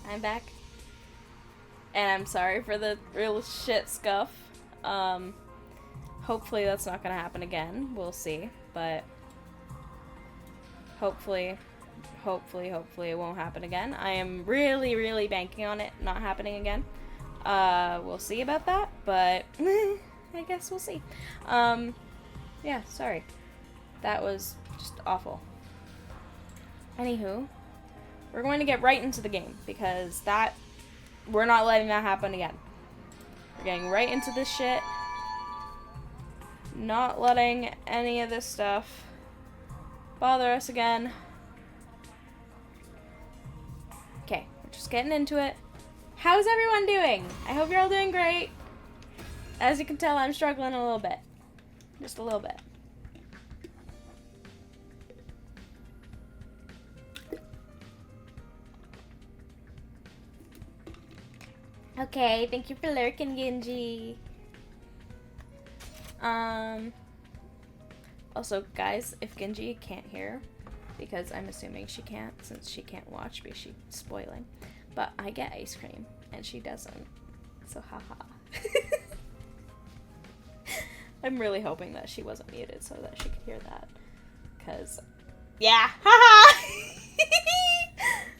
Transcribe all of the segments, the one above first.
I'm back. And I'm sorry for the real shit scuff. Hopefully that's not gonna happen again. We'll see. But hopefully it won't happen again. I am really banking on it not happening again. We'll see about that, but I guess we'll see. Yeah, sorry. That was just awful. Anywho, we're going to get right into the game, because we're not letting that happen again. We're getting right into this shit. Not letting any of this stuff bother us again. Okay, we're just getting into it. How's everyone doing? I hope you're all doing great. As you can tell, I'm struggling a little bit. Just a little bit. Okay, thank you for lurking, Genji. Also, guys, if Genji can't hear, because I'm assuming she can't, since she can't watch because she's spoiling, but I get ice cream, and she doesn't, so haha. I'm really hoping that she wasn't muted so that she could hear that, because, yeah, haha!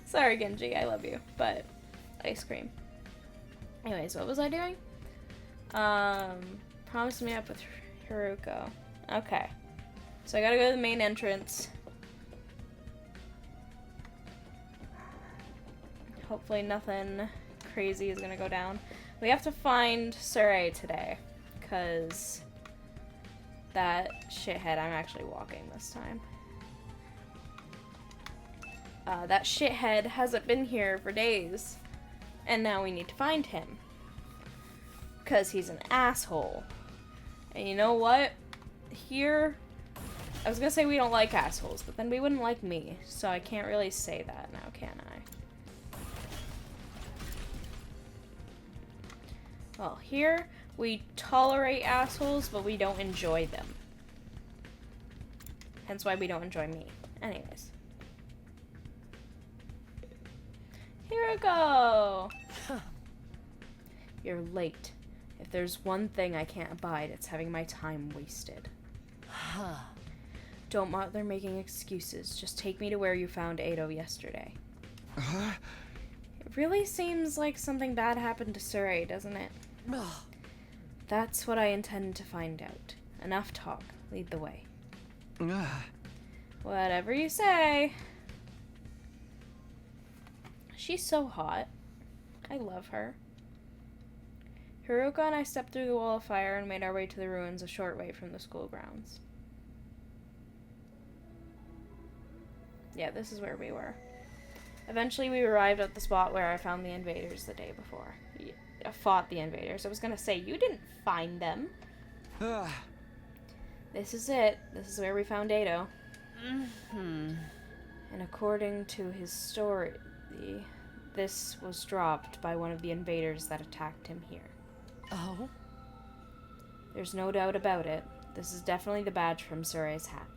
Sorry, Genji, I love you, but ice cream. Anyways, what was I doing? Promise me up with Haruko. Okay. So I gotta go to the main entrance. Hopefully nothing crazy is gonna go down. We have to find Surrey today, because that shithead, I'm actually walking this time. That shithead hasn't been here for days, and now we need to find him, because he's an asshole. And you know what? Here, I was gonna say we don't like assholes, but then we wouldn't like me, so I can't really say that now, can I? Well, here, we tolerate assholes, but we don't enjoy them. Hence why we don't enjoy me. Anyways. Here we go! You're late. If there's one thing I can't abide, it's having my time wasted. Don't bother making excuses. Just take me to where you found Ado yesterday. It really seems like something bad happened to Surrey, doesn't it? That's what I intend to find out. Enough talk. Lead the way. Whatever you say. She's so hot. I love her. Haruka and I stepped through the wall of fire and made our way to the ruins a short way from the school grounds. Yeah, this is where we were. Eventually we arrived at the spot where I found the invaders the day before. I fought the invaders. I was gonna say, you didn't find them. This is it. This is where we found Ado. And according to his story, this was dropped by one of the invaders that attacked him here. Oh? There's no doubt about it. This is definitely the badge from Surrey's hat.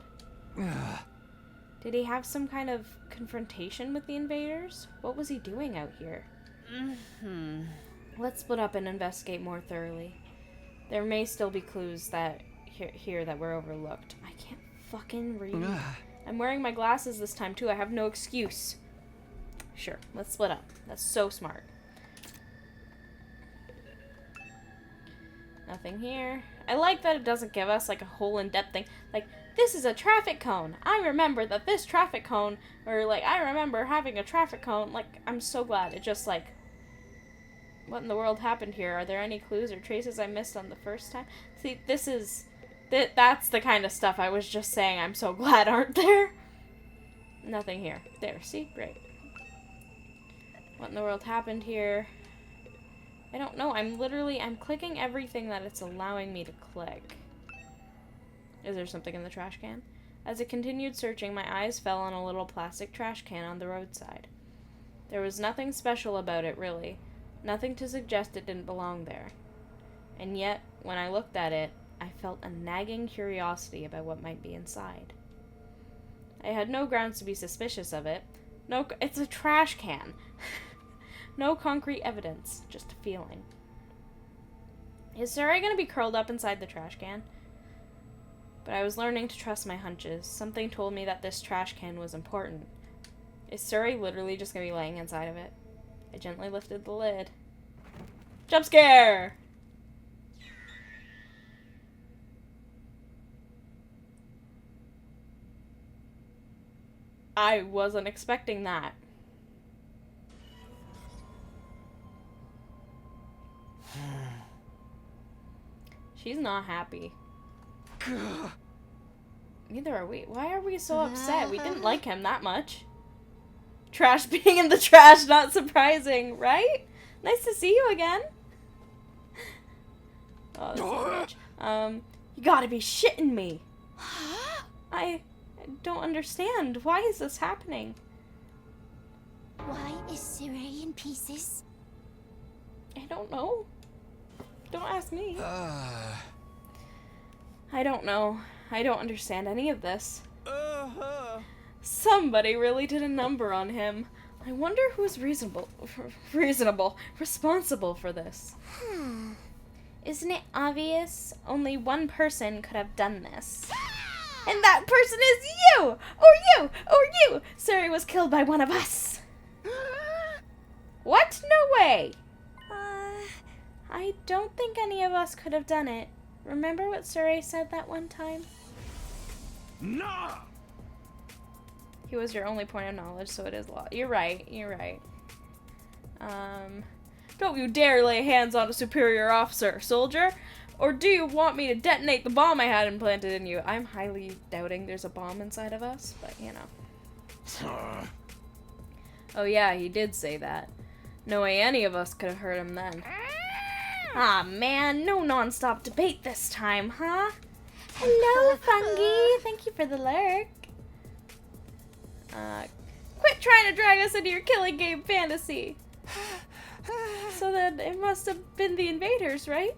Did he have some kind of confrontation with the invaders? What was he doing out here? Let's split up and investigate more thoroughly. There may still be clues that here that were overlooked. I can't fucking read. I'm wearing my glasses this time too. I have no excuse. Sure, let's split up. That's so smart. Nothing here. I like that it doesn't give us like a whole in-depth thing. Like, this is a traffic cone. I remember that this traffic cone, or like, I remember having a traffic cone. Like, I'm so glad. It just like, what in the world happened here? Are there any clues or traces I missed on the first time? See, that's the kind of stuff I was just saying I'm so glad aren't there. Nothing here. There, see? Great. What in the world happened here? I don't know. I'm clicking everything that it's allowing me to click. Is there something in the trash can? As I continued searching, my eyes fell on a little plastic trash can on the roadside. There was nothing special about it, really. Nothing to suggest it didn't belong there. And yet, when I looked at it, I felt a nagging curiosity about what might be inside. I had no grounds to be suspicious of it. No, it's a trash can. No concrete evidence, just a feeling. Is Sarai gonna be curled up inside the trash can? But I was learning to trust my hunches. Something told me that this trash can was important. Is Sarai literally just gonna be laying inside of it? I gently lifted the lid. Jump scare! I wasn't expecting that. She's not happy. Neither are we. Why are we so upset? We didn't like him that much. Trash being in the trash, not surprising, right? Nice to see you again. Oh, that's so much. You gotta be shitting me. I don't understand. Why is this happening? Why is Sarai in pieces? I don't know. Don't ask me. I don't know. I don't understand any of this. Somebody really did a number on him. I wonder who's responsible for this. Isn't it obvious? Only one person could have done this. And that person is you! Or you! Or you! Sarai was killed by one of us. What? No way! I don't think any of us could have done it. Remember what Sarai said that one time? No! He was your only point of knowledge, so it is law. You're right, you're right. Don't you dare lay hands on a superior officer, soldier! Or do you want me to detonate the bomb I had implanted in you? I'm highly doubting there's a bomb inside of us, but you know. Oh yeah, he did say that. No way any of us could have hurt him then. Ah man, no non-stop debate this time, huh? Hello, Fungi! Thank you for the lurk. Quit trying to drag us into your killing game fantasy! So then, it must have been the invaders, right?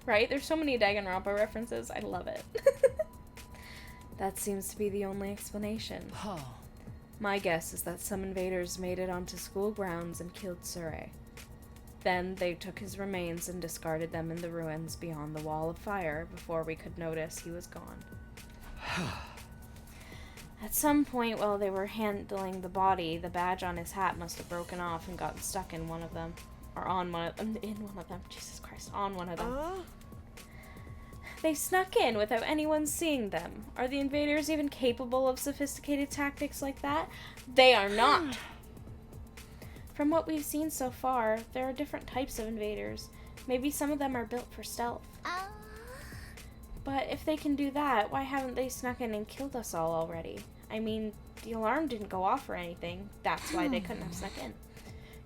Right? There's so many Danganronpa references. I love it. That seems to be the only explanation. My guess is that some invaders made it onto school grounds and killed Sarai. Then they took his remains and discarded them in the ruins beyond the wall of fire before we could notice he was gone. At some point while they were handling the body, the badge on his hat must have broken off and gotten stuck in one of them. Or on one of them. In one of them. Jesus Christ. On one of them. They snuck in without anyone seeing them. Are the invaders even capable of sophisticated tactics like that? They are not. From what we've seen so far, there are different types of invaders. Maybe some of them are built for stealth. But if they can do that, why haven't they snuck in and killed us all already? I mean, the alarm didn't go off or anything. That's why they couldn't have snuck in.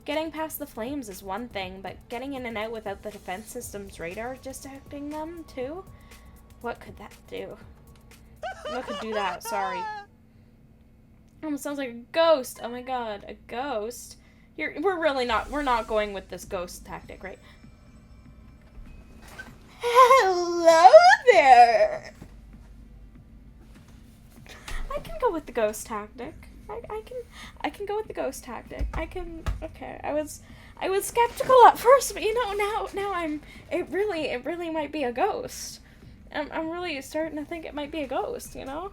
Getting past the flames is one thing, but getting in and out without the defense system's radar distracting them, too? What could that do? What could do that? Sorry. Almost sounds like a ghost. Oh my god, a ghost? We're not going with this ghost tactic, right? Hello there! I can go with the ghost tactic. I can go with the ghost tactic. Okay. I was skeptical at first, but you know, now it really might be a ghost. I'm really starting to think it might be a ghost, you know?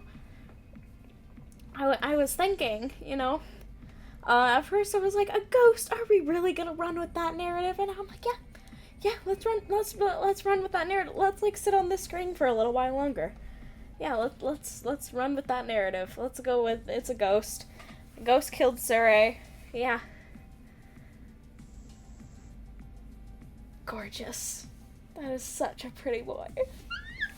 I was thinking, you know, at first I was like, a ghost? Are we really gonna run with that narrative? And I'm like, yeah, let's run with that narrative. Let's like sit on this screen for a little while longer. Yeah, let's run with that narrative. Let's go with it's a ghost. A ghost killed Sarai. Yeah. Gorgeous. That is such a pretty boy.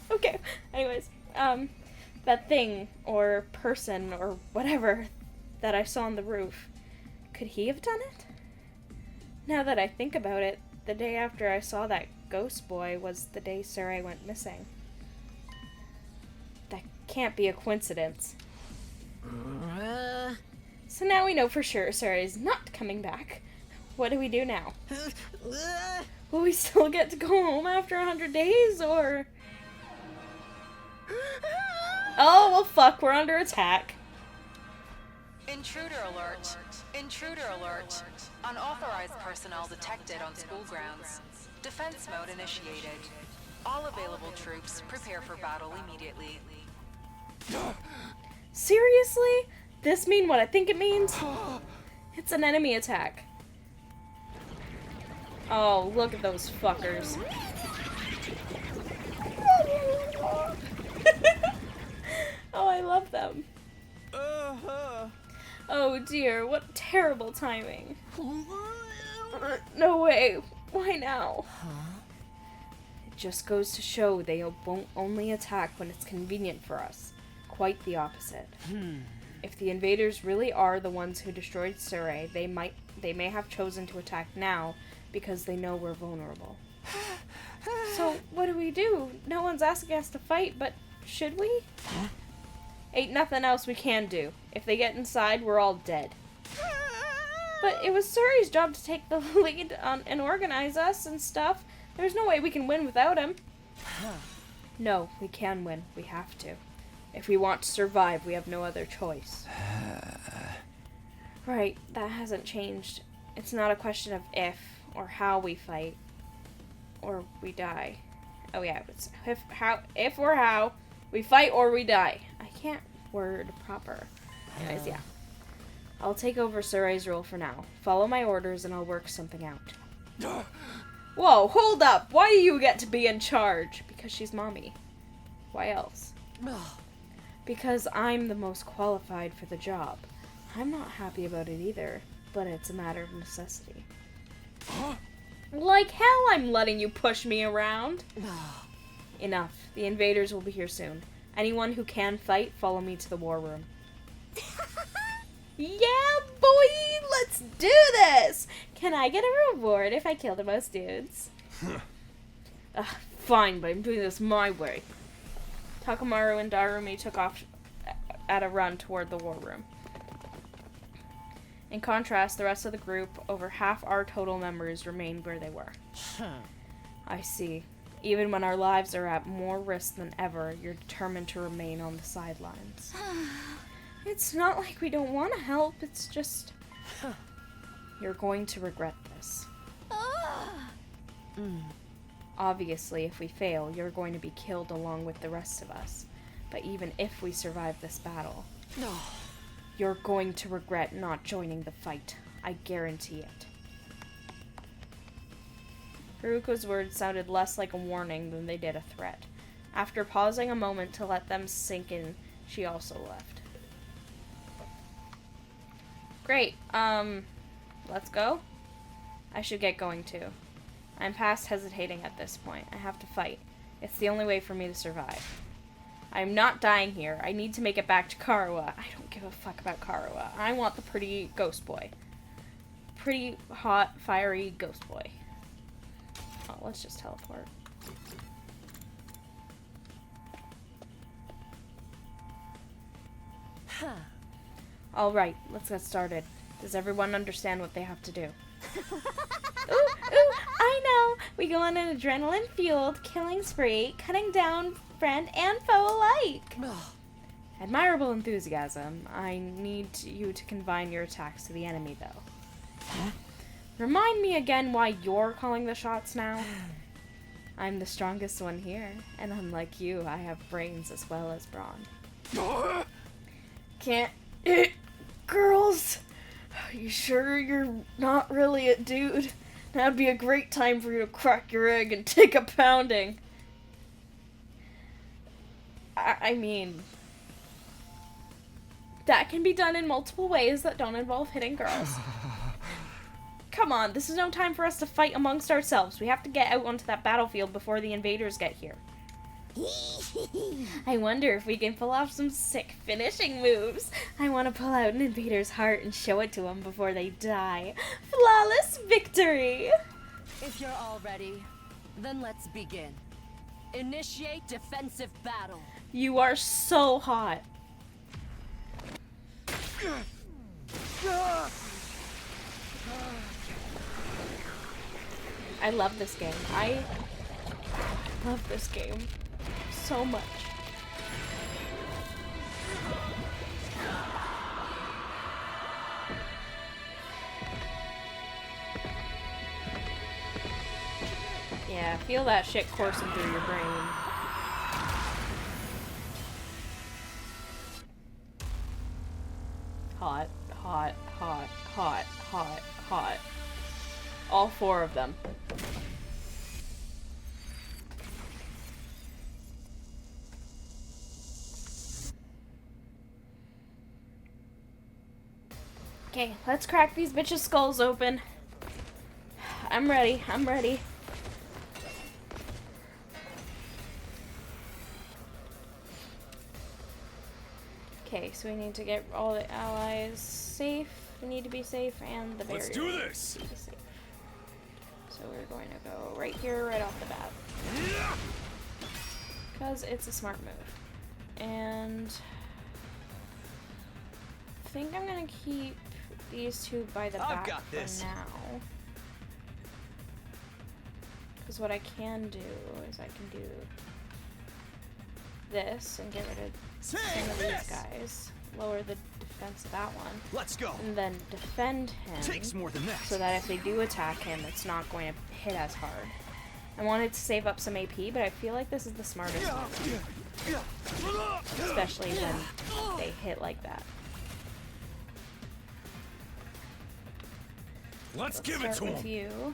Okay. Anyways, that thing or person or whatever that I saw on the roof, could he have done it? Now that I think about it, the day after I saw that ghost boy was the day Sarai went missing. That can't be a coincidence. So now we know for sure Sarai's not coming back. What do we do now? Will we still get to go home after 100 days, or... Oh, well fuck, we're under attack. Intruder alert. Intruder alert. Unauthorized personnel detected on school grounds. Defense mode initiated. All available troops prepare for battle immediately. Seriously? This mean what I think it means? It's an enemy attack. Oh, look at those fuckers. Oh, I love them. Oh dear, what terrible timing. No way. Why now? It just goes to show they won't only attack when it's convenient for us. Quite the opposite. If the invaders really are the ones who destroyed Surrey, they may have chosen to attack now because they know we're vulnerable. So, what do? No one's asking us to fight, but should we? Ain't nothing else we can do. If they get inside, we're all dead. But it was Surrey's job to take the lead and organize us and stuff. There's no way we can win without him. No, we can win. We have to. If we want to survive, we have no other choice. Right, that hasn't changed. It's not a question of if or how we fight. Or we die. Oh yeah, it's if or how we fight or we die. I can't word proper. Anyways, yeah. I'll take over Surrey's role for now. Follow my orders and I'll work something out. Whoa, hold up! Why do you get to be in charge? Because she's mommy. Why else? Because I'm the most qualified for the job. I'm not happy about it either, but it's a matter of necessity. Like hell I'm letting you push me around. Enough. The invaders will be here soon. Anyone who can fight, follow me to the war room. Yeah, boy! Let's do this! Can I get a reward if I kill the most dudes? Fine, but I'm doing this my way. Takamaru and Darumi took off at a run toward the war room. In contrast, the rest of the group, over half our total members, remained where they were. I see. Even when our lives are at more risk than ever, you're determined to remain on the sidelines. It's not like we don't want to help, it's just... You're going to regret this. Obviously, if we fail, you're going to be killed along with the rest of us. But even if we survive this battle, you're going to regret not joining the fight. I guarantee it. Haruko's words sounded less like a warning than they did a threat. After pausing a moment to let them sink in, she also left. Great, let's go? I should get going too. I'm past hesitating at this point. I have to fight. It's the only way for me to survive. I'm not dying here. I need to make it back to Karawa. I don't give a fuck about Karawa. I want the pretty ghost boy. Pretty hot, fiery ghost boy. Oh, let's just teleport. Alright, let's get started. Does everyone understand what they have to do? Ooh, I know! We go on an adrenaline-fueled killing spree, cutting down friend and foe alike! Admirable enthusiasm. I need you to confine your attacks to the enemy, though. Remind me again why you're calling the shots now? I'm the strongest one here, and unlike you, I have brains as well as brawn. Can't... Girls! You sure you're not really a dude? That'd be a great time for you to crack your egg and take a pounding. I mean... That can be done in multiple ways that don't involve hitting girls. Come on, this is no time for us to fight amongst ourselves. We have to get out onto that battlefield before the invaders get here. I wonder if we can pull off some sick finishing moves. I want to pull out an invader's heart and show it to them before they die. Flawless victory! If you're all ready, then let's begin. Initiate defensive battle. You are so hot. I love this game. I love this game so much. Yeah, feel that shit coursing through your brain. Hot, hot, hot, hot, hot, hot. All 4 of them. Okay, let's crack these bitches' skulls open. I'm ready, I'm ready. Okay, so we need to get all the allies safe. We need to be safe, and the barrier. Let's do this! Needs to be safe. So we're going to go right here, right off the bat. Because it's a smart move. And I think I'm going to keep these 2 by the back for now. Because what I can do is I can do this and get rid of some of these guys. Lower the defense of that one. Let's go. And then defend him. Takes more than that. So that if they do attack him, it's not going to hit as hard. I wanted to save up some AP, but I feel like this is the smartest move. Especially when they hit like that. Let's give it to Start with him. you.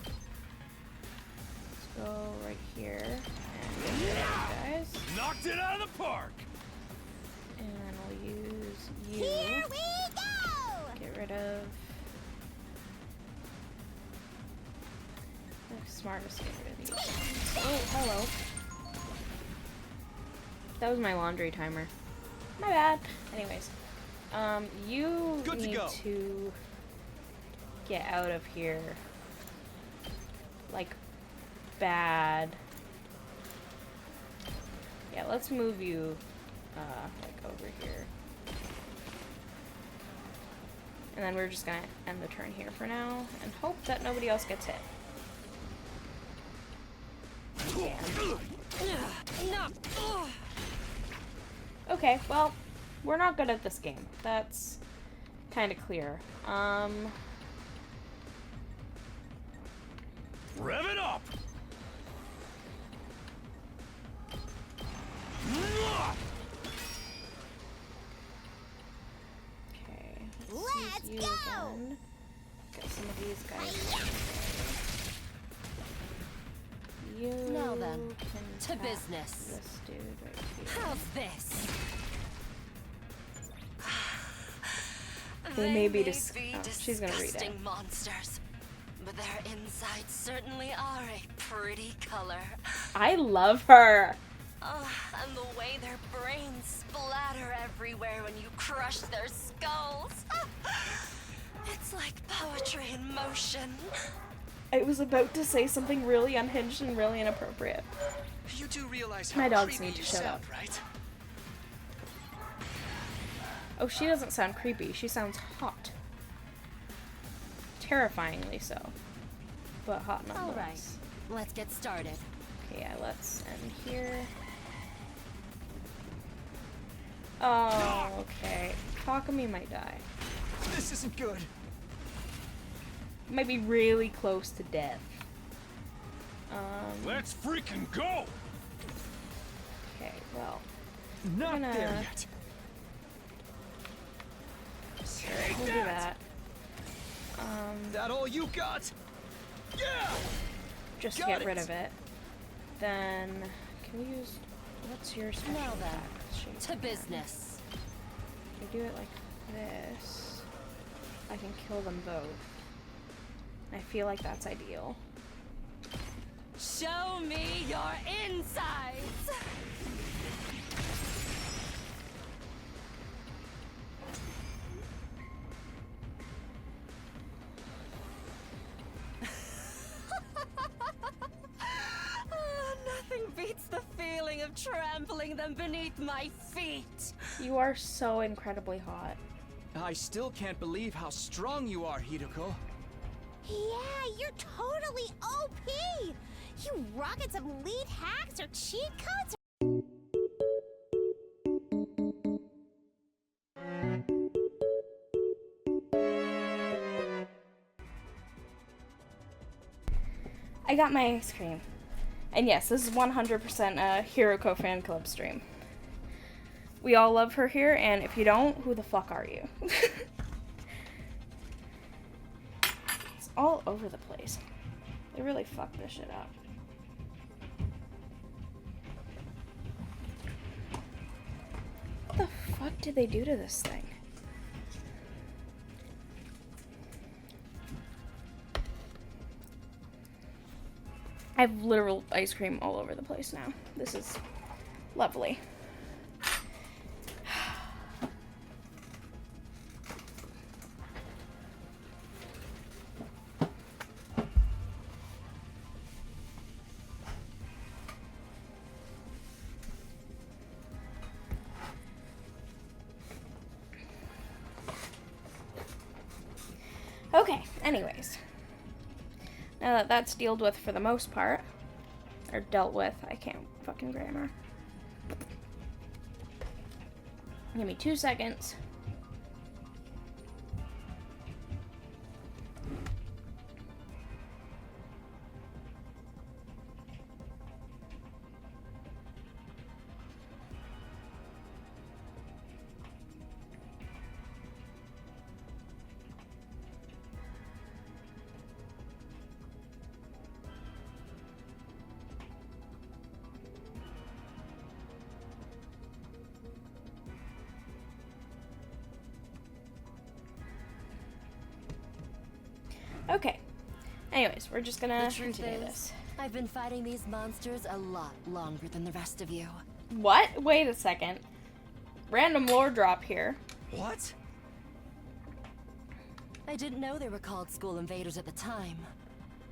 Let's go right here and get rid of you guys. Knocked it out of the park. And then we'll use you. Here we go! Get rid of the smartest. Get rid of these ones. Oh, hello. That was my laundry timer. My bad. Anyways, you need to get out of here. Like, bad. Yeah, let's move you, like, over here. And then we're just gonna end the turn here for now, and hope that nobody else gets hit. Okay, well, we're not good at this game. That's kind of clear. Rev it up. Okay, Let's use you go! again. Get some of these guys. You Now then, can to tap business. This dude right here. How's this? They may be she's gonna read it. disgusting monsters, but their insides certainly are a pretty color. I love her. And the way their brains splatter everywhere when you crush their skulls. It's like poetry in motion. I was about to say something really unhinged and really inappropriate. You do realize how My dogs creepy need to you shut sound, up. right? Oh, she doesn't sound creepy. She sounds hot. Terrifyingly so. But hot nonetheless. Alright, let's get started. Okay, yeah, let's end here. Oh, okay. Takumi might die. This isn't good. Might be really close to death. Let's freaking go. Okay, well. Not gonna- there yet. Take We'll do that. That all you got? Yeah. Just to Got get rid it. of it. Then, can we use, what's your special Now then, attack? Shape to hand. business. If we do it like this, I can kill them both. I feel like that's ideal. Show me your insides! Nothing beats the feeling of trampling them beneath my feet. You are so incredibly hot. I still can't believe how strong you are, Hideko. Yeah, you're totally OP! You rocking some lead hacks or cheat codes? I got my ice cream. And yes, this is 100% a Hiroko fan club stream. We all love her here, and if you don't, who the fuck are you? It's all over the place. They really fucked this shit up. What the fuck did they do to this thing? I have literal ice cream all over the place now. This is lovely. Okay, anyways. Now that that's dealt with for the most part, or dealt with, I can't fucking grammar. Give me 2 seconds. Okay. Anyways, we're just gonna The truth continue is, this. I've been fighting these monsters a lot longer than the rest of you. What? Wait a second. Random lore drop here. What? I didn't know they were called school invaders at the time.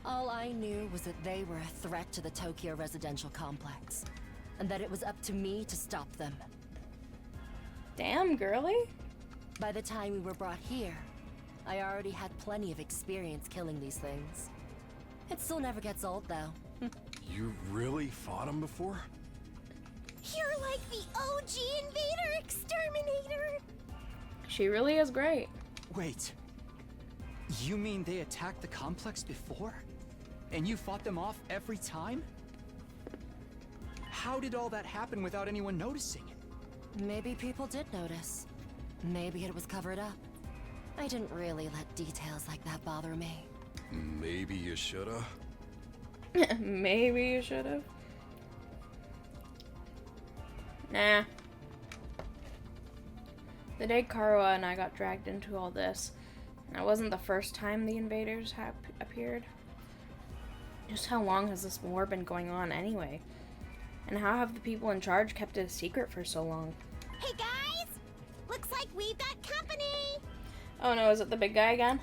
All I knew was that they were a threat to the Tokyo residential complex, and that it was up to me to stop them. Damn, girly. By the time we were brought here, I already had plenty of experience killing these things. It still never gets old, though. You really fought him before? You're like the OG invader exterminator. She really is great. Wait. You mean they attacked the complex before? And you fought them off every time? How did all that happen without anyone noticing? Maybe people did notice. Maybe it was covered up. I didn't really let details like that bother me. Maybe you shoulda. Maybe you should have. Nah. The day Karawa and I got dragged into all this, that wasn't the first time the invaders have appeared. Just how long has this war been going on anyway? And how have the people in charge kept it a secret for so long? Hey guys! Looks like we've got company! Oh no, is it the big guy again?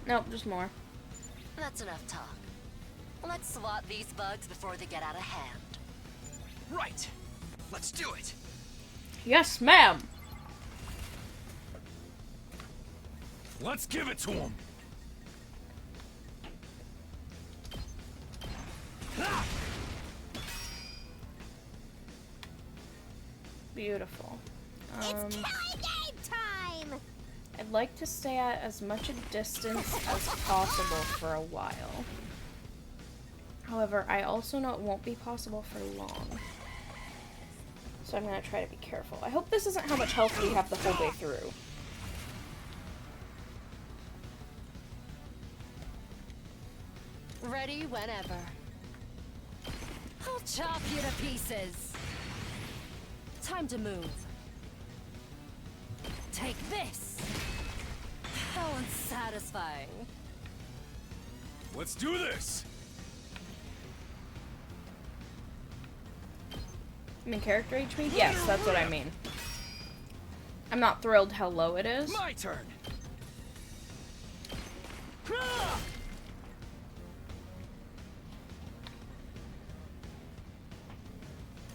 Nope, just more. That's enough talk. Let's swat these bugs before they get out of hand. Right! Let's do it! Yes, ma'am! Let's give it to him. Beautiful. It's killing game time! I'd like to stay at as much a distance as possible for a while. However, I also know it won't be possible for long. So I'm gonna try to be careful. I hope this isn't how much health we have the whole way through. Ready whenever. I'll chop you to pieces. Time to move. Take this. How unsatisfying. Let's do this. You mean character HP? Yes, that's what I mean. I'm not thrilled how low it is. My turn!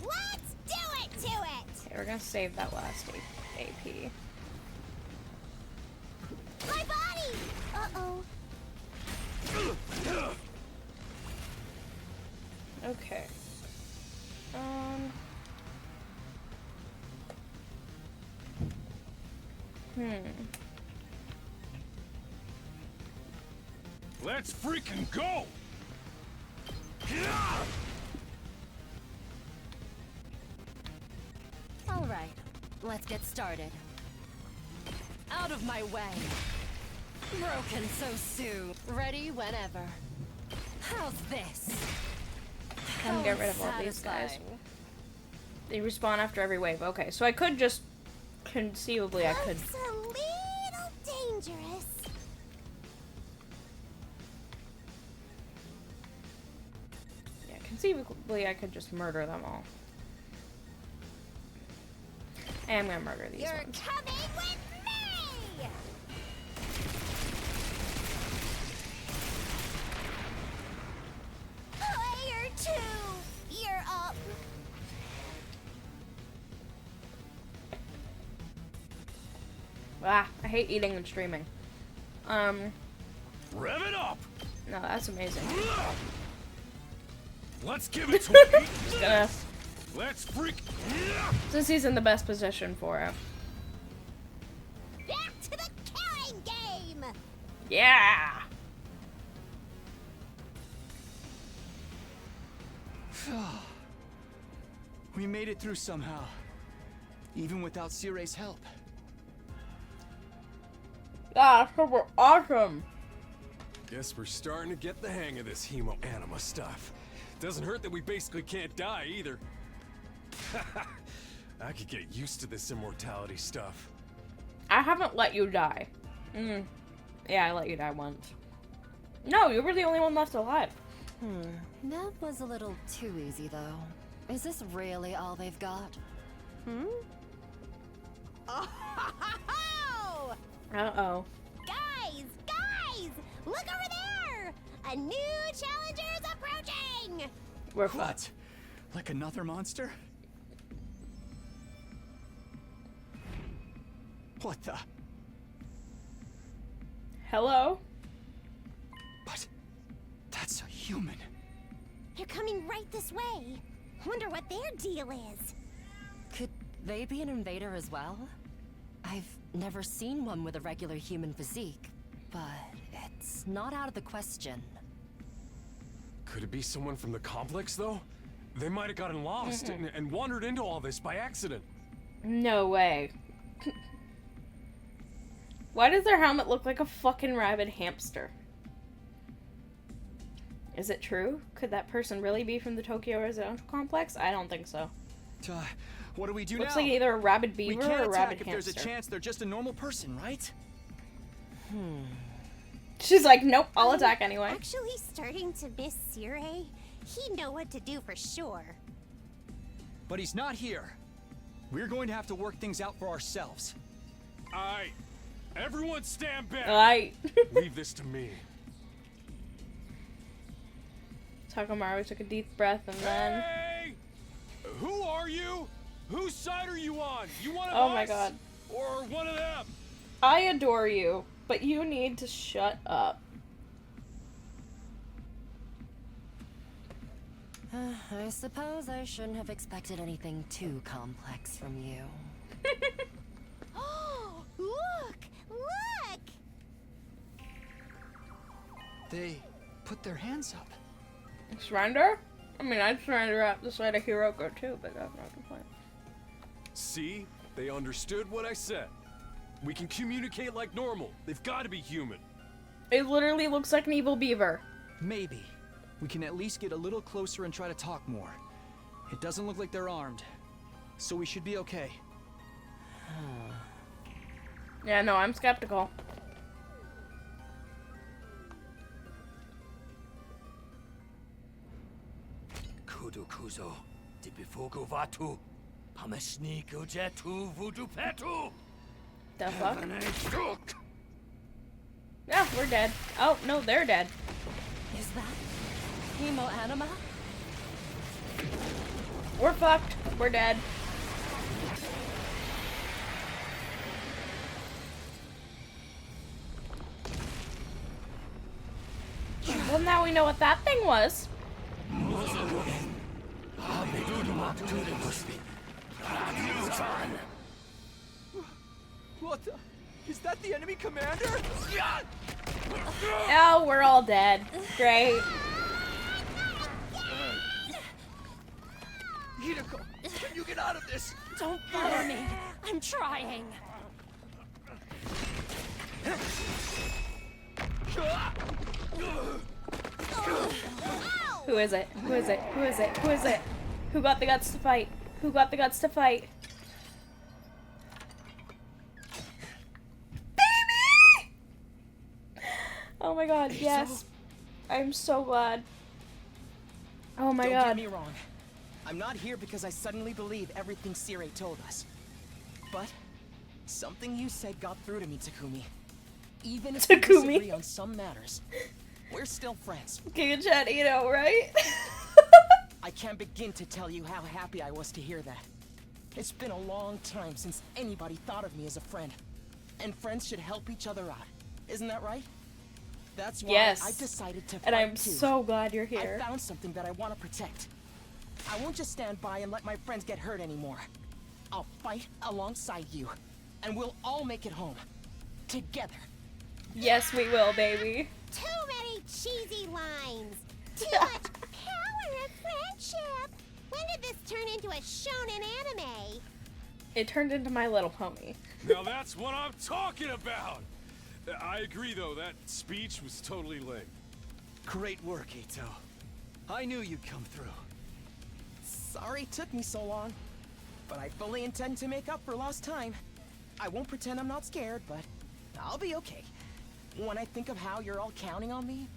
Let's do it to it! Okay, we're gonna save that last AP. My body! Uh-oh. Okay. Let's freaking go! Yeah! All right, let's get started. Out of my way. Broken so soon. Ready whenever. How's this? Can get rid of all these guys. Satisfying. They respawn after every wave. Okay, so I could just conceivably I could. Looks a little dangerous. Yeah, conceivably I could just murder them all. I am gonna murder these You're ones. coming with me! Player 2, you're up. Ah, I hate eating and streaming. Rev it up! No, that's amazing. Let's give it to him! Just gonna, Let's freak! since he's in the best position for it. Back to the counting game! Yeah! We made it through somehow. Even without Cire's help. Ah, super awesome! Guess we're starting to get the hang of this hemo-anima stuff. Doesn't hurt that we basically can't die either. I could get used to this immortality stuff. I haven't let you die. Yeah, I let you die once. No, you were the only one left alive. That was a little too easy, though. Is this really all they've got? Oh! Uh-oh. Guys! Look over there! A new challenger's approaching! We're fucked. What? Like another monster? What the? Hello? But that's a human. They're coming right this way. Wonder what their deal is. Could they be an invader as well? I've never seen one with a regular human physique, but it's not out of the question. Could it be someone from the complex, though? They might have gotten lost and wandered into all this by accident. No way. Why does their helmet look like a fucking rabid hamster? Is it true? Could that person really be from the Tokyo residential complex? I don't think so. What do we do Looks now? like either a rabid We beaver can't or a attack rabid if hamster. there's a chance they're just a normal person, right? She's like, nope, I'll attack anyway. Actually starting to miss Cire. He'd know what to do for sure. But he's not here. We're going to have to work things out for ourselves. Aight. Everyone stand back! Leave this to me. Takamaru took a deep breath and then... Hey! Who are you? Whose side are you on? You one of us? Oh my god. Or one of them? I adore you, but you need to shut up. I suppose I shouldn't have expected anything too complex from you. Oh, look! They put their hands up. Surrender? I mean, I'd surrender at the sight of Hiroko too, but that's not the point. See? They understood what I said. We can communicate like normal. They've got to be human. It literally looks like an evil beaver. Maybe. We can at least get a little closer and try to talk more. It doesn't look like they're armed. So we should be okay. Yeah, no, I'm skeptical. Kudu kuzo, di bifugu vatu, pamashniku jetu vudu petu. The fuck? Yeah, we're dead. Oh, no, they're dead. Is that Hemo Anima? We're fucked. We're dead. Well, now we know what that thing was. What the? Is that the enemy commander? Oh, we're all dead. Great. Hideko, can you get out of this? Don't bother me. I'm trying. Who is it? Who is it? Who is it? Who is it? Who got the guts to fight? Who got the guts to fight? Baby! Oh my god, yes. I'm so glad. Oh my Don't god. get me wrong. I'm not here because I suddenly believe everything Sirei told us. But something you said got through to me, Takumi. Even if we Takumi. disagree on some matters, we're still friends. Giga Chat Ito, right? I can't begin to tell you how happy I was to hear that. It's been a long time since anybody thought of me as a friend. And friends should help each other out. Isn't that right? That's why Yes. I've decided to fight And I'm too. so glad you're here. I found something that I want to protect. I won't just stand by and let my friends get hurt anymore. I'll fight alongside you, and we'll all make it home. Together. Yes, we will, baby. Too many cheesy lines. Too much power of friendship. When did this turn into a shonen anime? It turned into My Little Pony. Now that's what I'm talking about! I agree, though, that speech was totally lame. Great work, Ito. I knew you'd come through. Sorry it took me so long, but I fully intend to make up for lost time. I won't pretend I'm not scared, but I'll be okay. When I think of how you're all counting on me,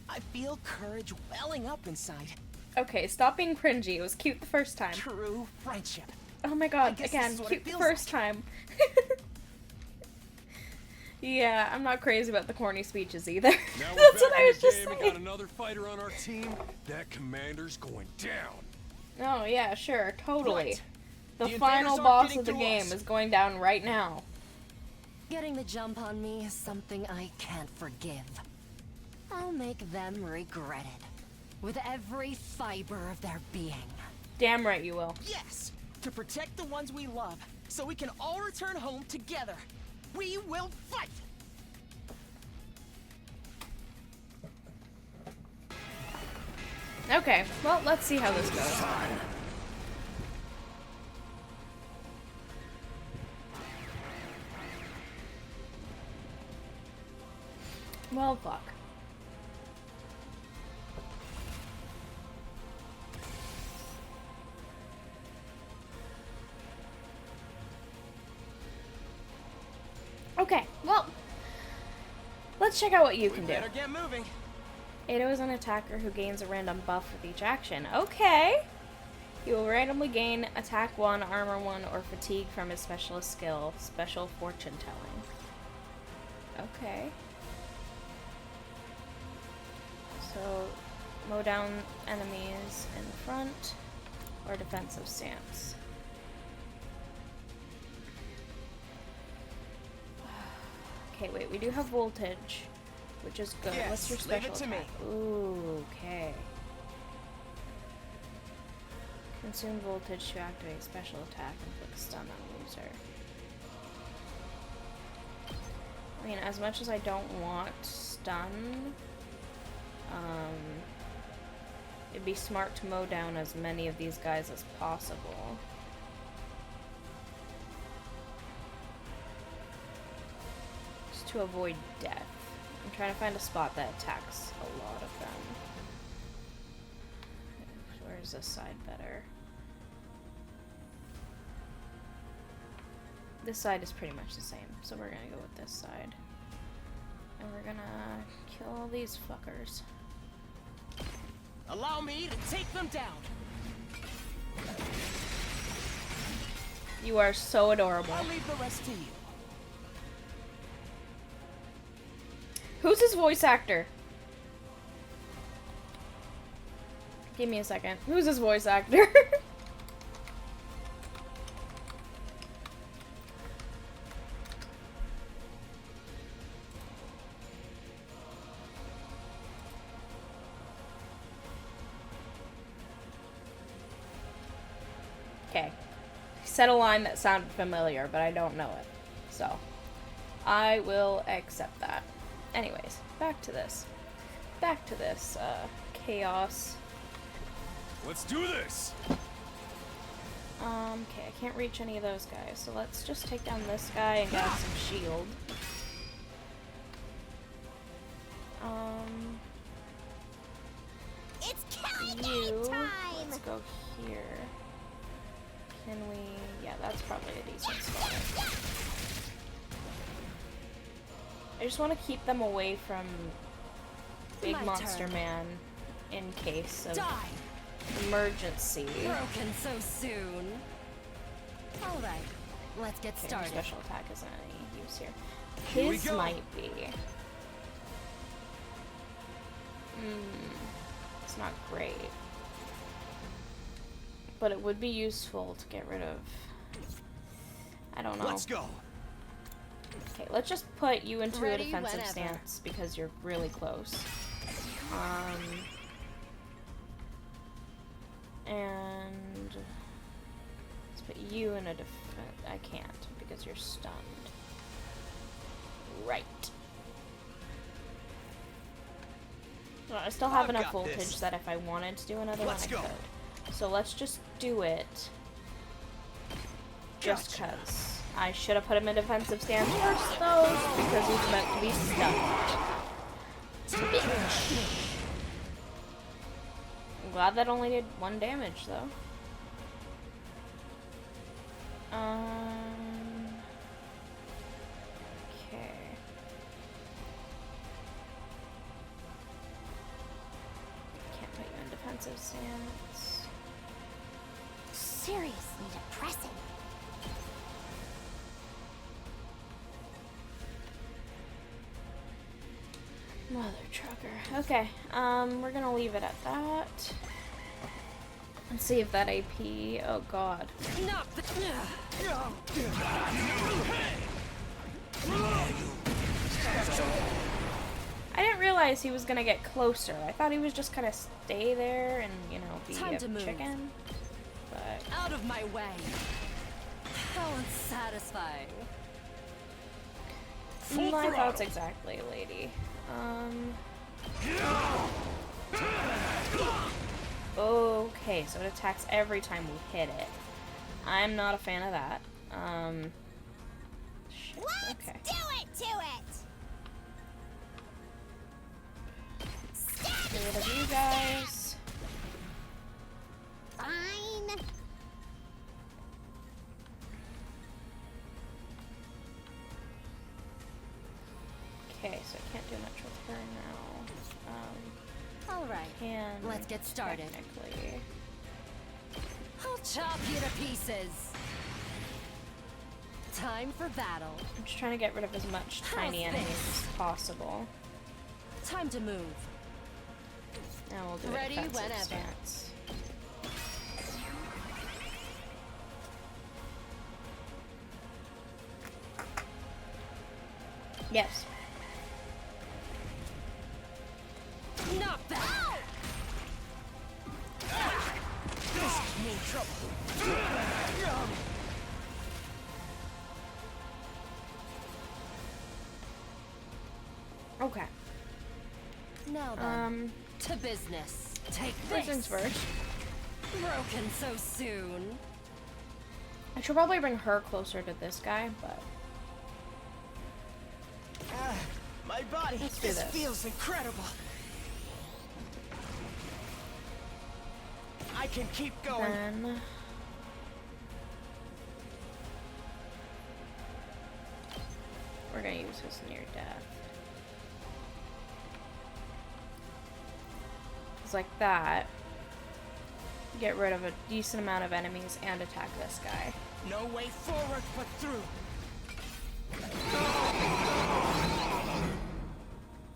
I feel courage welling up inside. Okay, stop being cringy. It was cute the first time. True friendship. Oh my god, guess again, this is what cute it the feels first time. Yeah, I'm not crazy about the corny speeches either. Now That's we're what back I in was the just game and saying. got another fighter on our team. That commander's going down. Oh yeah, sure, totally. Right. The The final invaders aren't boss getting of the through game us. is going down right now. Getting the jump on me is something I can't forgive. I'll make them regret it. With every fiber of their being. Damn right you will. Yes! To protect the ones we love, so we can all return home together. We will fight! Okay, well, let's see how this goes. Well, fuck. Okay, well, let's check out what you can do. Better get moving. Ado is an attacker who gains a random buff with each action. Okay! He will randomly gain attack 1, armor 1, or fatigue from his specialist skill, special fortune telling. Okay. So, mow down enemies in the front, or defensive stance. Okay, wait, we do have voltage, which is good. Yes, What's your leave special it to me. attack? Ooh, okay. Consume voltage to activate special attack and put stun on loser. I mean, as much as I don't want stun, it'd be smart to mow down as many of these guys as possible. Just to avoid death. I'm trying to find a spot that attacks a lot of them. Where's this side better? This side is pretty much the same, so we're gonna go with this side. And we're gonna kill all these fuckers. Allow me to take them down. You are so adorable. I'll leave the rest to you. Who's his voice actor? Give me a second. Who's his voice actor? Okay. He said a line that sounded familiar, but I don't know it. So, I will accept that. Anyways, back to this. Chaos. Let's do this! Okay, I can't reach any of those guys, so let's just take down this guy and grab some shield. It's killing You, time! let's go here. Can we, yeah, that's probably a decent spot. I just want to keep them away from Big My Monster turn. Man in case of Die! emergency. Broken so soon. Alright, let's get Okay, your started. special attack isn't any use here. Here we His go. might be. It's not great. But it would be useful to get rid of. I don't know. Let's go. Okay, let's just put you into a Ready defensive whenever. stance because you're really close. And let's put you in a I can't because you're stunned. Right. Well, I still have I've enough got voltage this. that if I wanted to do another Let's one, I go. could. So let's just do it. Just Gotcha. cause. I should have put him in defensive stance first, though, because he's meant to be stunned. Bitch. I'm glad that only did 1 damage, though. Okay. Can't put you in defensive stance. Seriously depressing. Mother trucker. Okay, we're gonna leave it at that. Let's see if that AP. Oh god. Not the. I didn't realize he was gonna get closer. I thought he was just gonna stay there and, you know, be Time a to move. chicken. But Out of my way. How unsatisfying. Full my throttle. thoughts exactly, lady. Okay, so it attacks every time we hit it. I'm not a fan of that. Shit, Let's okay. do it to it! Get rid of you guys. Fine. Okay, so I can't do much with her now. Alright, Can let's get started. technically. I'll chop you to pieces. Time for battle. I'm just trying to get rid of as much tiny How's enemies this? as possible. Time to move. Now we'll do Ready a defensive whenever. stance. Yes. Not that. This mean trouble. Okay. Now then, to business. Take First things this. first. Broken so soon. I should probably bring her closer to this guy, but My body Let's do just this. feels incredible. I can keep going. then we're gonna use his near death. It's like that. Get rid of a decent amount of enemies and attack this guy. No way forward but through.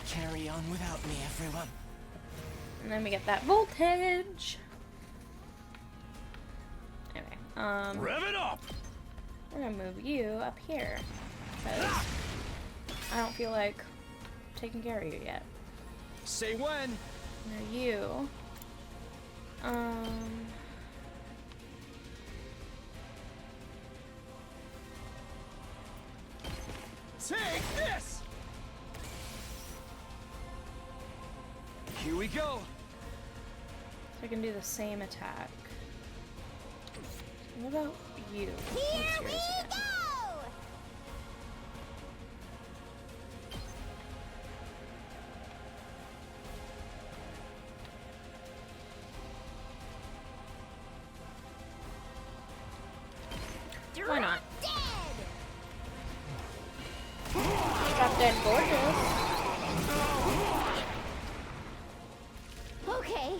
Carry on without me, everyone. And then we get that voltage. Anyway, Rev it up! we're gonna move you up here. Because I don't feel like taking care of you yet. Say when. Now you. Take this! Here we go. So I can do the same attack. What about you? What's Here we yours again? go! Why not? Dead! Drop dead gorgeous. Okay,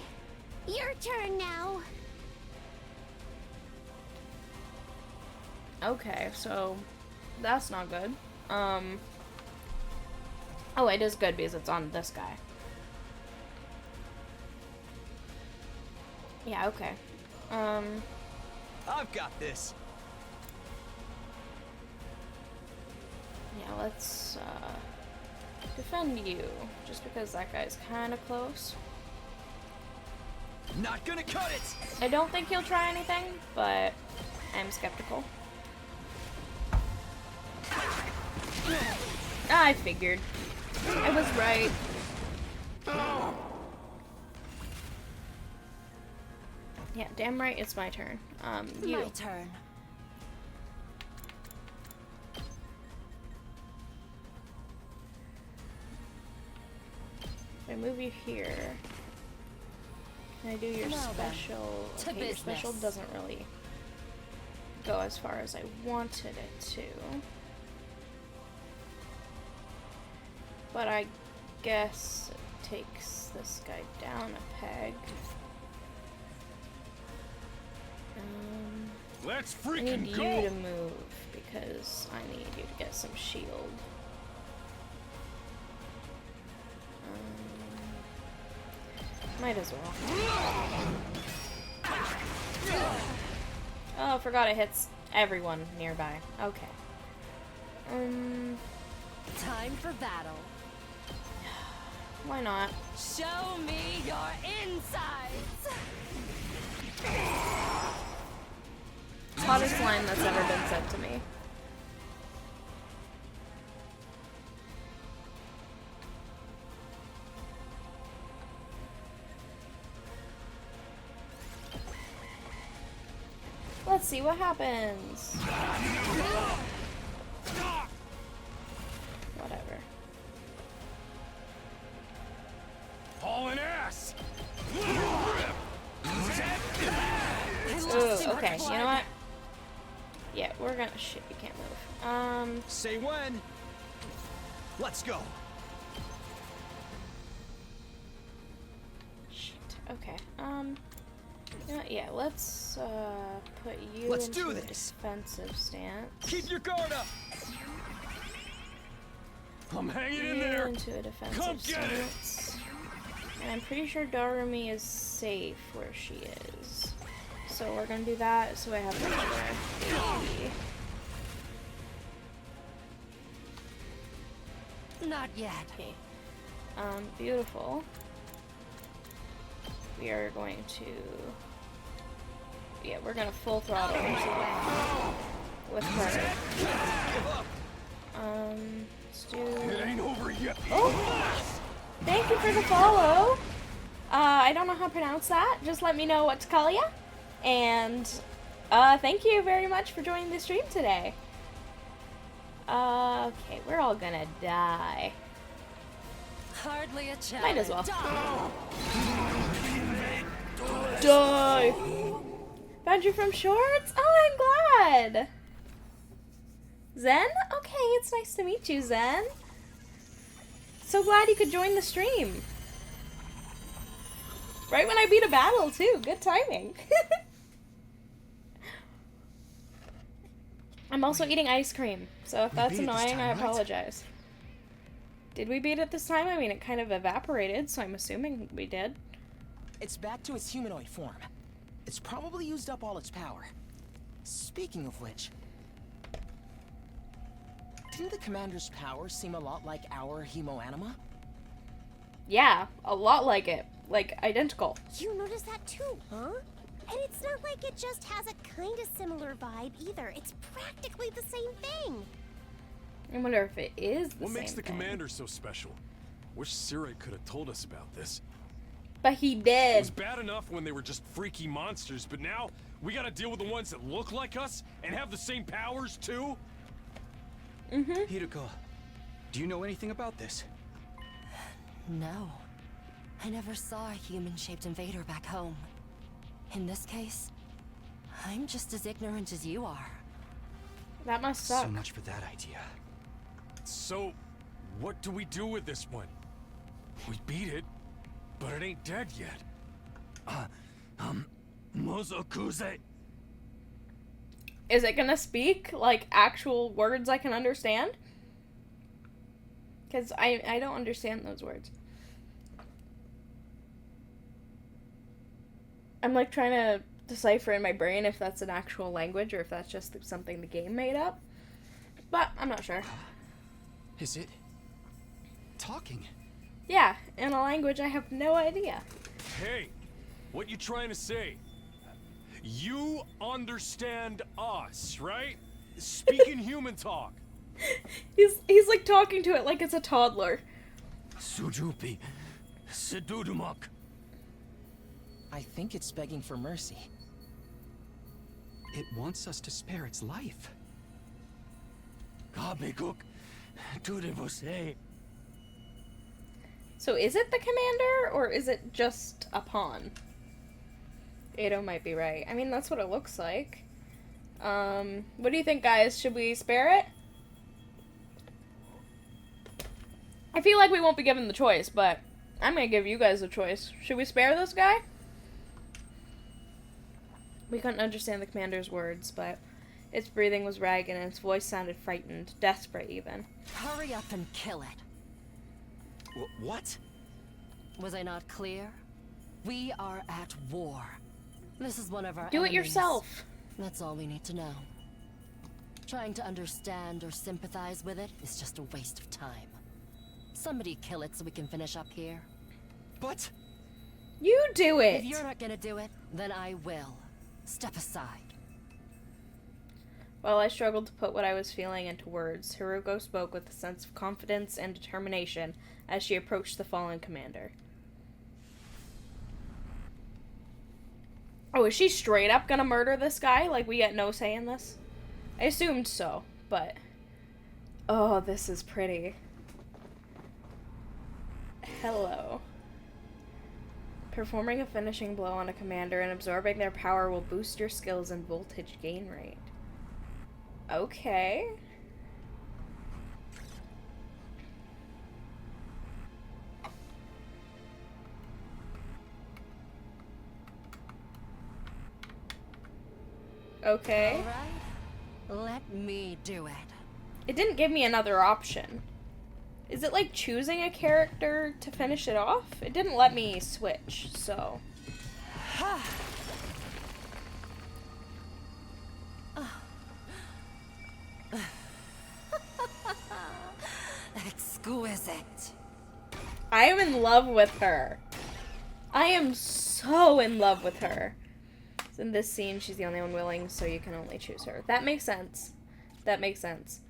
your turn now. Okay, so that's not good. Oh, it is good because it's on this guy. Yeah, okay. I've got this. Yeah, let's defend you, just because that guy's kind of close. Not gonna cut it. I don't think he'll try anything, but I'm skeptical. I figured. I was right. Yeah, damn right, it's my turn. You. My turn. If I move you here, can I do your Now then, special? to Okay, your special business. doesn't really go as far as I wanted it to. But I guess it takes this guy down a peg. Let's I freaking need you go! to move because I need you to get some shield. Might as well. Oh, I forgot it hits everyone nearby. Okay. Time for battle. Why not? Show me your insides. Hottest line that's ever been said to me. Let's see what happens. Whatever. Hauling ass! Ooh, okay, you know what? Yeah, we're gonna shit, you can't move. Say when. Let's go. Shit. Okay. You know what, yeah, let's put you Let's into do a this. defensive stance. Keep your guard up. I'm hanging in You there! into a defensive Come get it! stance. And I'm pretty sure Darumi is safe where she is. So we're gonna do that so I have another AP. Not yet. Okay. Beautiful. We are going to... Yeah, we're gonna full throttle with her. Let's do... It ain't over yet! Oh! Thank you for the follow! I don't know how to pronounce that. Just let me know what to call ya. And, thank you very much for joining the stream today. Okay, we're all gonna die. Hardly a challenge. Might as well. Die! Found you from shorts? Oh, I'm glad! Zen? Okay, it's nice to meet you, Zen. So glad you could join the stream. Right when I beat a battle, too. Good timing. I'm also eating ice cream, so if that's beat it this annoying, I time, right? apologize. Did we beat it this time? I mean, it kind of evaporated, so I'm assuming we did. It's back to its humanoid form. It's probably used up all its power. Speaking of which, didn't the commander's power seem a lot like our hemoanima? Yeah, a lot like it. Like, identical. You noticed that too, huh? And it's not like it just has a kind of similar vibe either. It's practically the same thing. I wonder if it is the What same makes the thing. commander so special? Wish Sirik could have told us about this. But he It did. was bad enough when they were just freaky monsters, but now we gotta deal with the ones that look like us and have the same powers too? Hideko, do you know anything about this? No. I never saw a human-shaped invader back home. In this case, I'm just as ignorant as you are. That must suck. So much for that idea. So, what do we do with this one? We beat it, but it ain't dead yet. Mozokuze. Is it gonna speak like actual words I can understand? Because I don't understand those words. I'm like trying to decipher in my brain if that's an actual language or if that's just something the game made up. But I'm not sure. Is it talking? Yeah, in a language I have no idea. Hey, what you trying to say? You understand us, right? Speaking human talk. He's like talking to it like it's a toddler. Sujupi. Sidudumak. I think it's begging for mercy. It wants us to spare its life. Kabekuk. Tudevose. So is it the commander or is it just a pawn? Ado might be right. I mean, that's what it looks like. What do you think, guys? Should we spare it? I feel like we won't be given the choice, but I'm gonna give you guys a choice. Should we spare this guy? We couldn't understand the commander's words, but its breathing was ragged and its voice sounded frightened, desperate even. Hurry up and kill it. What? Was I not clear? We are at war. This is one of our Do it enemies. yourself. That's all we need to know. Trying to understand or sympathize with it is just a waste of time. Somebody kill it so we can finish up here. But You do it. If you're not gonna do it, then I will. Step aside. While I struggled to put what I was feeling into words, Haruko spoke with a sense of confidence and determination as she approached the fallen commander. Oh, is she straight up gonna murder this guy? Like, we get no say in this? I assumed so, but... Oh, this is pretty. Hello. Performing a finishing blow on a commander and absorbing their power will boost your skills and voltage gain rate. Okay. Okay. Alright, let me do it. It didn't give me another option. Is it like choosing a character to finish it off? It didn't let me switch, so. Exquisite. I am in love with her. I am so in love with her. In this scene, she's the only one willing, so you can only choose her. That makes sense. That makes sense.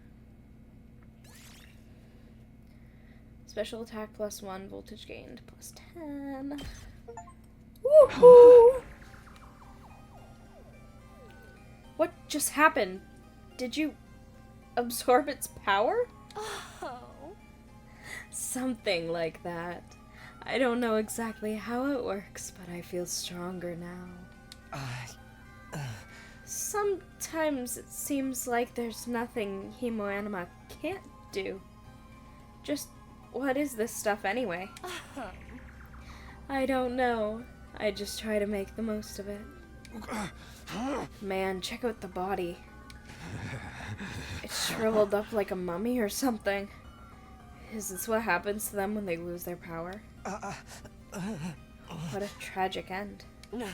Special attack +1, voltage gained +10. Woohoo! What just happened? Did you absorb its power? Oh. Something like that. I don't know exactly how it works, but I feel stronger now. Sometimes it seems like there's nothing Himoanima can't do. Just, what is this stuff anyway? I don't know. I just try to make the most of it. Man, check out the body. It's shriveled up like a mummy or something. Is this what happens to them when they lose their power? What a tragic end. No.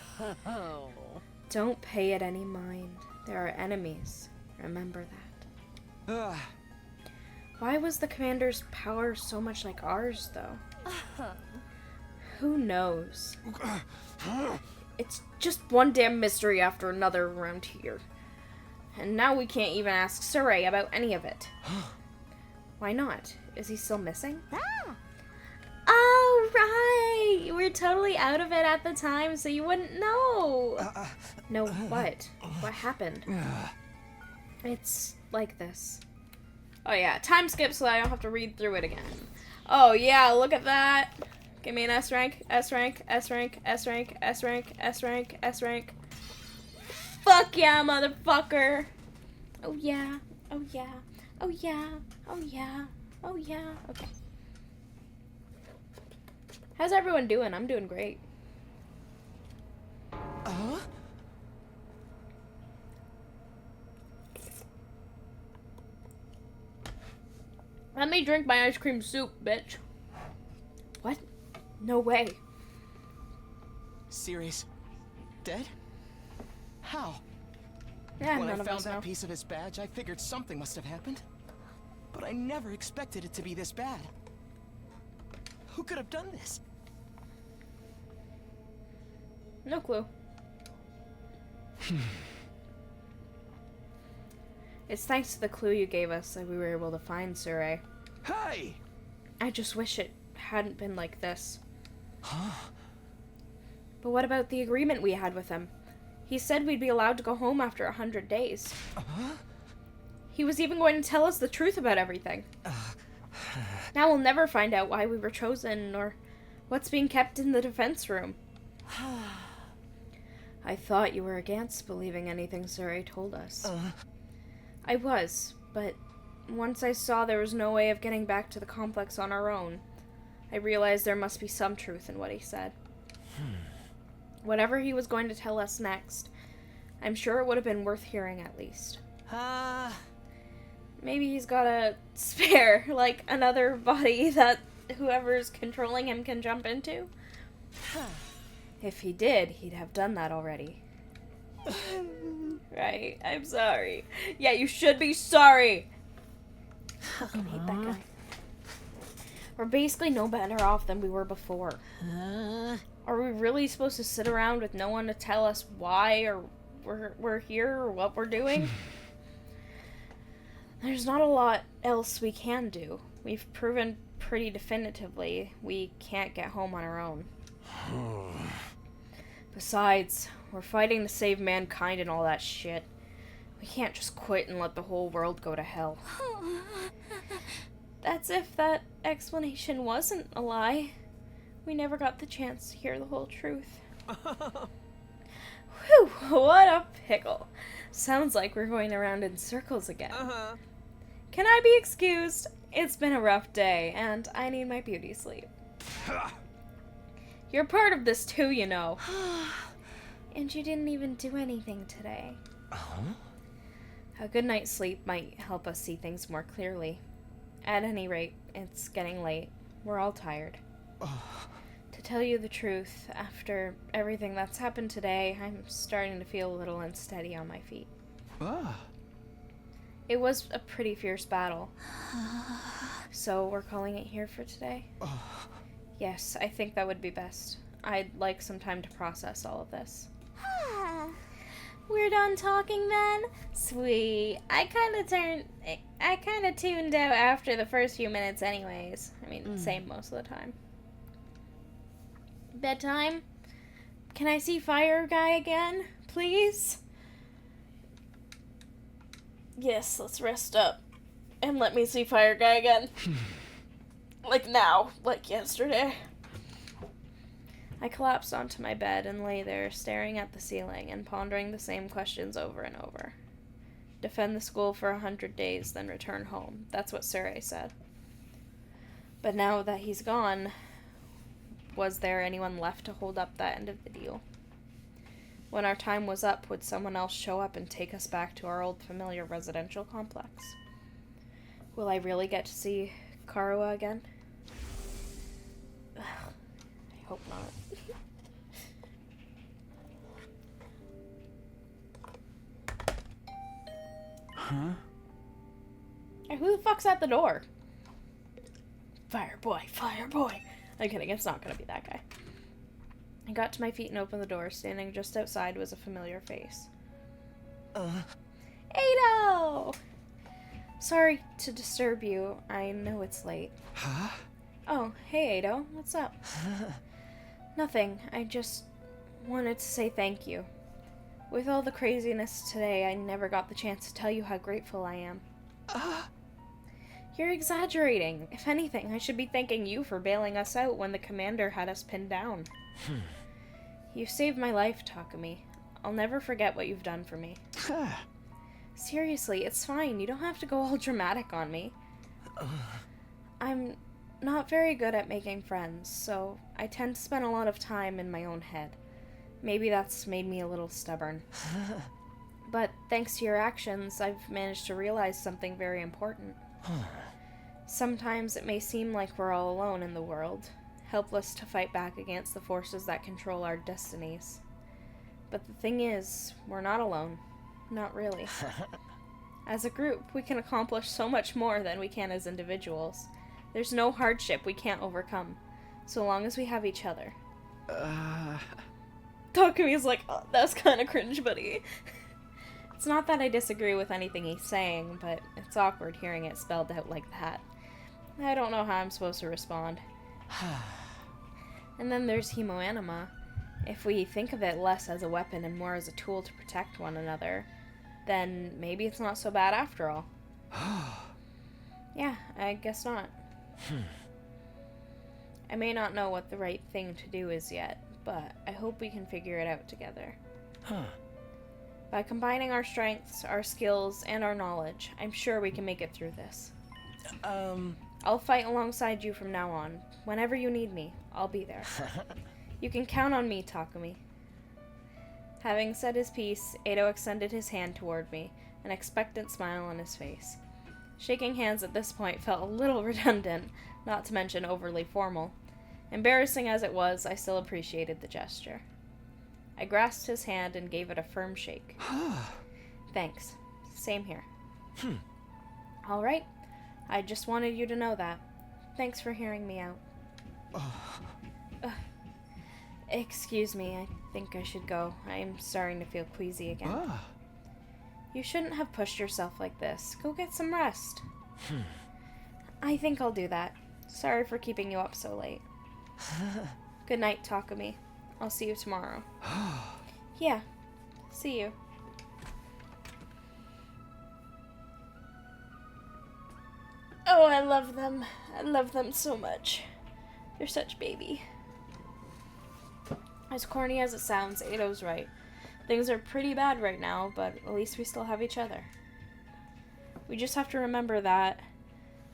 Don't pay it any mind. There are enemies. Remember that. Why was the commander's power so much like ours, though? Who knows? It's just one damn mystery after another around here. And now we can't even ask Saray about any of it. Why not? Is he still missing? Ah! Oh, right! You were totally out of it at the time, so you wouldn't know. No, what? What happened? It's like this. Oh yeah, time skip so that I don't have to read through it again. Oh yeah, look at that. Give me an S rank, S rank, S rank, S rank, S rank, S rank, S rank. Fuck yeah, motherfucker! Oh yeah, oh yeah, oh yeah, oh yeah, oh yeah. Okay. How's everyone doing? I'm doing great. Let me drink my ice cream soup, bitch. What? No way. Sirius, dead? How? Yeah, When I none of found us that know. piece of his badge, I figured something must have happened. But I never expected it to be this bad. Who could have done this? No clue. It's thanks to the clue you gave us that we were able to find Surrey. Hey! I just wish it hadn't been like this. But what about the agreement we had with him? He said we'd be allowed to go home after 100 days. He was even going to tell us the truth about everything. Now we'll never find out why we were chosen or what's being kept in the defense room. I thought you were against believing anything Surrey told us. I was, but once I saw there was no way of getting back to the complex on our own, I realized there must be some truth in what he said. Whatever he was going to tell us next, I'm sure it would have been worth hearing at least. Maybe he's got a spare, like another body that whoever's controlling him can jump into. If he did, he'd have done that already. Right, I'm sorry. Yeah, you should be sorry. I fucking hate that guy. We're basically no better off than we were before. Are we really supposed to sit around with no one to tell us why or we're here or what we're doing? There's not a lot else we can do. We've proven pretty definitively we can't get home on our own. Besides, we're fighting to save mankind and all that shit. We can't just quit and let the whole world go to hell. That's if that explanation wasn't a lie. We never got the chance to hear the whole truth. Whew, what a pickle. Sounds like we're going around in circles again. Can I be excused? It's been a rough day, and I need my beauty sleep. You're part of this too, you know. And you didn't even do anything today. A good night's sleep might help us see things more clearly. At any rate, it's getting late. We're all tired. To tell you the truth, after everything that's happened today, I'm starting to feel a little unsteady on my feet. It was a pretty fierce battle. So we're calling it here for today? Yes, I think that would be best. I'd like some time to process all of this. We're done talking then? Sweet. I kind of tuned out after the first few minutes anyways. I mean, same most of the time. Bedtime? Can I see Fire Guy again, please? Yes, let's rest up. And let me see Fire Guy again. Like now, like yesterday. I collapsed onto my bed and lay there, staring at the ceiling and pondering the same questions over and over. Defend the school for 100 days, then return home. That's what Surrey said. But now that he's gone, was there anyone left to hold up that end of the deal? When our time was up, would someone else show up and take us back to our old familiar residential complex? Will I really get to see Karua again? Ugh, I hope not. Hey, who the fuck's at the door? Fire boy, fire boy. I'm kidding, it's not gonna be that guy. I got to my feet and opened the door. Standing just outside was a familiar face. Ado! Sorry to disturb you. I know it's late. Huh? Oh, hey Ado. What's up? Nothing. I just wanted to say thank you. With all the craziness today, I never got the chance to tell you how grateful I am. You're exaggerating. If anything, I should be thanking you for bailing us out when the commander had us pinned down. You saved my life, Takumi. I'll never forget what you've done for me. Seriously, it's fine. You don't have to go all dramatic on me. I'm not very good at making friends, so I tend to spend a lot of time in my own head. Maybe that's made me a little stubborn. But thanks to your actions, I've managed to realize something very important. Sometimes it may seem like we're all alone in the world, helpless to fight back against the forces that control our destinies. But the thing is, we're not alone. Not really. As a group, we can accomplish so much more than we can as individuals. There's no hardship we can't overcome, so long as we have each other. Takumi's like, oh, that's kind of cringe, buddy. It's not that I disagree with anything he's saying, but it's awkward hearing it spelled out like that. I don't know how I'm supposed to respond. And then there's hemoanima. If we think of it less as a weapon and more as a tool to protect one another, then maybe it's not so bad after all. Yeah, I guess not. I may not know what the right thing to do is yet, but I hope we can figure it out together. By combining our strengths, our skills, and our knowledge, I'm sure we can make it through this. I'll fight alongside you from now on. Whenever you need me, I'll be there. You can count on me, Takumi. Having said his piece, Ado extended his hand toward me, an expectant smile on his face. Shaking hands at this point felt a little redundant, not to mention overly formal. Embarrassing as it was, I still appreciated the gesture. I grasped his hand and gave it a firm shake. Thanks. Same here. All right. I just wanted you to know that. Thanks for hearing me out. Excuse me, I think I should go. I am starting to feel queasy again. You shouldn't have pushed yourself like this. Go get some rest. I think I'll do that. Sorry for keeping you up so late. Good night, Takumi. I'll see you tomorrow. Yeah, see you. Oh, I love them. I love them so much. They're such baby. As corny as it sounds, Ado's right. Things are pretty bad right now, but at least we still have each other. We just have to remember that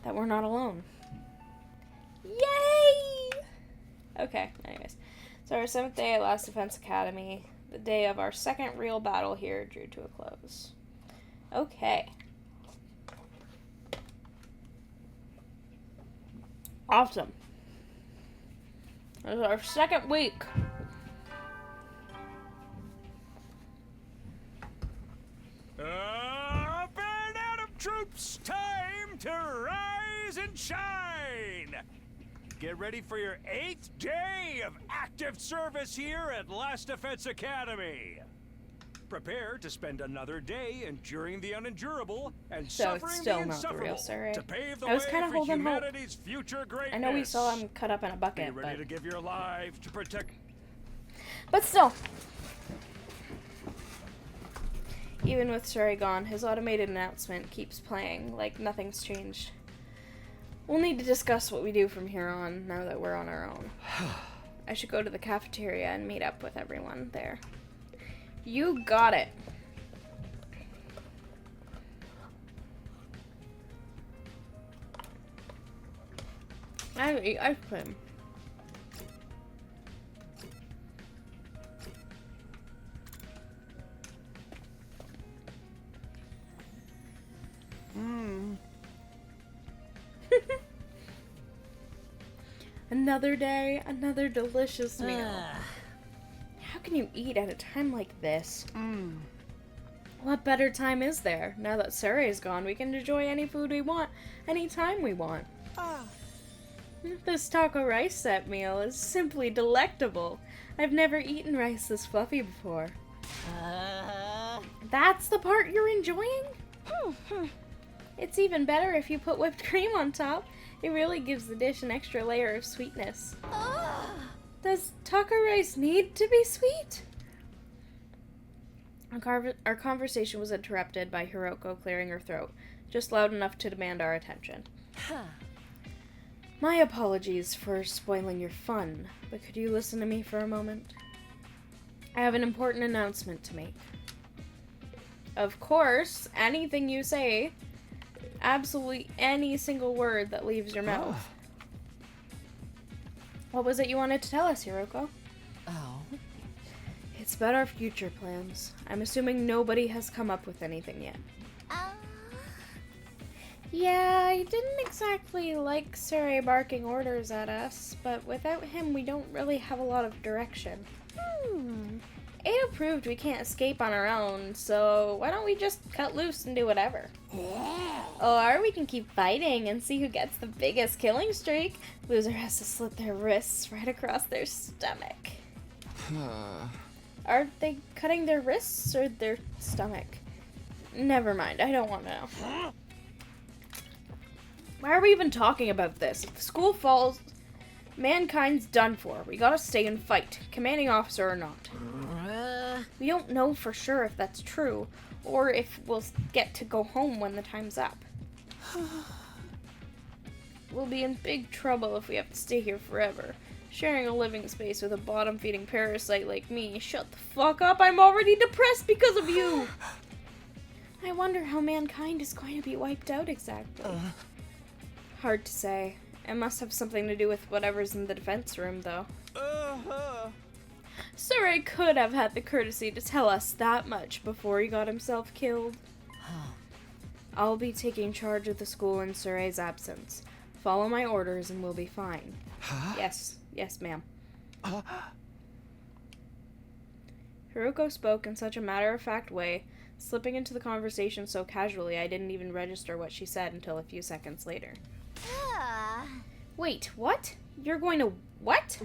we're not alone. Yay! Okay, anyways. So our 7th day at Last Defense Academy, the day of our second real battle here, drew to a close. Okay. Awesome. This is our second week. Band Adam troops, time to rise and shine! Get ready for your 8th day of active service here at Last Defense Academy. Prepare to spend another day enduring the unendurable and So it's suffering still the not the real insufferable story. to pave the I was way kinda for holding hope. humanity's future greatness. I know we saw him cut up in a Be bucket, ready to give your life to protect. but still. Even with Suri gone, his automated announcement keeps playing like nothing's changed. We'll need to discuss what we do from here on now that we're on our own. I should go to the cafeteria and meet up with everyone there. You got it. I eat ice cream. Another day, another delicious meal. How can you eat at a time like this? What better time is there? Now that Suri is gone, we can enjoy any food we want, anytime we want. This taco rice set meal is simply delectable. I've never eaten rice this fluffy before. That's the part you're enjoying? It's even better if you put whipped cream on top. It really gives the dish an extra layer of sweetness. Does taco rice need to be sweet? Our conversation was interrupted by Hiroko clearing her throat, just loud enough to demand our attention. My apologies for spoiling your fun, but could you listen to me for a moment? I have an important announcement to make. Of course, anything you say, absolutely any single word that leaves your mouth. What was it you wanted to tell us, Hiroko? Oh. It's about our future plans. I'm assuming nobody has come up with anything yet. Yeah, I didn't exactly like Surrey barking orders at us, but without him we don't really have a lot of direction. Ada proved we can't escape on our own, so why don't we just cut loose and do whatever? Or we can keep fighting and see who gets the biggest killing streak. Loser has to slit their wrists right across their stomach. Are they cutting their wrists or their stomach? Never mind, I don't want to know. Why are we even talking about this? If the school falls, mankind's done for. We gotta stay and fight, commanding officer or not. We don't know for sure if that's true, or if we'll get to go home when the time's up. We'll be in big trouble if we have to stay here forever. Sharing a living space with a bottom-feeding parasite like me. Shut the fuck up, I'm already depressed because of you! I wonder how mankind is going to be wiped out exactly. Hard to say. It must have something to do with whatever's in the defense room, though. Surrey could have had the courtesy to tell us that much before he got himself killed. I'll be taking charge of the school in Surrey's absence. Follow my orders and we'll be fine. Yes, ma'am. Hiroko spoke in such a matter-of-fact way, slipping into the conversation so casually I didn't even register what she said until a few seconds later. Wait, what? You're going to what?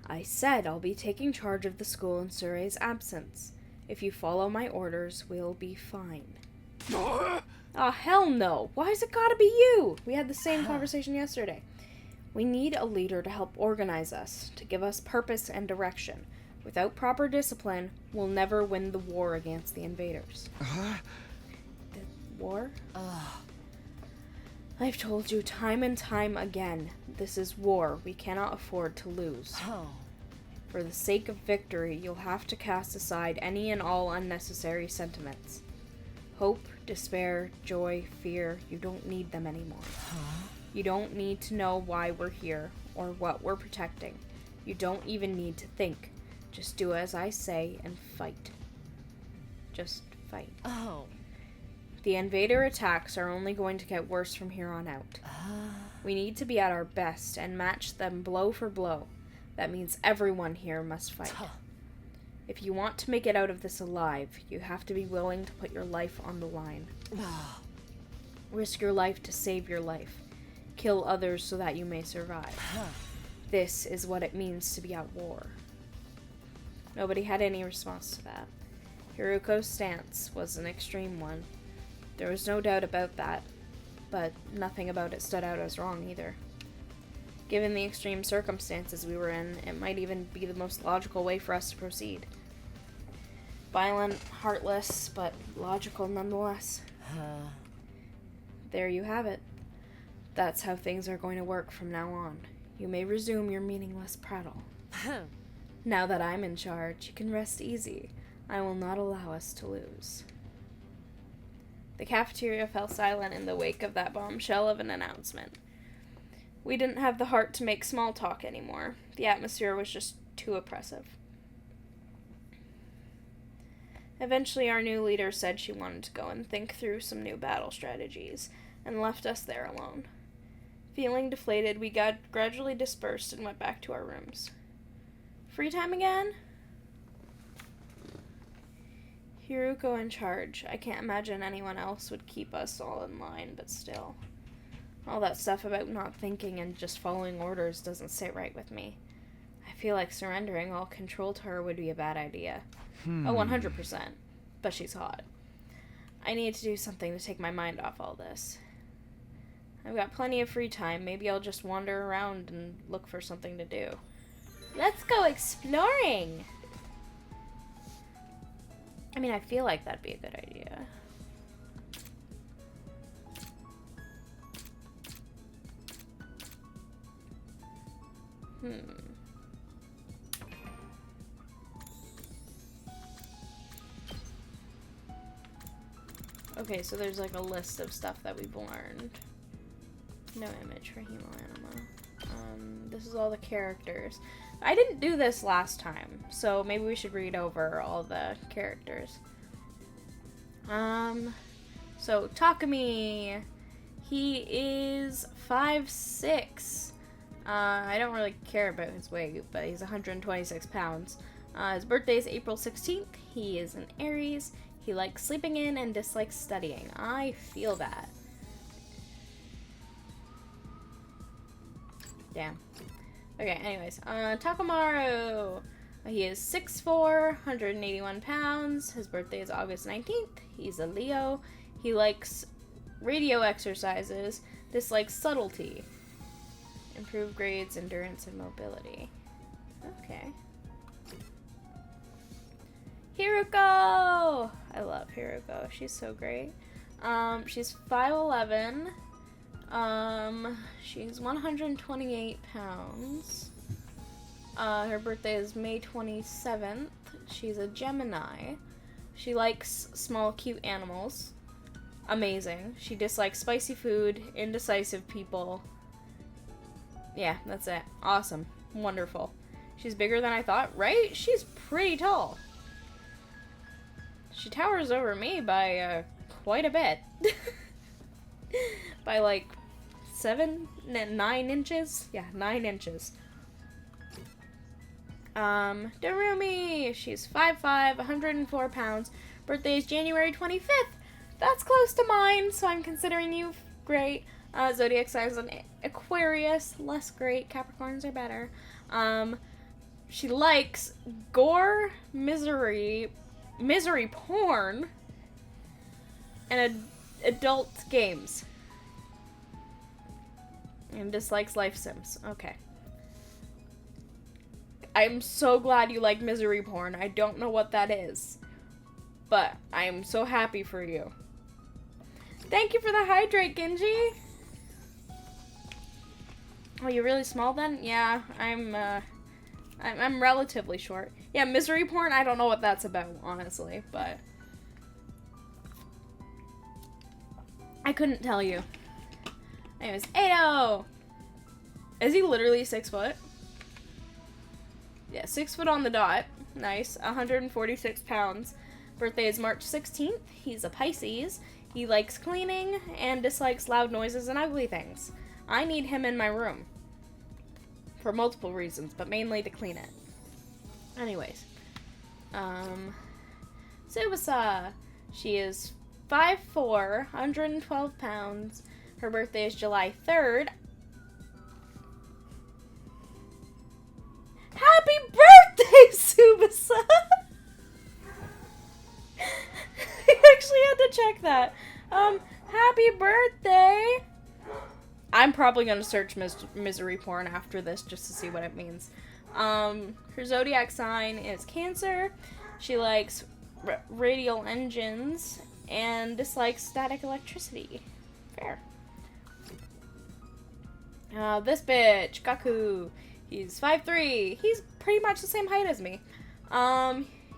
I said I'll be taking charge of the school in Surrey's absence. If you follow my orders, we'll be fine. Oh, hell no. Why's it gotta be you? We had the same conversation yesterday. We need a leader to help organize us, to give us purpose and direction. Without proper discipline, we'll never win the war against the invaders. The war? I've told you time and time again, this is war. We cannot afford to lose. For the sake of victory, you'll have to cast aside any and all unnecessary sentiments. Hope, despair, joy, fear, you don't need them anymore. You don't need to know why we're here, or what we're protecting. You don't even need to think. Just do as I say and fight. Just fight. The invader attacks are only going to get worse from here on out. We need to be at our best and match them blow for blow. That means everyone here must fight. If you want to make it out of this alive, you have to be willing to put your life on the line. Risk your life to save your life. Kill others so that you may survive. This is what it means to be at war. Nobody had any response to that. Hiroko's stance was an extreme one. There was no doubt about that, but nothing about it stood out as wrong either. Given the extreme circumstances we were in, it might even be the most logical way for us to proceed. Violent, heartless, but logical nonetheless. There you have it. That's how things are going to work from now on. You may resume your meaningless prattle. Now that I'm in charge, you can rest easy. I will not allow us to lose. The cafeteria fell silent in the wake of that bombshell of an announcement. We didn't have the heart to make small talk anymore. The atmosphere was just too oppressive. Eventually, our new leader said she wanted to go and think through some new battle strategies, and left us there alone. Feeling deflated, we got gradually dispersed and went back to our rooms. Free time again? Hiruko in charge. I can't imagine anyone else would keep us all in line, but still. All that stuff about not thinking and just following orders doesn't sit right with me. I feel like surrendering all control to her would be a bad idea. Oh, 100%. But she's hot. I need to do something to take my mind off all this. I've got plenty of free time. Maybe I'll just wander around and look for something to do. Let's go exploring! I mean, I feel like that'd be a good idea. Okay, so there's like a list of stuff that we've learned. No image for Hemoanima. This is all the characters. I didn't do this last time, so maybe we should read over all the characters. So Takumi, he is 5'6". I don't really care about his weight, but he's 126 pounds. His birthday is April 16th. He is an Aries. He likes sleeping in and dislikes studying. I feel that. Damn. Okay, anyways. Takamaru. He is 6'4", 181 pounds. His birthday is August 19th. He's a Leo. He likes radio exercises, dislikes subtlety. Improved grades, endurance, and mobility. Okay. Hiruko! I love Hiruko. She's so great. She's 5'11". She's 128 pounds. Her birthday is May 27th. She's a Gemini. She likes small, cute animals. Amazing. She dislikes spicy food, indecisive people. Yeah, that's it. Awesome. Wonderful. She's bigger than I thought, right? She's pretty tall. She towers over me by quite a bit. By like 9 inches? Yeah, 9 inches. Darumi! She's 5'5", 104 pounds. Birthday is January 25th. That's close to mine, so I'm considering you great. Zodiac sign is an Aquarius. Less great. Capricorns are better. She likes gore, misery porn, and adult games. And dislikes life sims. Okay. I'm so glad you like misery porn. I don't know what that is, but I'm so happy for you. Thank you for the hydrate, Genji. Oh, you're really small then? Yeah, I'm relatively short. Yeah, misery porn, I don't know what that's about, honestly, but I couldn't tell you. Anyways, Edo! Is he literally 6 foot? Yeah, 6 foot on the dot. Nice. 146 pounds. Birthday is March 16th. He's a Pisces. He likes cleaning and dislikes loud noises and ugly things. I need him in my room. For multiple reasons, but mainly to clean it. Anyways. Tsubasa. She is 5'4", 112 pounds. Her birthday is July 3rd. Happy birthday, Tsubasa! I actually had to check that. Happy birthday! I'm probably going to search misery porn after this just to see what it means. Her zodiac sign is Cancer. She likes radial engines and dislikes static electricity. Fair. This bitch, Gaku. He's 5'3". He's pretty much the same height as me.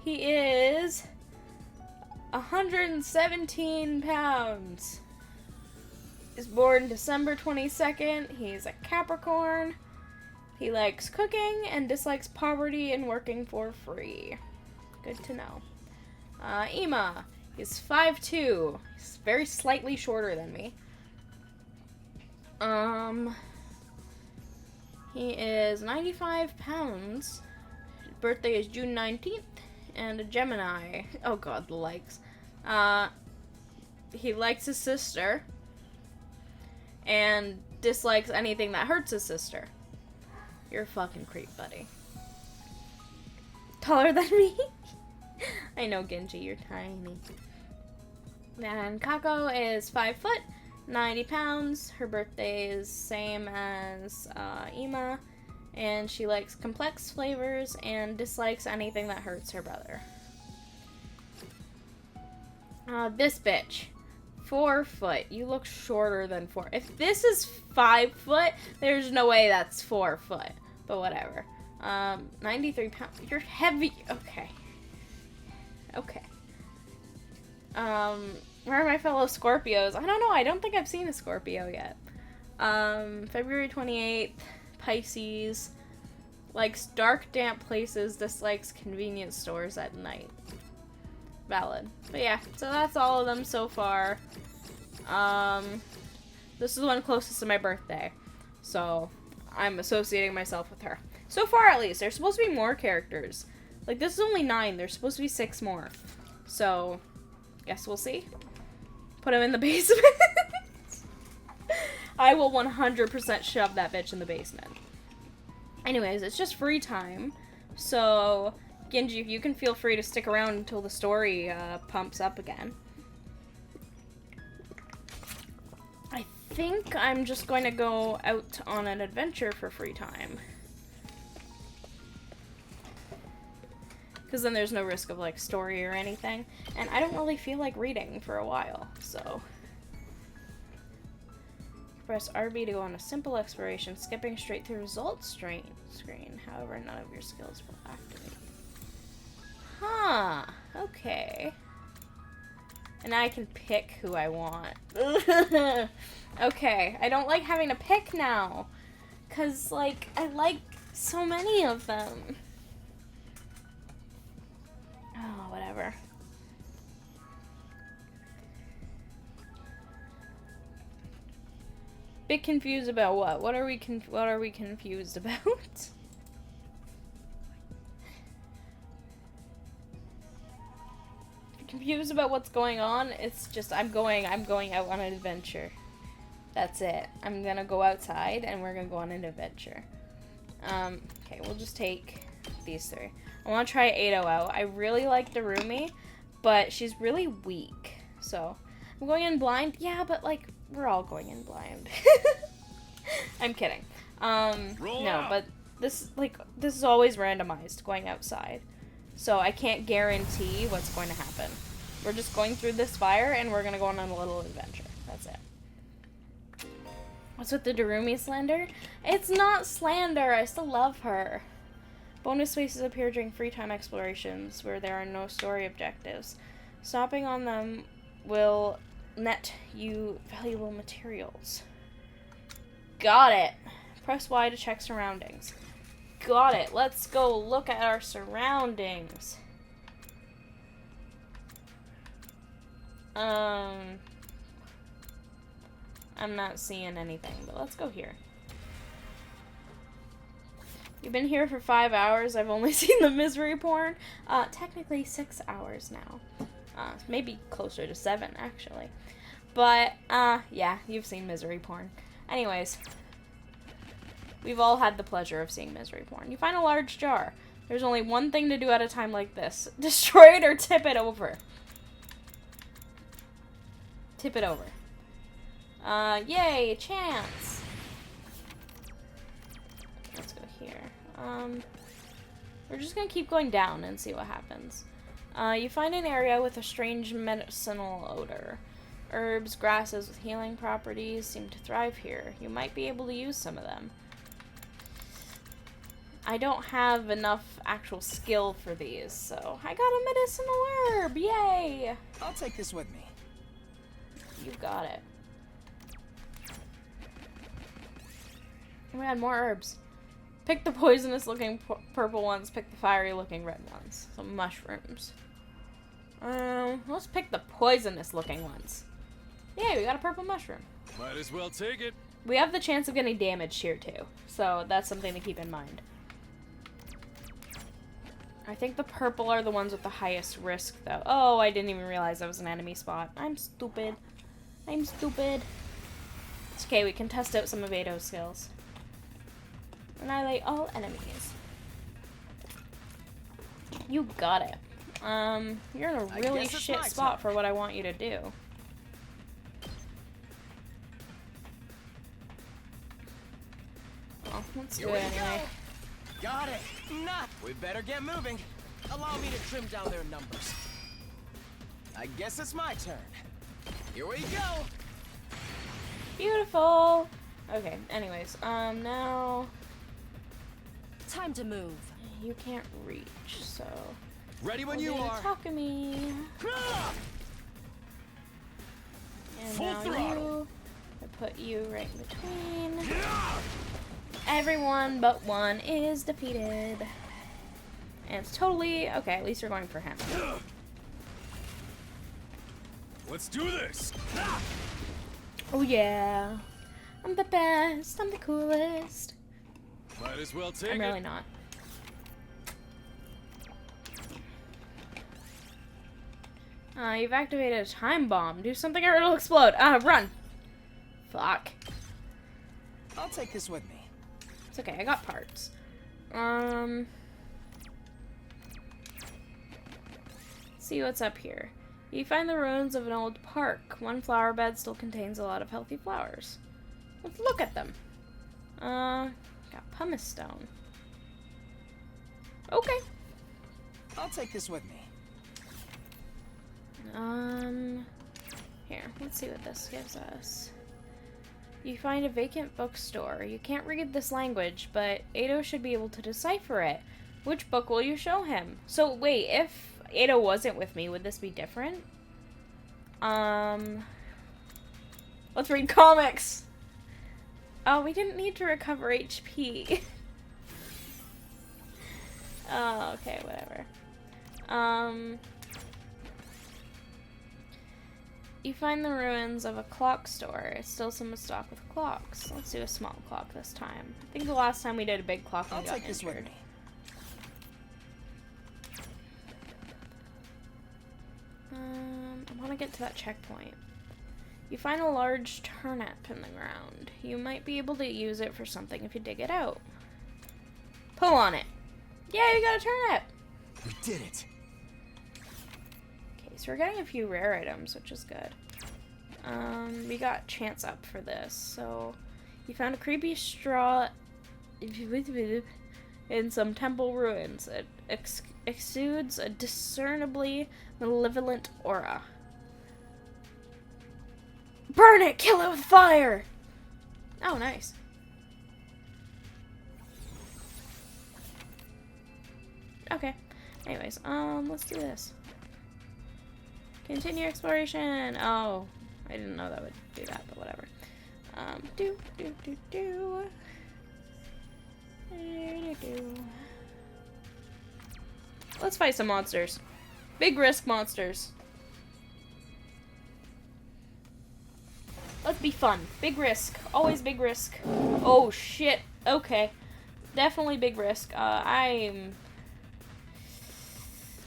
He is 117 pounds. Is born December 22nd. He's a Capricorn. He likes cooking and dislikes poverty and working for free. Good to know. Ima. He's 5'2". He's very slightly shorter than me. He is 95 pounds. His birthday is June 19th. And a Gemini. Oh god, the likes. He likes his sister. And dislikes anything that hurts his sister. You're a fucking creep, buddy. Taller than me? I know, Genji, you're tiny. And Kako is 5 foot, 90 pounds. Her birthday is same as Ima, and she likes complex flavors and dislikes anything that hurts her brother. This bitch, 4 foot. You look shorter than 4. If this is 5 foot, there's no way that's 4 foot. But whatever. 93 pounds. You're heavy. Okay. Okay. Where are my fellow Scorpios? I don't know. I don't think I've seen a Scorpio yet. February 28th. Pisces. Likes dark, damp places. Dislikes convenience stores at night. Valid. But yeah, so that's all of them so far. This is the one closest to my birthday. So, I'm associating myself with her. So far, at least. There's supposed to be more characters. Like, this is only 9. There's supposed to be 6 more. So, guess we'll see. Put him in the basement. I will 100% shove that bitch in the basement. Anyways, it's just free time. So, Genji, you can feel free to stick around until the story pumps up again. I think I'm just going to go out on an adventure for free time. Because then there's no risk of, like, story or anything. And I don't really feel like reading for a while, so. Press RB to go on a simple exploration, skipping straight through results screen. However, none of your skills will activate. Huh. Okay. And now I can pick who I want. Okay. I don't like having to pick now. Because, like, I like so many of them. Oh, whatever. Bit confused about what? What are we confused about? Confused about what's going on? It's just I'm going out on an adventure. That's it. I'm gonna go outside and we're gonna go on an adventure. Okay, we'll just take these 3. I want to try Ado out. I really like Darumi, but she's really weak. So, I'm going in blind. Yeah, but, like, we're all going in blind. I'm kidding. No, but this is always randomized, going outside. So, I can't guarantee what's going to happen. We're just going through this fire, and we're going to go on a little adventure. That's it. What's with the Darumi slander? It's not slander. I still love her. Bonus spaces appear during free time explorations where there are no story objectives. Stopping on them will net you valuable materials. Got it. Press Y to check surroundings. Got it. Let's go look at our surroundings. I'm not seeing anything, but let's go here. You've been here for 5 hours. I've only seen the misery porn. Technically 6 hours now. Maybe closer to 7, actually. But, yeah, you've seen misery porn. Anyways, we've all had the pleasure of seeing misery porn. You find a large jar. There's only one thing to do at a time like this. Destroy it or tip it over. Tip it over. Yay, chance. Let's go here. We're just gonna keep going down and see what happens. You find an area with a strange medicinal odor. Herbs, grasses with healing properties seem to thrive here. You might be able to use some of them. I don't have enough actual skill for these, so I got a medicinal herb! Yay! I'll take this with me. You got it. Oh my god, more herbs. Pick the poisonous looking purple ones, pick the fiery looking red ones. Some mushrooms. Let's pick the poisonous looking ones. Yeah, we got a purple mushroom. Might as well take it. We have the chance of getting damaged here too, so that's something to keep in mind. I think the purple are the ones with the highest risk though. Oh, I didn't even realize that was an enemy spot. I'm stupid. I'm stupid. It's okay, we can test out some of Ado's skills. Annihilate all enemies. You got it. You're in a really shit spot for what I want you to do. let's do Here we it anyway. go. Got it. Nah, we better get moving. Allow me to trim down their numbers. I guess it's my turn. Here we go. Beautiful. Okay, anyways, now Time to move. you can't reach, so Ready when we'll you do are. Takumi. And Full now throttle. I put you right in between. Everyone but one is defeated. And it's totally okay, at least you're going for him. Let's do this. Oh yeah. I'm the best, I'm the coolest. Might as well take I'm it. really not. You've activated a time bomb. Do something or it'll explode. Run. Fuck. I'll take this with me. It's okay, I got parts. See what's up here. You find the ruins of an old park. One flower bed still contains a lot of healthy flowers. Let's look at them. Got pumice stone. Okay. I'll take this with me. Here, let's see what this gives us. You find a vacant bookstore. You can't read this language, but Ado should be able to decipher it. Which book will you show him? So, wait, if Ado wasn't with me, would this be different? Let's read comics! Oh, we didn't need to recover HP. Oh, okay, whatever. You find the ruins of a clock store. It's still some stock with clocks. Let's do a small clock this time. I think the last time we did a big clock, we I'll got take this with injured. me. I want to get to that checkpoint. You find a large turnip in the ground. You might be able to use it for something if you dig it out. Pull on it. Yeah, you got a turnip! We did it. Okay, so we're getting a few rare items, which is good. We got chance up for this. So, you found a creepy straw in some temple ruins. It exudes a discernibly malevolent aura. Burn it! Kill it with fire! Oh, nice. Okay. Anyways, let's do this. Continue exploration. Oh, I didn't know that would do that, but whatever. Do. Let's fight some monsters. Big risk monsters. Let's be fun. Big risk. Always big risk. Oh, shit. Okay. Definitely big risk. I'm...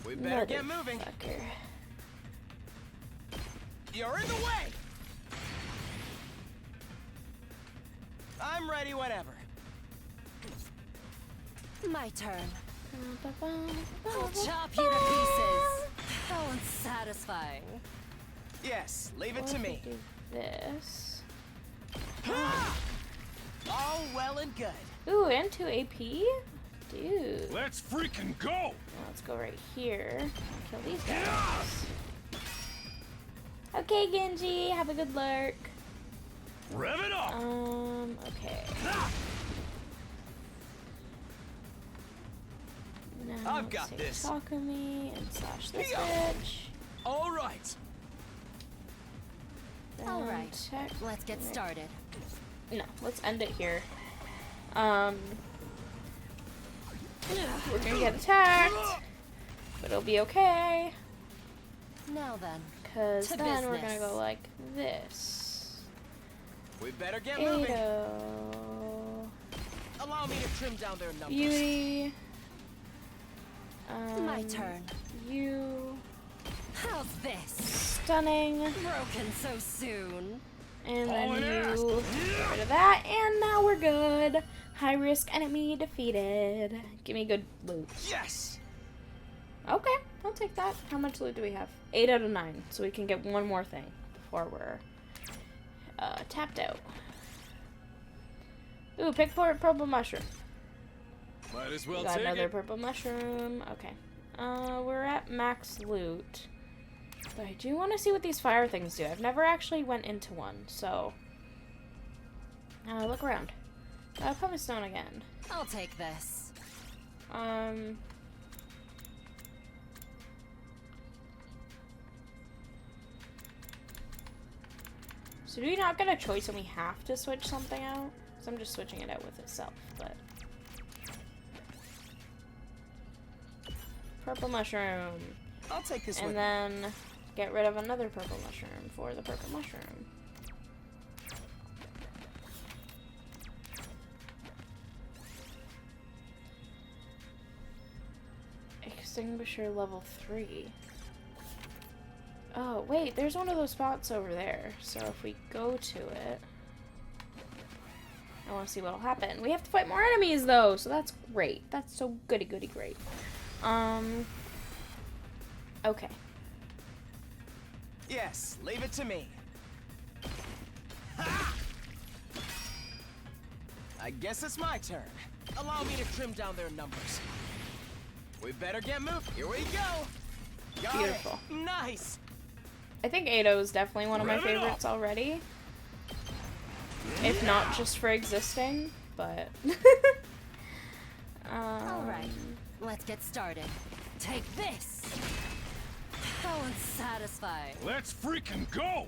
We better get moving. Motherfucker. You're in the way! I'm ready whenever. My turn. I'll Chop you to pieces. How unsatisfying. Yes, leave it to me. Do this. All well and good. Ooh, and 2 AP? Dude. Let's freaking go. Now let's go right here. Kill these guys. Okay, Genji, have a good lurk. Rev it up. Okay. Now I've got let's this. take Takumi and slash this Here. bitch. All right. All Then right, check- let's get started. No, let's end it here. We're gonna get attacked, but it'll be okay. Now then, Because To then we're business. gonna go like this. We better get moving. Ado. Allow me to trim down their numbers. Beauty. my turn. You. How's this? Stunning. Broken so soon. And All then in you get rid of that. And now we're good. High risk enemy defeated. Give me good loot. Yes. Okay, I'll take that. How much loot do we have? 8 out of 9. So we can get one more thing before we're tapped out. Ooh, pick for purple mushroom. Might as well We got take another it. purple mushroom. Okay. We're at max loot. But I do want to see what these fire things do. I've never actually went into one, so... look around. Pumice stone again. I'll take this. So do we not get a choice and we have to switch something out? Because I'm just switching it out with itself, but... Purple mushroom. I'll take this And with then get rid of another purple mushroom for the purple mushroom. Extinguisher level 3. Oh, wait, there's one of those spots over there. So if we go to it... I want to see what'll happen. We have to fight more enemies, though, so that's great. That's so goody great. Okay. Yes, leave it to me. I guess it's my turn. Allow me to trim down their numbers. We better get moving. Here we go. Got Beautiful. It. Nice. I think Ado is definitely one of my Rev it up. favorites already. If not just for existing, but... All right, let's get started. Take this. How unsatisfying. Let's freaking go!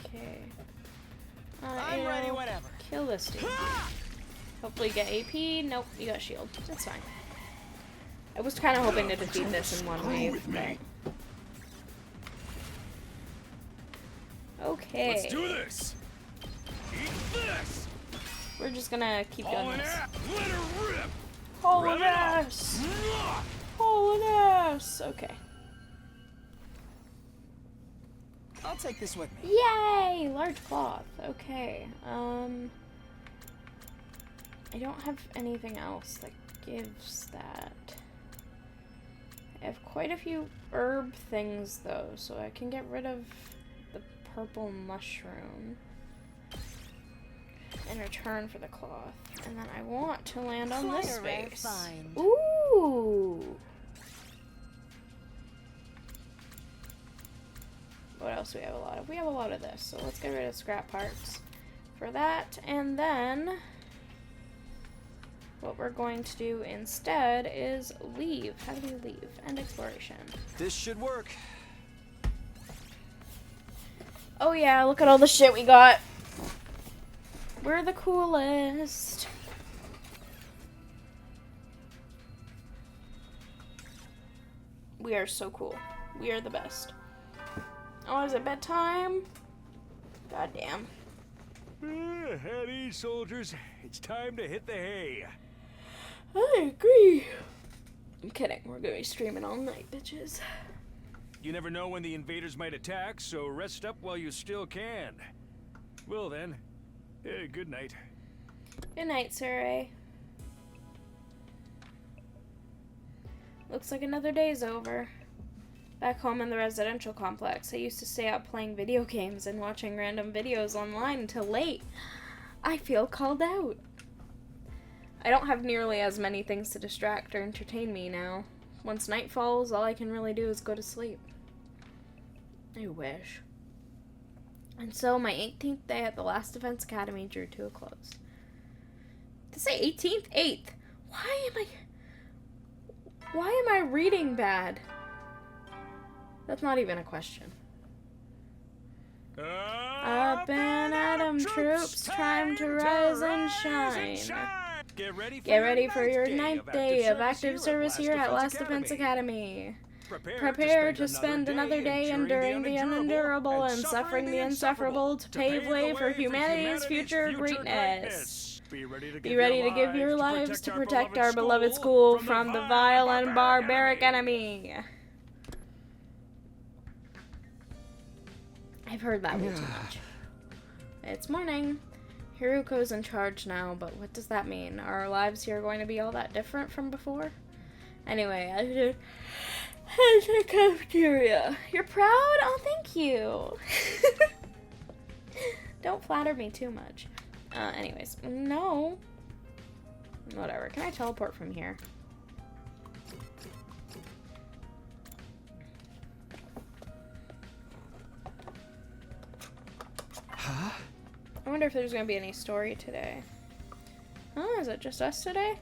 Okay. I'm Ado, ready whenever. kill this dude. Hopefully get AP. Nope, you got shield. That's fine. I was kind of hoping to defeat this in one wave, but... Okay. Let's do this! Eat this! We're just gonna keep doing All in this. it! Let her rip! Holy Rev it up. ass! Holy ass! Okay. I'll take this with me. Yay! Large cloth. Okay. I don't have anything else that gives that. I have quite a few herb things though, so I can get rid of the purple mushroom in return for the cloth. And then I want to land on Quite this a rare space. find. Ooh! What else do we have a lot of? We have a lot of this, so let's get rid of scrap parts for that. And then what we're going to do instead is leave. How do we leave? End exploration. This should work. Oh yeah, look at all the shit we got. We're the coolest. We are so cool. We are the best. Oh, is it bedtime? Goddamn. At ease, soldiers. It's time to hit the hay. I agree. I'm kidding. We're gonna be streaming all night, bitches. You never know when the invaders might attack, so rest up while you still can. Well then, good night. Good night, Sir A. Looks like another day's over. Back home in the residential complex, I used to stay up playing video games and watching random videos online until late. I feel called out. I don't have nearly as many things to distract or entertain me now. Once night falls, all I can really do is go to sleep. I wish. And so my 18th day at the Last Defense Academy drew to a close. Did I say 18th? 8th. Why am I reading bad? That's not even a question. Up and Atom troops, time to rise and shine. Get Get ready for your ninth day of active service here at Last Defense Academy. Prepare to spend another day enduring the unendurable and suffering the insufferable to pave way for humanity's future greatness. Be ready to give your lives to protect our beloved school from the vile and barbaric enemy. I've heard that way too much. It's morning. Hiruko's in charge now, but what does that mean? Are our lives here going to be all that different from before? Anyway, I should cafeteria. You're proud? Oh, thank you. Don't flatter me too much. Anyways, no. Whatever. Can I teleport from here? Huh? I wonder if there's gonna be any story today. Oh, is it just us today?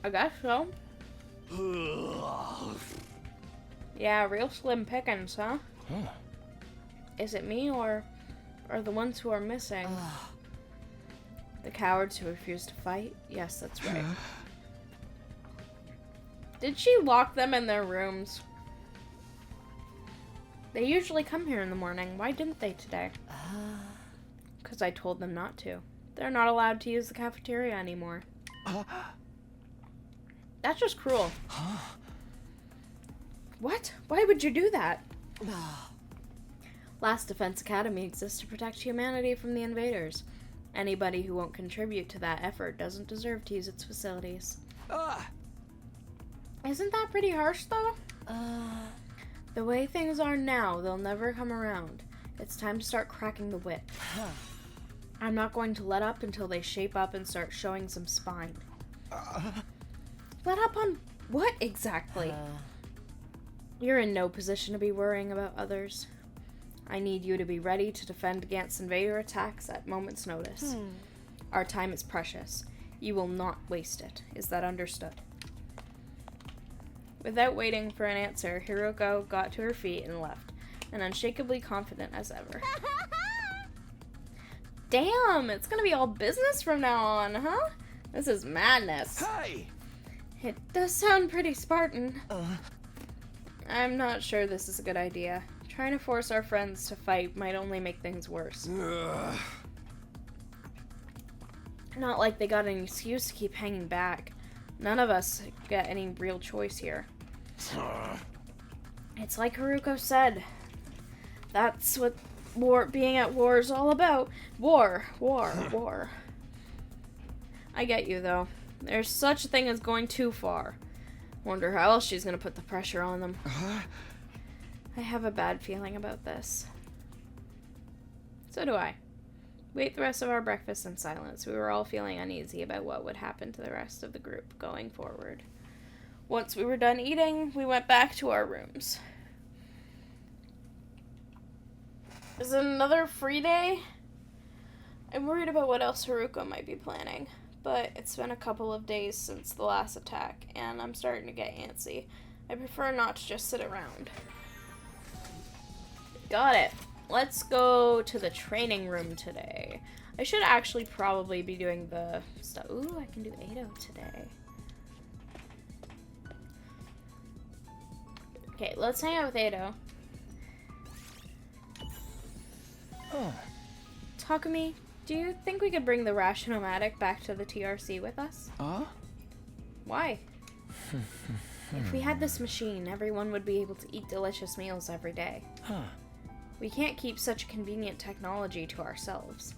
I guess so. Yeah, real slim pickings, huh? Huh. Is it me or the ones who are missing? The cowards who refuse to fight? Yes, that's right. Did she lock them in their rooms? They usually come here in the morning. Why didn't they today? Because I told them not to. They're not allowed to use the cafeteria anymore. That's just cruel. What? Why would you do that? Last Defense Academy exists to protect humanity from the invaders. Anybody who won't contribute to that effort doesn't deserve to use its facilities. Isn't that pretty harsh, though? The way things are now, they'll never come around. It's time to start cracking the whip. I'm not going to let up until they shape up and start showing some spine. Let up on what exactly? You're in no position to be worrying about others. I need you to be ready to defend against invader attacks at moment's notice. Our time is precious. You will not waste it. Is that understood? Without waiting for an answer, Hiruko got to her feet and left, and unshakably confident as ever. Damn, it's gonna be all business from now on, huh? This is madness. Hey! It does sound pretty Spartan. I'm not sure this is a good idea. Trying to force our friends to fight might only make things worse. Not like they got an excuse to keep hanging back. None of us get any real choice here. It's like Haruko said. That's what being at war is all about. War. I get you, though. There's such a thing as going too far. Wonder how else she's gonna put the pressure on them. I have a bad feeling about this. So do I. We ate the rest of our breakfast in silence. We were all feeling uneasy about what would happen to the rest of the group going forward. Once we were done eating, we went back to our rooms. Is it another free day? I'm worried about what else Haruko might be planning, but it's been a couple of days since the last attack, and I'm starting to get antsy. I prefer not to just sit around. Got it. Let's go to the training room today. I should actually probably be doing the stuff. Ooh, I can do Ado today. Okay, let's hang out with Ado. Takumi, do you think we could bring the Rationomatic back to the TRC with us? Why? If we had this machine, everyone would be able to eat delicious meals every day. We can't keep such convenient technology to ourselves.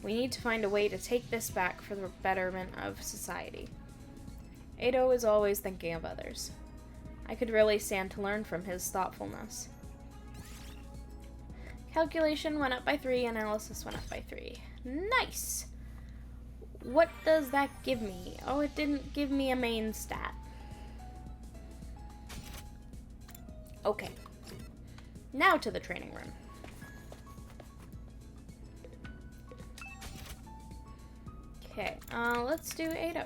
We need to find a way to take this back for the betterment of society. Ado is always thinking of others. I could really stand to learn from his thoughtfulness. Calculation went up by 3, analysis went up by 3. Nice! What does that give me? Oh, it didn't give me a main stat. Okay. Now to the training room. Okay, let's do Ado.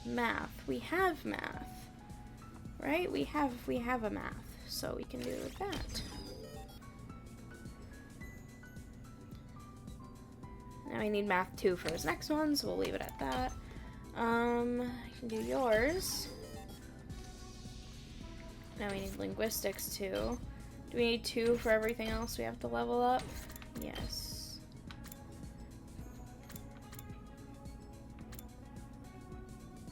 Math. We have math. Right? We have a math, so we can do that. Now we need math 2 for his next one, so we'll leave it at that. I can do yours. Now we need linguistics 2. Do we need 2 for everything else we have to level up? Yes.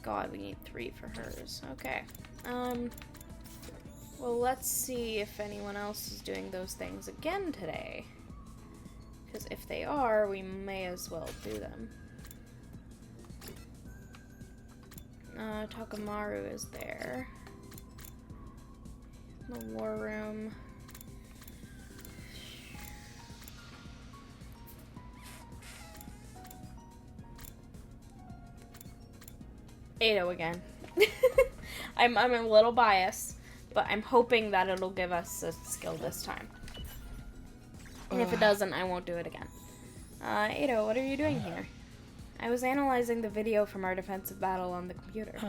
God, we need 3 for hers. Okay. Well, let's see if anyone else is doing those things again today. Because if they are, we may as well do them. Takamaru is there. The war room. Ado again. I'm a little biased, but I'm hoping that it'll give us a skill this time. And if it doesn't, I won't do it again. Ado, what are you doing here? I was analyzing the video from our defensive battle on the computer.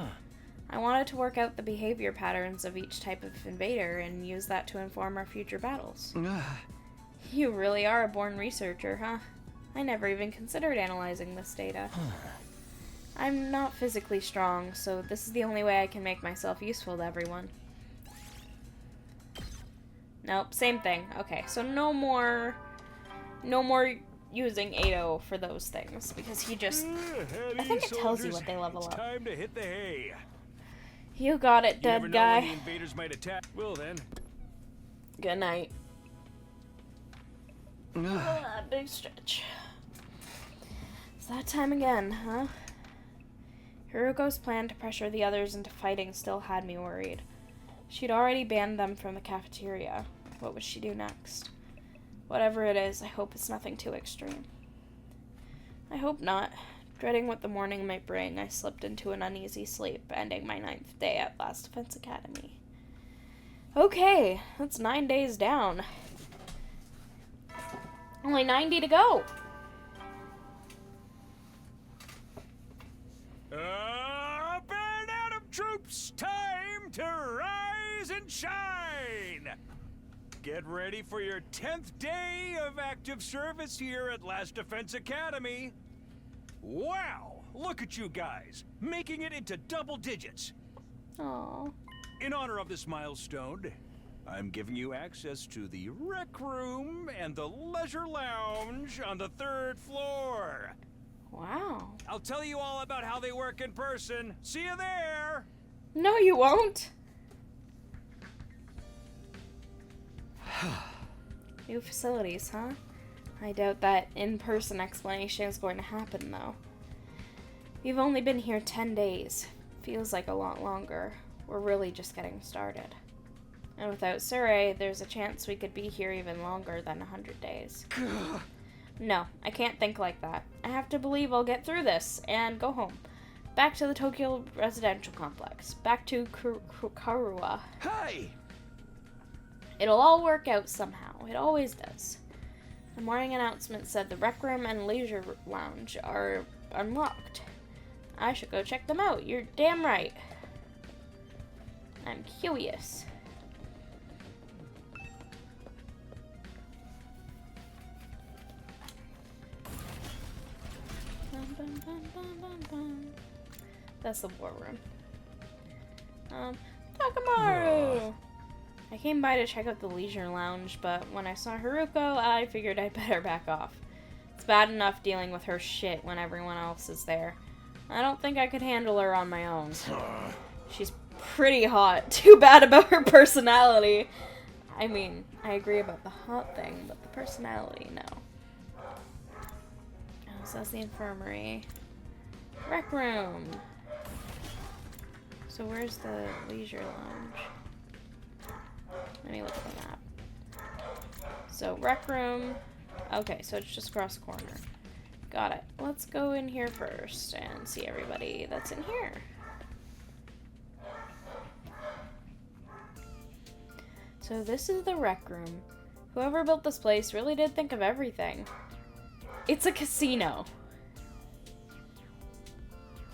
I wanted to work out the behavior patterns of each type of invader and use that to inform our future battles. You really are a born researcher, huh? I never even considered analyzing this data. I'm not physically strong, so this is the only way I can make myself useful to everyone. Nope, same thing. Okay, so no more using Ado for those things, because he just... I think it tells you what they level up. Time to hit the hay. You got it, You never dead know when guy. the invaders might attack. Well then. Good night. Big stretch. It's that time again, huh? Haruko's plan to pressure the others into fighting still had me worried. She'd already banned them from the cafeteria. What would she do next? Whatever it is, I hope it's nothing too extreme. I hope not. Dreading what the morning might bring, I slipped into an uneasy sleep, ending my 9th day at Last Defense Academy. Okay, that's 9 days down. Only 90 to go. Band out of troops! Time to rise and shine! Get ready for your 10th day of active service here at Last Defense Academy. Wow! Look at you guys, making it into double digits. Aww. In honor of this milestone, I'm giving you access to the rec room and the leisure lounge on the 3rd floor. Wow. I'll tell you all about how they work in person. See you there! No, you won't. New facilities, huh? I doubt that in-person explanation is going to happen, though. We've only been here 10 days. Feels like a lot longer. We're really just getting started. And without Surrey, there's a chance we could be here even longer than 100 days. No, I can't think like that. I have to believe I'll get through this and go home. Back to the Tokyo residential complex. Back to Karua. Hey! It'll all work out somehow. It always does. The morning announcement said the rec room and leisure lounge are unlocked. I should go check them out. You're damn right. I'm curious. That's the war room. Takamaru! I came by to check out the leisure lounge, but when I saw Haruko, I figured I'd better back off. It's bad enough dealing with her shit when everyone else is there. I don't think I could handle her on my own. She's pretty hot. Too bad about her personality. I mean, I agree about the hot thing, but the personality, no. Oh, so that's the infirmary. Rec room. So where's the leisure lounge? Let me look at the map. So rec room. Okay, so it's just across the corner. Got it. Let's go in here first and see everybody that's in here. So this is the rec room. Whoever built this place really did think of everything. It's a casino.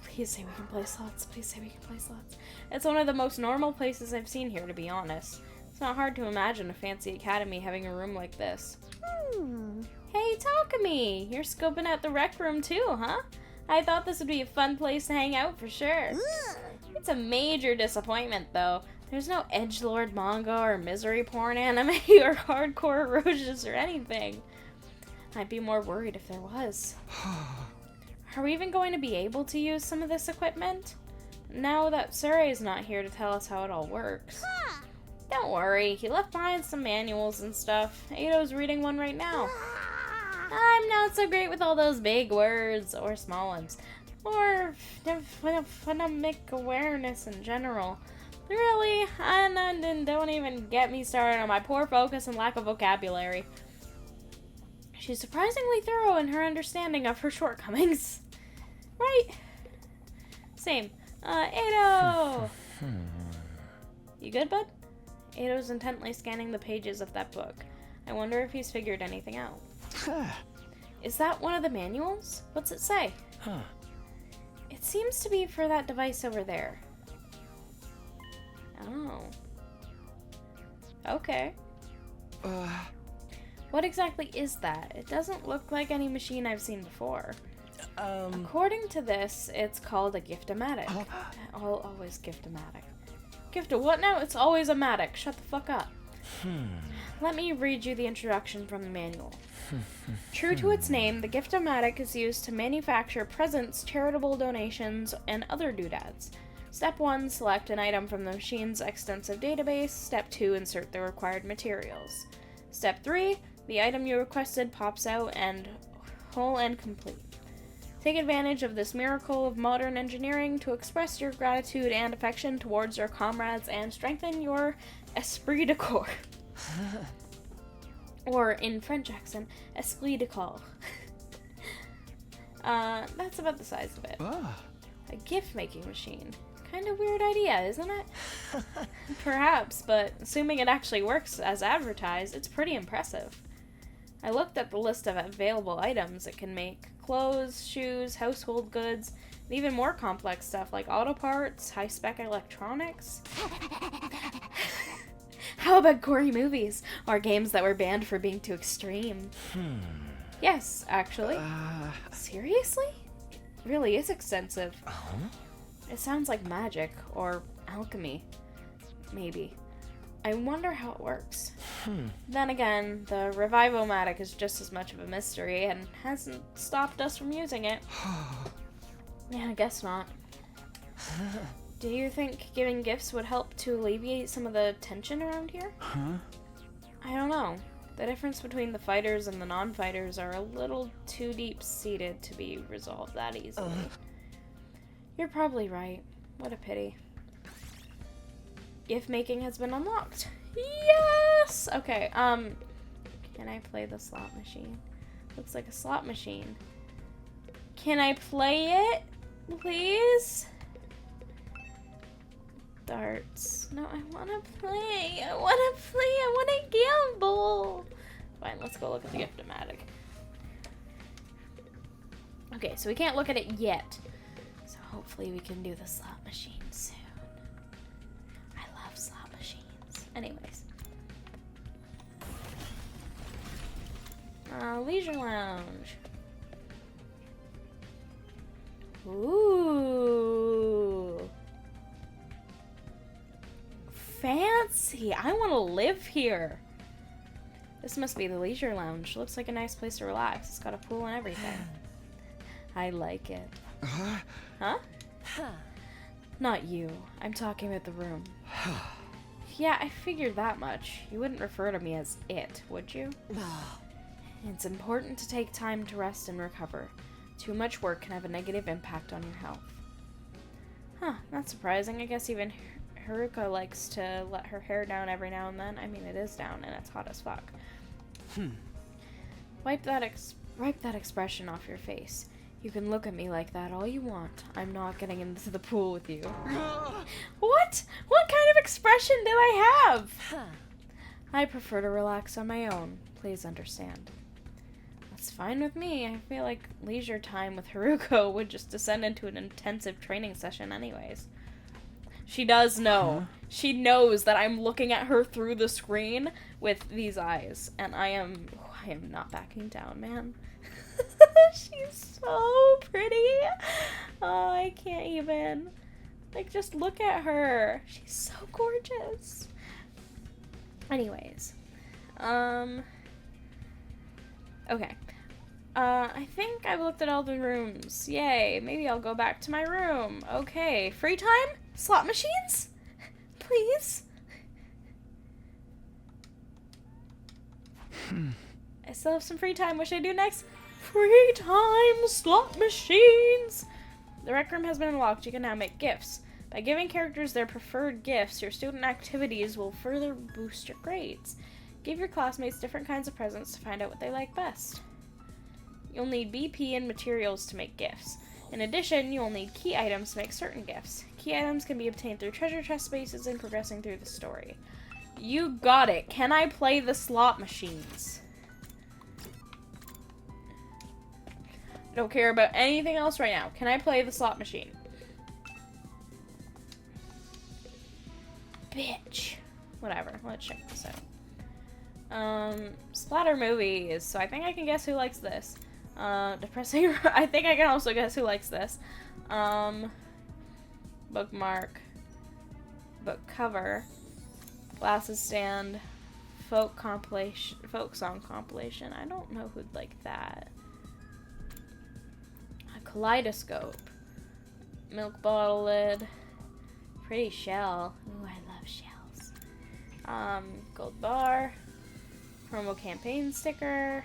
Please say we can play slots. Please say we can play slots. It's one of the most normal places I've seen here, to be honest. It's not hard to imagine a fancy academy having a room like this. Hey, Takumi! You're scoping out the rec room too, huh? I thought this would be a fun place to hang out for sure. It's a major disappointment, though. There's no edgelord manga or misery porn anime or hardcore erosions or anything. I'd be more worried if there was. Are we even going to be able to use some of this equipment? Now that Surrey's not here to tell us how it all works. Don't worry, he left behind some manuals and stuff. Ado's reading one right now. I'm not so great with all those big words, or small ones. or phonemic awareness in general. Really, and don't even get me started on my poor focus and lack of vocabulary. She's surprisingly thorough in her understanding of her shortcomings. Right? Same. Ado! You good, bud? Ado's intently scanning the pages of that book. I wonder if he's figured anything out. Is that one of the manuals? What's it say? It seems to be for that device over there. Oh. Okay. What exactly is that? It doesn't look like any machine I've seen before. According to this, it's called a gift-o-matic. Always gift-o-matic. Gift of what now? It's always a matic. Shut the fuck up. Let me read you the introduction from the manual. True to its name, the gift-o-matic is used to manufacture presents, charitable donations, and other doodads. Step 1, select an item from the machine's extensive database. Step 2, insert the required materials. Step 3, the item you requested pops out and whole and complete. Take advantage of this miracle of modern engineering to express your gratitude and affection towards your comrades and strengthen your esprit de corps. Or in French accent, esprit de corps. That's about the size of it. A gift-making machine. Kind of weird idea, isn't it? Perhaps, but assuming it actually works as advertised, it's pretty impressive. I looked at the list of available items it can make. Clothes, shoes, household goods, and even more complex stuff like auto parts, high-spec electronics. How about gory movies? Or games that were banned for being too extreme? Yes, actually. Seriously? It really is extensive. It sounds like magic, or alchemy. Maybe. I wonder how it works. Then again, the Revivo-matic is just as much of a mystery and hasn't stopped us from using it. Yeah, I guess not. Do you think giving gifts would help to alleviate some of the tension around here? I don't know. The difference between the fighters and the non-fighters are a little too deep-seated to be resolved that easily. You're probably right. What a pity. Gift making has been unlocked. Yes! Okay, can I play the slot machine? Looks like a slot machine. Can I play it? Please? Darts. No, I wanna play. I wanna gamble. Fine, let's go look at the gift-o-matic. Okay, so we can't look at it yet. So hopefully we can do the slot machine soon. I love slot machines. Anyways. Leisure lounge. Ooh. Fancy. I want to live here. This must be the leisure lounge. Looks like a nice place to relax. It's got a pool and everything. I like it. Huh? Not you. I'm talking about the room. Yeah, I figured that much. You wouldn't refer to me as it, would you? It's important to take time to rest and recover. Too much work can have a negative impact on your health. Huh, not surprising. I guess even Haruka likes to let her hair down every now and then. I mean, it is down and it's hot as fuck. Wipe that expression off your face. You can look at me like that all you want. I'm not getting into the pool with you. What? What kind of expression did I have? I prefer to relax on my own. Please understand. That's fine with me. I feel like leisure time with Haruko would just descend into an intensive training session anyways. She does know. She knows that I'm looking at her through the screen with these eyes. And I am not backing down, man. She's so pretty. Oh, I can't even. Like, just look at her. She's so gorgeous. Anyways. Okay. I think I've looked at all the rooms. Yay. Maybe I'll go back to my room. Okay. Free time? Slot machines? Please? I still have some free time. What should I do next? Free time slot machines. The rec room has been unlocked. You can now make gifts. By giving characters their preferred gifts, your student activities will further boost your grades. Give your classmates different kinds of presents to find out what they like best. You'll need BP and materials to make gifts. In addition, you will need key items to make certain gifts. Key items can be obtained through treasure chest spaces and progressing through the story. You got it. Can I play the slot machines? I don't care about anything else right now. Can I play the slot machine? Bitch. Whatever. Let's check this out. Splatter movies. So I think I can guess who likes this. Depressing. I think I can also guess who likes this. Bookmark. Book cover. Glasses stand. Folk song compilation. I don't know who'd like that. A kaleidoscope. Milk bottle lid. Pretty shell. Ooh, I love shells. Gold bar. Promo campaign sticker.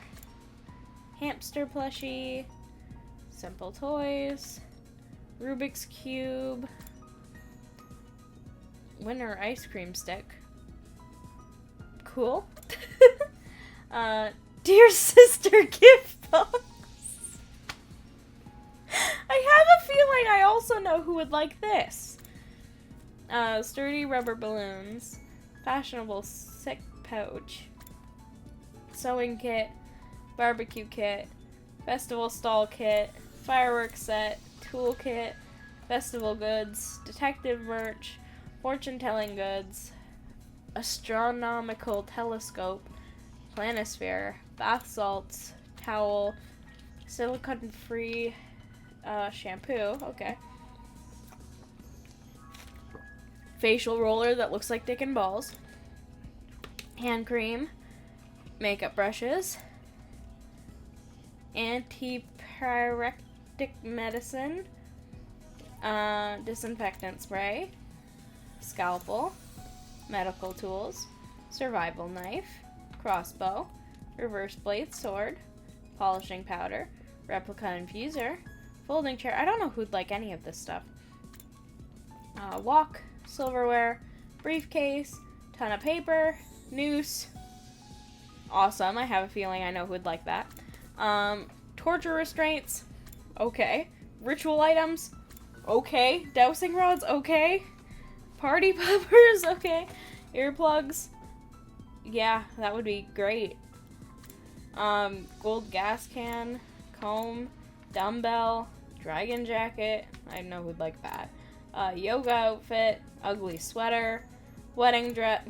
Hamster plushie. Simple toys. Rubik's cube. Winter ice cream stick. Cool. Dear sister gift box. I have a feeling I also know who would like this. Sturdy rubber balloons. Fashionable sick pouch. Sewing kit. Barbecue kit. Festival stall kit. Fireworks set. Tool kit. Festival goods. Detective merch. Fortune-telling goods. Astronomical telescope. Planisphere. Bath salts. Towel. Silicone-free shampoo. Okay. Facial roller that looks like dick and balls. Hand cream. Makeup brushes. Antipyrectic medicine. Disinfectant spray. Scalpel. Medical tools. Survival knife. Crossbow. Reverse blade sword. Polishing powder. Replica infuser. Folding chair. I don't know who'd like any of this stuff. Wok. Silverware. Briefcase. Ton of paper. Noose. Awesome. I have a feeling I know who'd like that. Torture restraints. Okay. Ritual items. Okay. Dowsing rods. Okay. Party poppers. Okay. Earplugs. Yeah, that would be great. Gold gas can. Comb. Dumbbell. Dragon jacket. I know who'd like that. Yoga outfit. Ugly sweater. Wedding dress.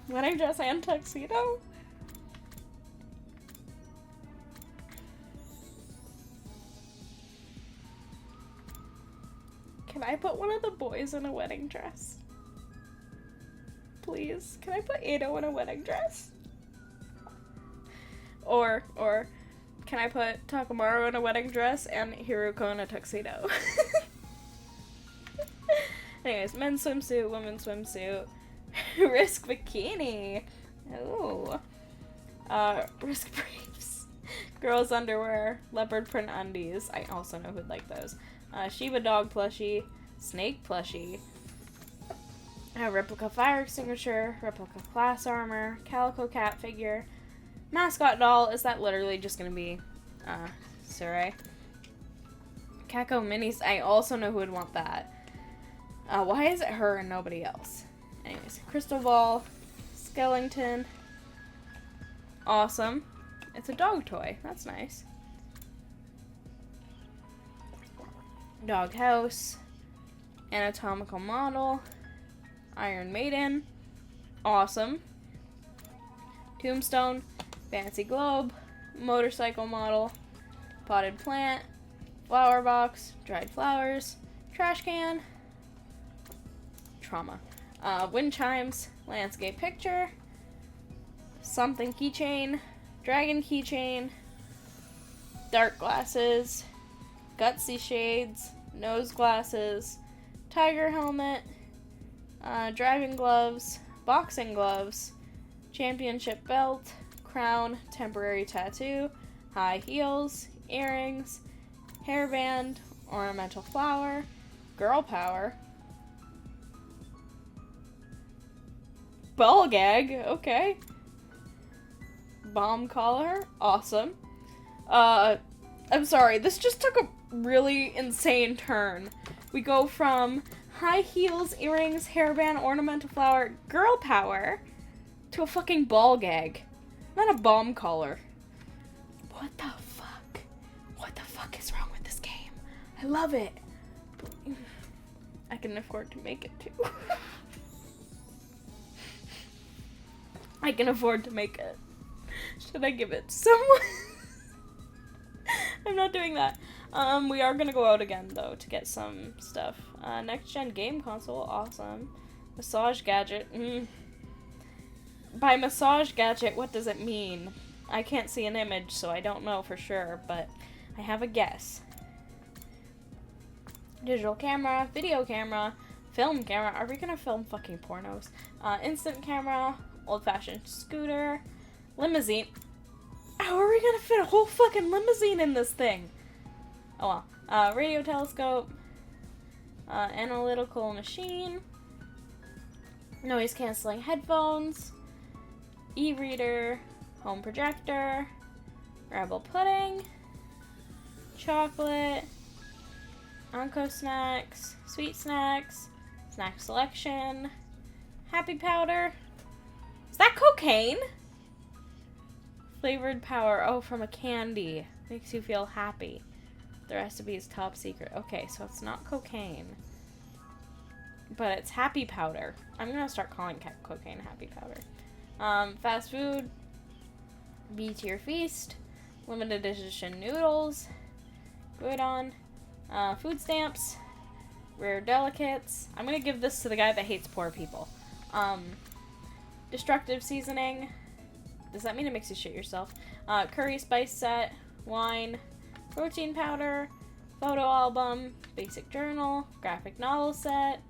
Wedding dress and tuxedo. Can I put one of the boys in a wedding dress? Please. Can I put Ado in a wedding dress? Or can I put Takamaru in a wedding dress and Hiruko in a tuxedo? Anyways, men's swimsuit, women's swimsuit, risk bikini. Ooh. Risk briefs. Girls underwear, leopard print undies. I also know who'd like those. Shiba dog plushie, snake plushie, a replica fire extinguisher, replica class armor, calico cat figure, mascot doll. Is that literally just gonna be, Surai? Kako minis. I also know who would want that. Why is it her and nobody else? Anyways, crystal ball, skeleton. Awesome. It's a dog toy. That's nice. Dog house, anatomical model, Iron Maiden, awesome, tombstone, fancy globe, motorcycle model, potted plant, flower box, dried flowers, trash can, trauma, wind chimes, landscape picture, something keychain, dragon keychain, dark glasses, gutsy shades, nose glasses, tiger helmet, driving gloves, boxing gloves, championship belt, crown, temporary tattoo, high heels, earrings, hairband, ornamental flower, girl power, ball gag, okay, bomb collar, awesome. I'm sorry, this just took a really insane turn. We go from high heels, earrings, hairband, ornamental flower, girl power, to a fucking ball gag. Not a bomb collar. What the fuck? What the fuck is wrong with this game? I love it. I can afford to make it too. I can afford to make it. Should I give it to someone? I'm not doing that. We are gonna go out again though to get some stuff. Next gen game console, awesome. Massage gadget. By massage gadget, what does it mean? I can't see an image, so I don't know for sure, but I have a guess. Digital camera, video camera, film camera. Are we gonna film fucking pornos? Instant camera, old-fashioned scooter, limousine. How are we gonna fit a whole fucking limousine in this thing? Oh well. Radio telescope, analytical machine, noise canceling headphones, e-reader, home projector, rebel pudding, chocolate, Onco snacks, sweet snacks, snack selection, happy powder. Is that cocaine? Flavored power. Oh, from a candy. Makes you feel happy. The recipe is top secret. Okay, so it's not cocaine. But it's happy powder. I'm gonna start calling cocaine happy powder. Fast food. B-tier feast. Limited edition noodles. Gyudon. Food stamps. Rare delicates. I'm gonna give this to the guy that hates poor people. Destructive seasoning. Does that mean it makes you shit yourself? Curry spice set. Wine. Protein powder. Photo album. Basic journal. Graphic novel set.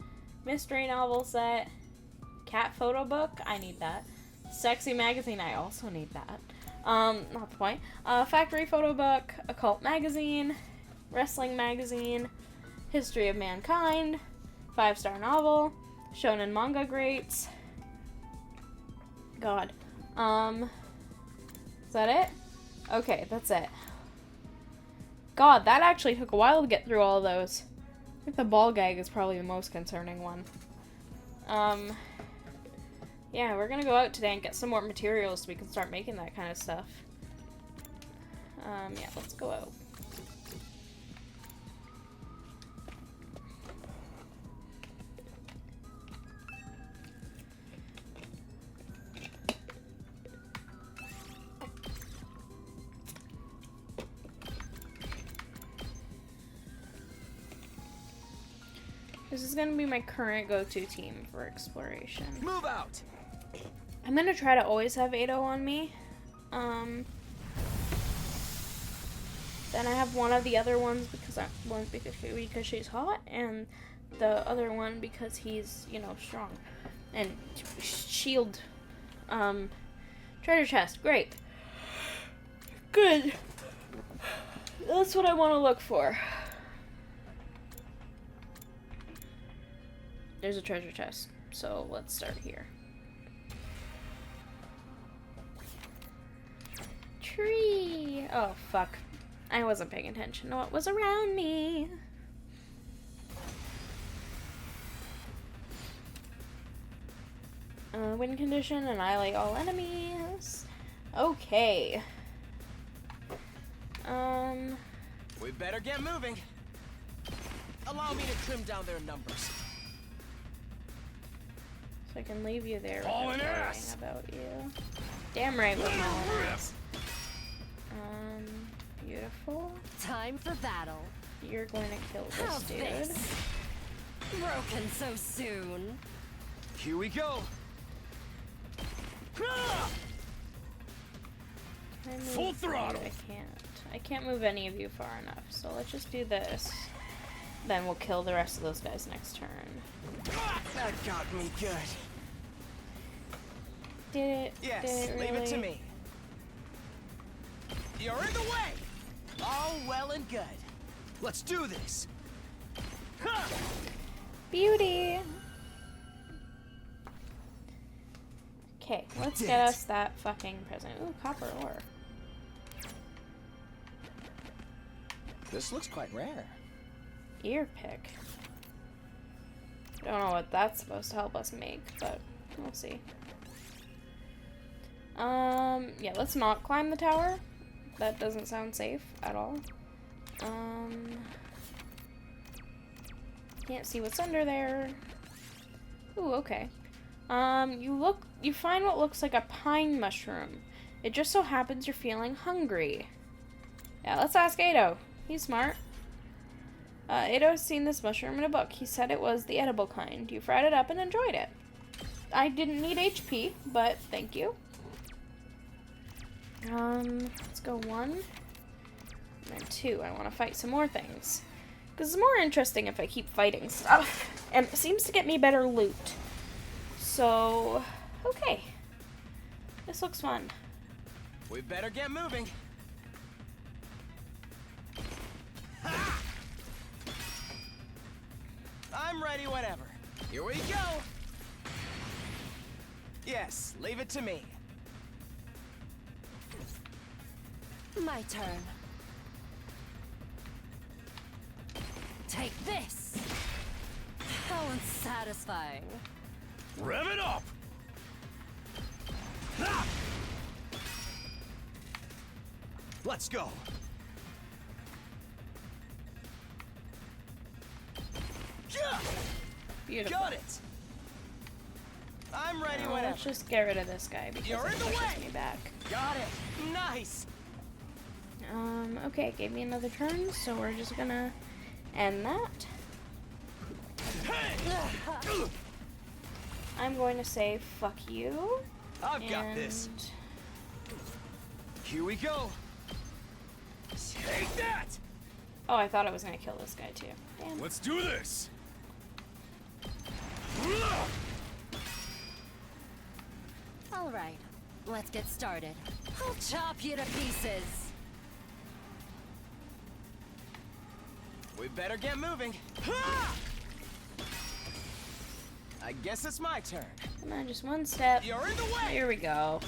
Mystery novel set. Cat photo book. I need that. Sexy magazine. I also need that. Not the point. Factory photo book. Occult magazine. Wrestling magazine. History of mankind. 5-star novel. Shonen manga greats. God. Is that it? Okay, that's it. God, that actually took a while to get through all those. I think the ball gag is probably the most concerning one. Yeah, we're gonna go out today and get some more materials so we can start making that kind of stuff. Yeah, let's go out. This is gonna be my current go-to team for exploration. Move out! I'm gonna try to always have Ado on me. Then I have one of the other ones because she's hot, and the other one because he's, you know, strong. And shield, treasure chest, great. Good. That's what I want to look for. There's a treasure chest, so let's start here. Tree! Oh, fuck. I wasn't paying attention to what was around me. Win condition, annihilate all enemies. Okay. We better get moving. Allow me to trim down their numbers. So I can leave you there All without an worrying ass. about you. Damn right with my ass. Beautiful. Time for battle. You're going to kill this How's dude. this? Broken so soon. Here we go. Can I move Full you? throttle. I can't move any of you far enough. So let's just do this. Then we'll kill the rest of those guys next turn. That got me good. Did it? Yes, Did it really? leave it to me. You're in the way! All well and good. Let's do this. Beauty. Okay, let's get us that fucking present. Ooh, copper ore. This looks quite rare. Ear pick. Don't know what that's supposed to help us make, but we'll see. Yeah, let's not climb the tower. That doesn't sound safe at all. Can't see what's under there. Ooh, okay. You find what looks like a pine mushroom. It just so happens you're feeling hungry. Yeah, let's ask Ado. He's smart. Ado's seen this mushroom in a book. He said it was the edible kind. You fried it up and enjoyed it. I didn't need HP, but thank you. Let's go 1. And then 2. I want to fight some more things. Because it's more interesting if I keep fighting stuff. And it seems to get me better loot. So, okay. This looks fun. We better get moving. I'm ready whenever. Here we go. Yes, leave it to me. My turn. Take this. How unsatisfying. Rev it up! Let's go. Beautiful. Got it. I'm ready Now, whenever. let's just get rid of this guy because You're it in the pushes way. me back. Got it. Nice. Okay, it gave me another turn, so we're just gonna end that. I'm going to say fuck you. I've got this. Here we go. Take that. Oh, I thought I was gonna kill this guy too. Damn. Let's do this! All right, let's get started. I'll chop you to pieces. We better get moving. I guess it's my turn. Come on, just one step. You're in the way. Here we go.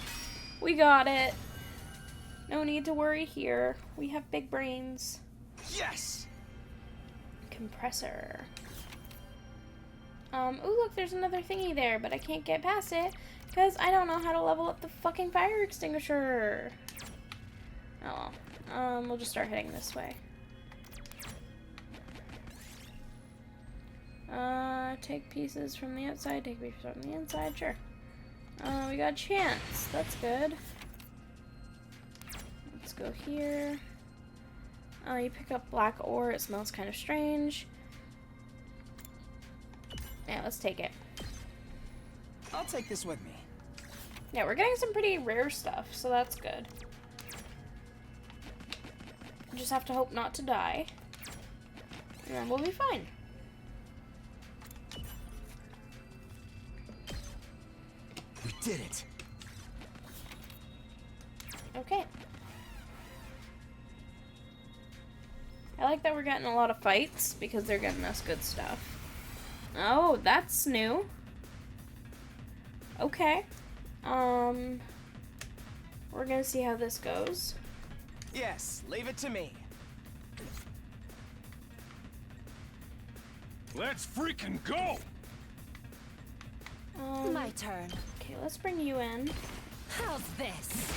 We got it. No need to worry here. We have big brains. Yes. Compressor. Ooh, look, there's another thingy there, but I can't get past it because I don't know how to level up the fucking fire extinguisher. Oh well. We'll just start heading this way. Take pieces from the outside, take pieces from the inside, sure. We got a chance. That's good. Let's go here. You pick up black ore. It smells kind of strange. Yeah, let's take it. I'll take this with me. Yeah, we're getting some pretty rare stuff, so that's good. Just have to hope not to die. And then we'll be fine. We did it. Okay. I like that we're getting a lot of fights because they're getting us good stuff. Oh, that's new. Okay. We're gonna see how this goes. Yes, leave it to me. Let's freaking go! My turn. Okay, let's bring you in. How's this?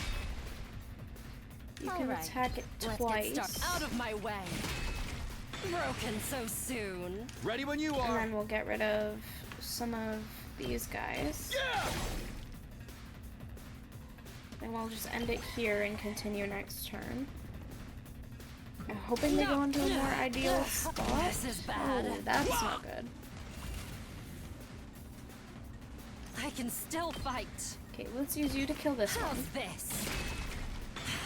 You All can right, attack it Let's twice. get started. Out of my way. Broken so soon. Ready when you And are. then we'll get rid of some of these guys. Then we'll just end it here and continue next turn. I'm hoping they go into a more ideal spot. This is bad. Oh, that's not good. I can still fight. Okay, let's use you to kill this How's one. this?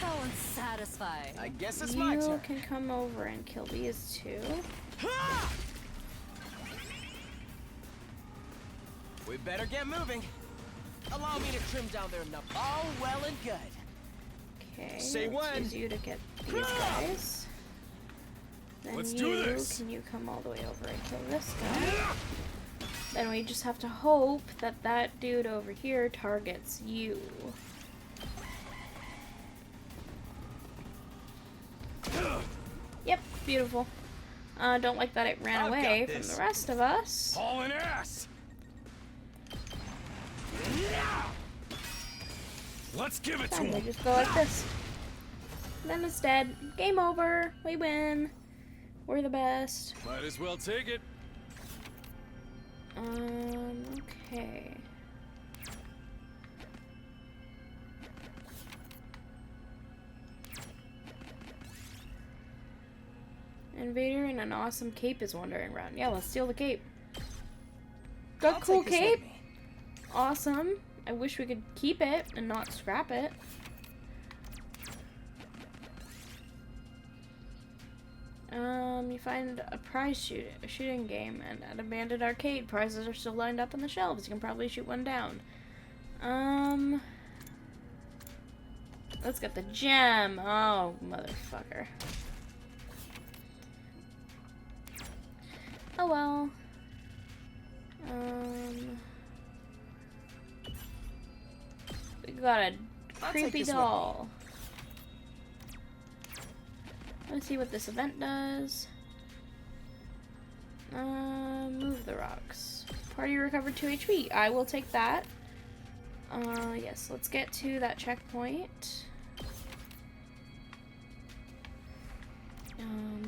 How unsatisfying. I guess it's my You turn. can come over and kill these two. We better get moving. Allow me to trim down their numbers. All well and good. Okay, Say let's when. use you to get these guys. Then Let's you, do this. Can you come all the way over and kill this guy? Then we just have to hope that that dude over here targets you. Yep, beautiful. Don't like that it ran I've away got from this. the rest of us. Hauling ass. Let's give it to Then we him. just go like this. Then it's dead. Game over. We win. We're the best. Might as well take it. Okay. Invader in an awesome cape is wandering around. Yeah, let's steal the cape. Got I'll cool take this with cape. me. Awesome. I wish we could keep it and not scrap it. You find a shooting game and an abandoned arcade. Prizes are still lined up on the shelves. You can probably shoot one down. Let's get the gem. Oh, motherfucker. Oh well. We got a I'll take creepy this with doll. Let's see what this event does. Move the rocks. Party recovered 2 HP. I will take that. Yes, let's get to that checkpoint.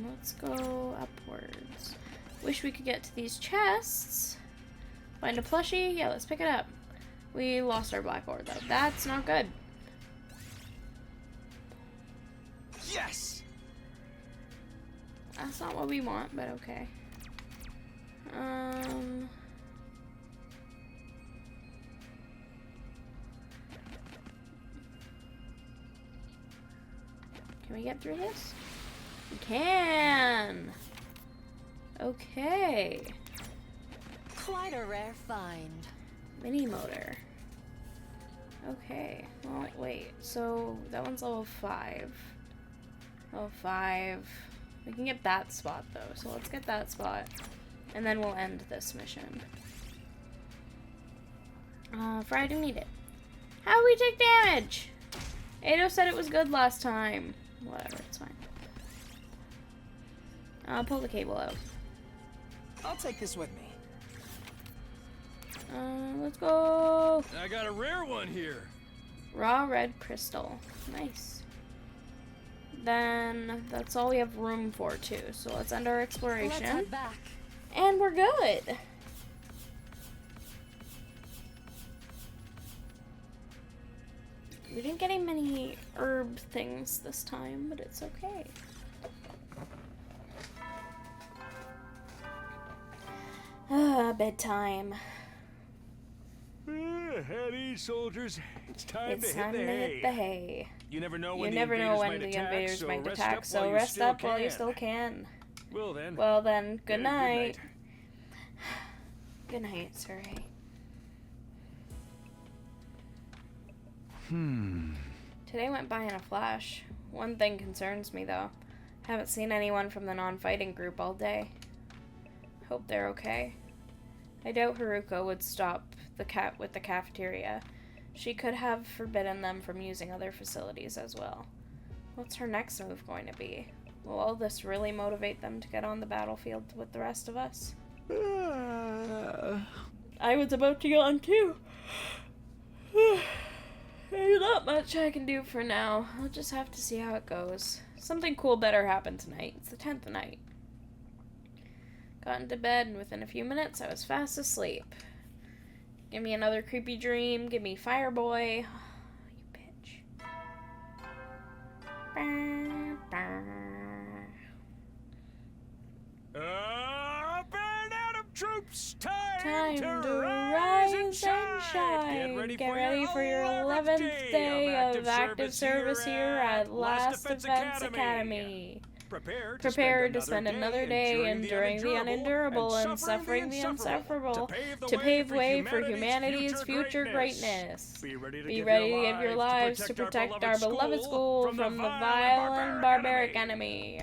Let's go upwards. Wish we could get to these chests. Find a plushie. Yeah, let's pick it up. We lost our black ore, though. That's not good. Yes! That's not what we want, but okay. Can we get through this? We can! Okay. Quite a rare find. Mini motor. Okay. Well, wait. So, that one's level 5. Level 5. We can get that spot, though. So, let's get that spot. And then we'll end this mission. Fry, do need it. How do we take damage? Ado said it was good last time. Whatever, it's fine. I'll pull the cable out. I'll take this with me. Let's go. I got a rare one here. Raw red crystal. Nice. Then that's all we have room for too. So let's end our Let's exploration. head back. And we're good. We didn't get any many herb things this time, but it's okay. Bedtime. At ease, soldiers. It's time It's to hit time the to hay. hit the hay. You never know You when never the know invaders when might the attack, invaders so might rest attack, up so while you rest still up while you can. still can. Well then. Well then, good Good night. Good night, Sir Hay. Today went by in a flash. One thing concerns me though. Haven't seen anyone from the non-fighting group all day. Hope they're okay. I doubt Haruko would stop the cat with the cafeteria. She could have forbidden them from using other facilities as well. What's her next move going to be? Will all this really motivate them to get on the battlefield with the rest of us? I was about to get on too. There's not much I can do for now. I'll just have to see how it goes. Something cool better happen tonight. It's the 10th night. Got into bed, and within a few minutes, I was fast asleep. Give me another creepy dream. Give me Fireboy. You bitch. Burn out of troops! Time to to rise and rise shine! and shine. Get ready for your 11th day of active service here at Last Defense Academy. Prepare to spend another day enduring the unendurable and suffering the insufferable to pave way for humanity's future greatness. Be ready to Be give ready to give your lives to protect our beloved school from the vile and barbaric enemy.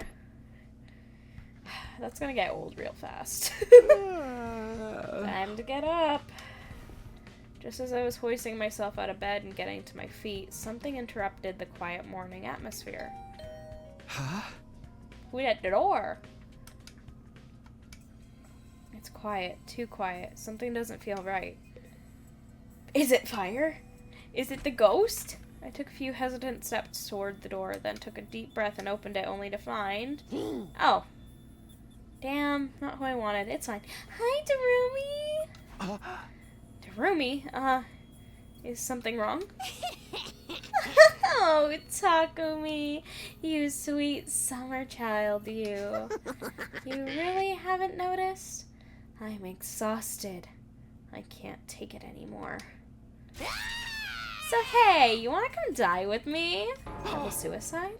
That's gonna get old real fast. Time to get up. Just as I was hoisting myself out of bed and getting to my feet, something interrupted the quiet morning atmosphere. Huh? Who at the door? It's quiet. Too quiet. Something doesn't feel right. Is it fire? Is it the ghost? I took a few hesitant steps toward the door, then took a deep breath and opened it only to find... Oh. Damn, not who I wanted. It's fine. Hi, Darumi! Darumi? Is something wrong? Oh, Takumi, you sweet summer child, you. You really haven't noticed? I'm exhausted. I can't take it anymore. So hey, you wanna come die with me? Double suicide?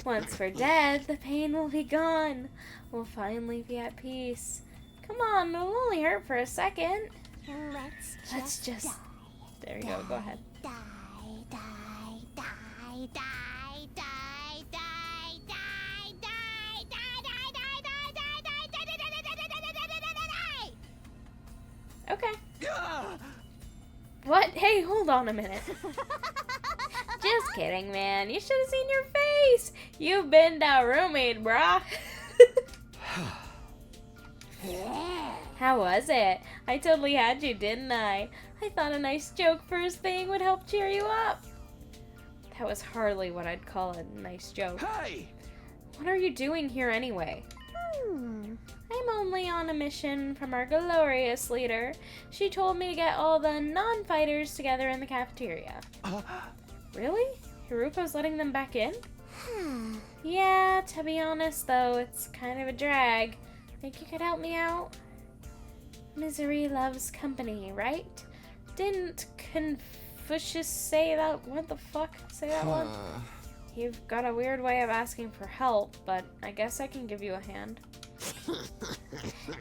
Once we're dead, the pain will be gone. We'll finally be at peace. Come on, it'll only hurt for a second. Let's just... There you go, go ahead. Die, die, die, die, die, die, die, die, die, die, die, Okay. What? Hey, hold on a minute. Just kidding, man. You should have seen your face. You've been Darumi, brah. How was it? I totally had you, didn't I? I thought a nice joke first thing would help cheer you up. That was hardly what I'd call a nice joke. Hey! What are you doing here anyway? I'm only on a mission from our glorious leader. She told me to get all the non-fighters together in the cafeteria. Really? Hiruko's letting them back in? Yeah, to be honest though, it's kind of a drag. Think you could help me out? Misery loves company, right? Didn't Confucius say that? What the fuck? Say that one? You've got a weird way of asking for help, but I guess I can give you a hand.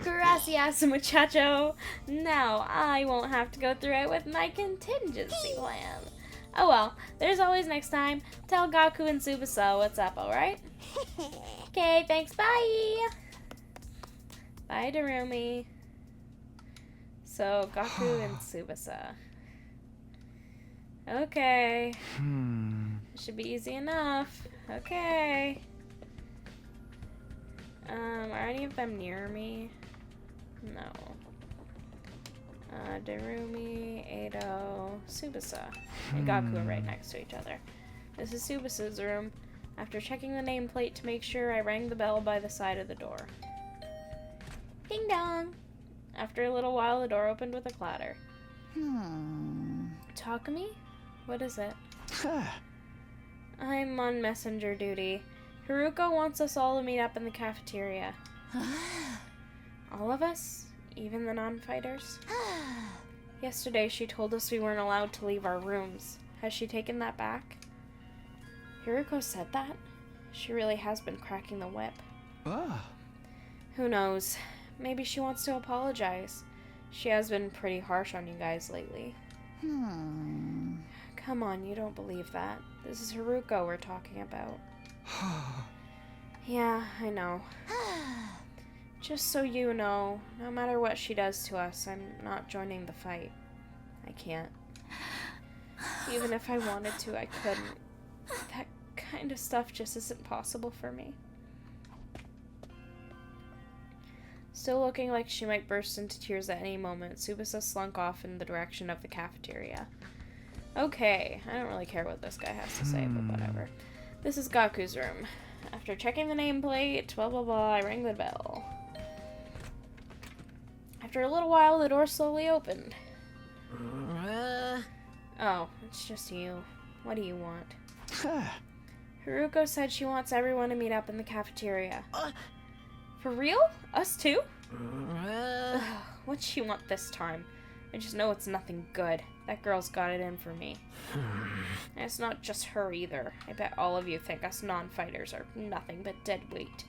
Gracias, muchacho. Now I won't have to go through it with my contingency plan. Oh well, there's always next time. Tell Gaku and Tsubasa what's up, alright? Okay, thanks, bye! Bye, Darumi. So, Gaku and Tsubasa. Okay. Should be easy enough. Okay. Are any of them near me? No. Darumi, Edo, Tsubasa, and Gaku are right next to each other. This is Tsubasa's room. After checking the nameplate to make sure, I rang the bell by the side of the door. Ding dong! After a little while, the door opened with a clatter. Takumi? What is it? I'm on messenger duty. Haruko wants us all to meet up in the cafeteria. All of us? Even the non-fighters? Yesterday she told us we weren't allowed to leave our rooms. Has she taken that back? Haruko said that? She really has been cracking the whip. Who knows? Maybe she wants to apologize. She has been pretty harsh on you guys lately. Come on, you don't believe that. This is Haruko we're talking about. Yeah, I know. Just so you know, no matter what she does to us, I'm not joining the fight. I can't. Even if I wanted to, I couldn't. That kind of stuff just isn't possible for me. Still looking like she might burst into tears at any moment, Tsubasa slunk off in the direction of the cafeteria. Okay, I don't really care what this guy has to say, but whatever. This is Gaku's room. After checking the nameplate, blah blah blah, I rang the bell. After a little while, the door slowly opened. Oh, it's just you. What do you want? Haruko said she wants everyone to meet up in the cafeteria. For real? Us too? Ugh, what'd she want this time? I just know it's nothing good. That girl's got it in for me. And it's not just her either. I bet all of you think us non-fighters are nothing but dead weight.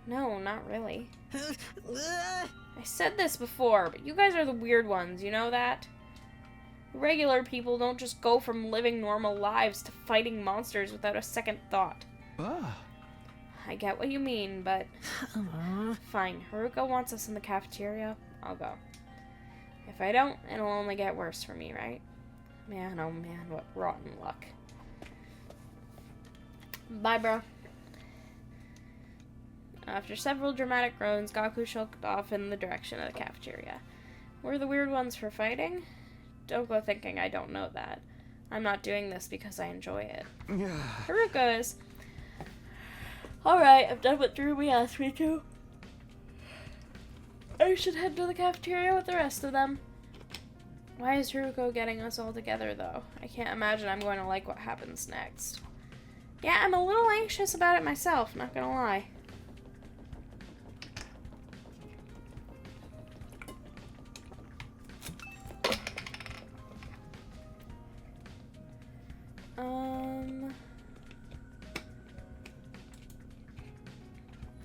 No, not really. I said this before, but you guys are the weird ones, you know that? Regular people don't just go from living normal lives to fighting monsters without a second thought. I get what you mean, but... Fine, Haruko wants us in the cafeteria. I'll go. If I don't, it'll only get worse for me, right? Man, oh man, what rotten luck. Bye, bro. After several dramatic groans, Gaku shulked off in the direction of the cafeteria. We're the weird ones for fighting? Don't go thinking I don't know that. I'm not doing this because I enjoy it. Haruko is. Alright, I've done what Jeremy asked me to. I should head to the cafeteria with the rest of them. Why is Haruko getting us all together, though? I can't imagine I'm going to like what happens next. Yeah, I'm a little anxious about it myself, not gonna lie.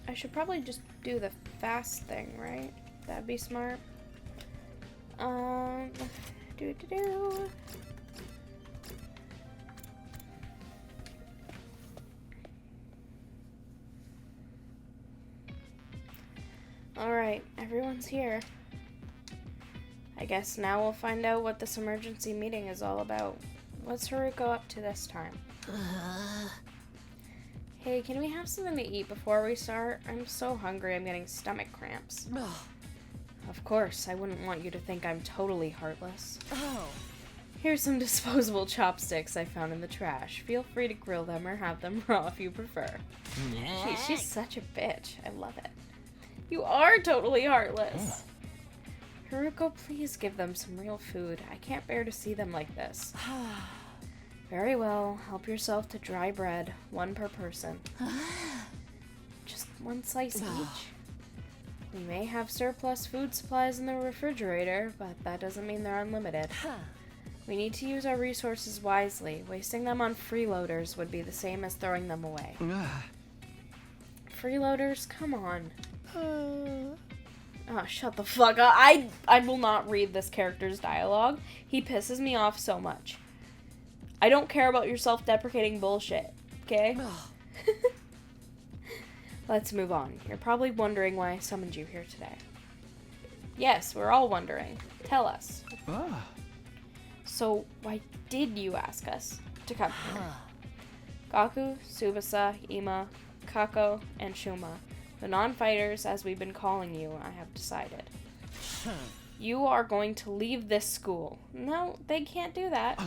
I should probably just do the fast thing, right? That'd be smart. Do. Alright, everyone's here. I guess now we'll find out what this emergency meeting is all about. What's Haruko up to this time? Hey, can we have something to eat before we start? I'm so hungry, I'm getting stomach cramps. Of course, I wouldn't want you to think I'm totally heartless. Here's some disposable chopsticks I found in the trash. Feel free to grill them or have them raw if you prefer. She's such a bitch. I love it. You are totally heartless. Haruko, please give them some real food. I can't bear to see them like this. Very well. Help yourself to dry bread. 1 per person. Just 1 slice each. We may have surplus food supplies in the refrigerator, but that doesn't mean they're unlimited. We need to use our resources wisely. Wasting them on freeloaders would be the same as throwing them away. Freeloaders? Come on. Oh, shut the fuck up. I will not read this character's dialogue. He pisses me off so much. I don't care about your self-deprecating bullshit, okay? Let's move on. You're probably wondering why I summoned you here today. Yes, we're all wondering. Tell us. So, why did you ask us to come here? Gaku, Tsubasa, Ima, Kako, and Shuma. The non-fighters, as we've been calling you, I have decided. You are going to leave this school. No, they can't do that.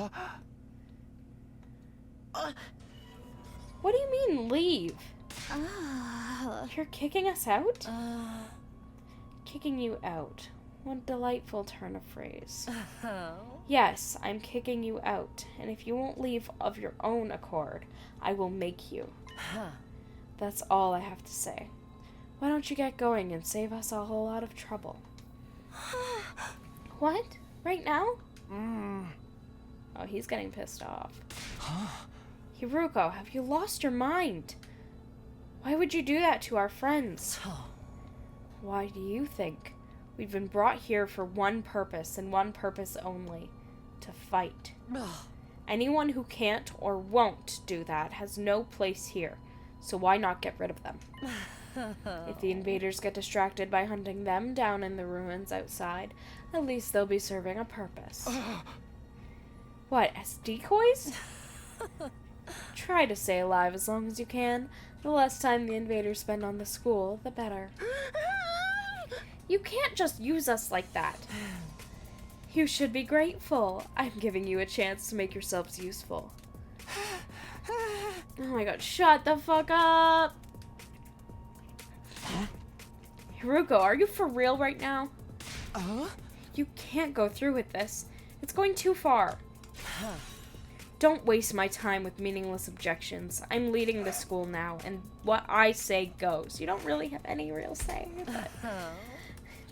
What do you mean, leave? You're kicking us out? Kicking you out. What delightful turn of phrase. Yes, I'm kicking you out, and if you won't leave of your own accord, I will make you. That's all I have to say. Why don't you get going and save us a whole lot of trouble? What? Right now? Oh, he's getting pissed off. Haruko, have you lost your mind? Why would you do that to our friends? Why do you think? We've been brought here for one purpose and one purpose only. To fight. Anyone who can't or won't do that has no place here. So why not get rid of them? If the invaders get distracted by hunting them down in the ruins outside, at least they'll be serving a purpose. What, as decoys? Try to stay alive as long as you can. The less time the invaders spend on the school, the better. You can't just use us like that. You should be grateful. I'm giving you a chance to make yourselves useful. Oh my god, shut the fuck up! Haruko, are you for real right now? You can't go through with this. It's going too far. Don't waste my time with meaningless objections. I'm leading the school now, and what I say goes. You don't really have any real say, but...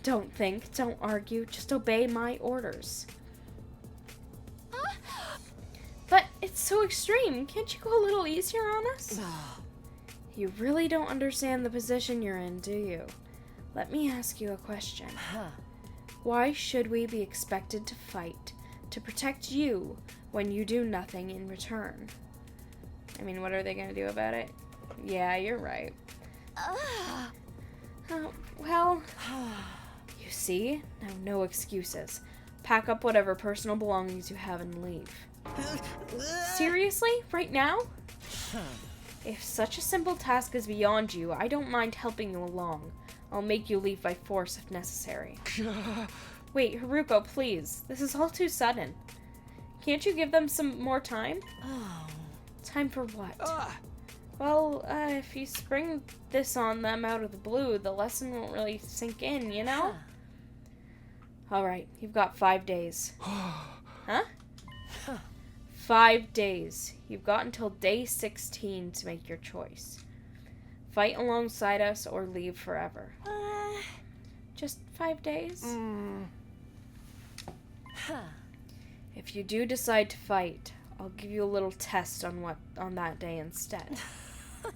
Don't think, don't argue, just obey my orders. But it's so extreme. Can't you go a little easier on us? You really don't understand the position you're in, do you? Let me ask you a question. Why should we be expected to fight to protect you when you do nothing in return? I mean, what are they going to do about it? Yeah, you're right. Well, you see? Now, no excuses. Pack up whatever personal belongings you have and leave. Seriously? Right now? If such a simple task is beyond you, I don't mind helping you along. I'll make you leave by force if necessary. Wait, Haruko, please. This is all too sudden. Can't you give them some more time? Time for what? Well, if you spring this on them out of the blue, the lesson won't really sink in, you know? Alright, you've got 5 days. Huh? 5 days. You've got until day 16 to make your choice. Fight alongside us or leave forever. Just 5 days? If you do decide to fight, I'll give you a little test on that day instead.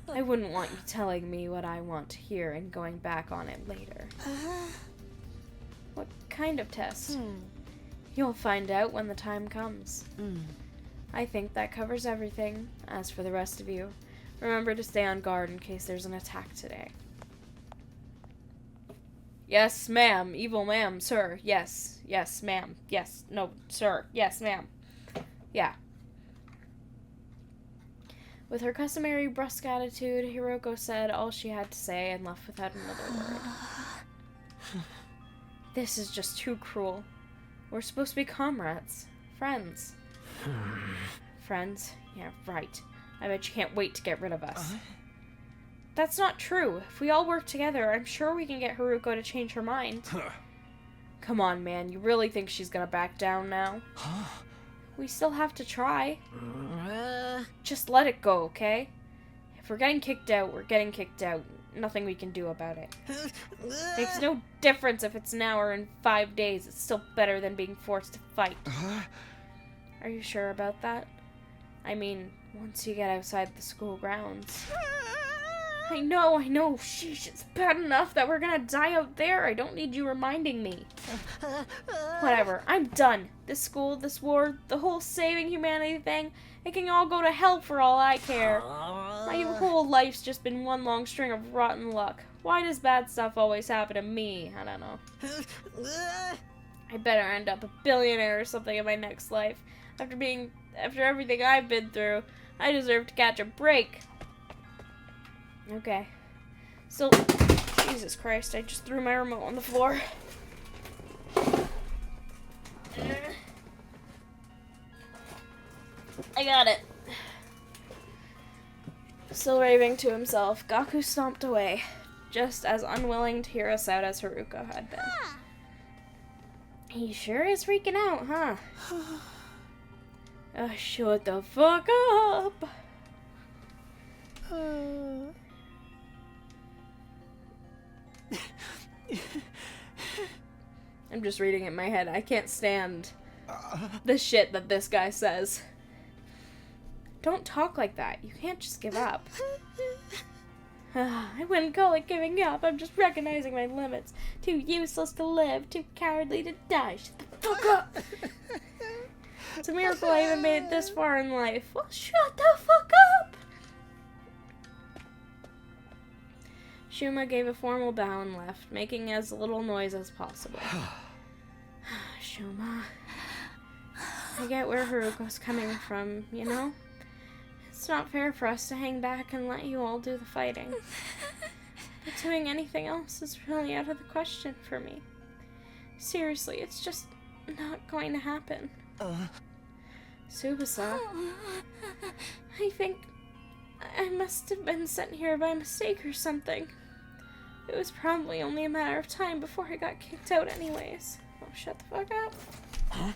I wouldn't want you telling me what I want to hear and going back on it later. What kind of test? You'll find out when the time comes. I think that covers everything. As for the rest of you, remember to stay on guard in case there's an attack today. Yes, ma'am. Evil ma'am, sir. Yes. Yes, ma'am. Yes. No, sir. Yes, ma'am. Yeah. With her customary brusque attitude, Hiroko said all she had to say and left without another word. This is just too cruel. We're supposed to be comrades. Friends. Friends? Yeah, right. I bet you can't wait to get rid of us. That's not true. If we all work together, I'm sure we can get Haruko to change her mind. Come on, man. You really think she's gonna back down now? We still have to try. Just let it go, okay? If we're getting kicked out, we're getting kicked out. Nothing we can do about it. Makes no difference if it's now or in 5 days. It's still better than being forced to fight. Are you sure about that? I mean, once you get outside the school grounds. I know. Sheesh, it's bad enough that we're gonna die out there. I don't need you reminding me. Whatever, I'm done. This school, this war, the whole saving humanity thing, it can all go to hell for all I care. My whole life's just been one long string of rotten luck. Why does bad stuff always happen to me? I don't know. I better end up a billionaire or something in my next life. After everything I've been through, I deserve to catch a break. Okay. So, Jesus Christ, I just threw my remote on the floor. I got it. Still raving to himself, Gaku stomped away, just as unwilling to hear us out as Haruko had been. He sure is freaking out, huh? Shut the fuck up! I'm just reading it in my head. I can't stand the shit that this guy says. Don't talk like that. You can't just give up. I wouldn't call it giving up. I'm just recognizing my limits. Too useless to live. Too cowardly to die. Shut the fuck up! It's a miracle I even made it this far in life. Well, shut the fuck up! Shuma gave a formal bow and left, making as little noise as possible. Shuma. I get where Haruko's coming from, you know? It's not fair for us to hang back and let you all do the fighting. But doing anything else is really out of the question for me. Seriously, it's just not going to happen. Tsubasa, I think I must have been sent here by mistake or something. It was probably only a matter of time before I got kicked out anyways. Oh, shut the fuck up. Huh?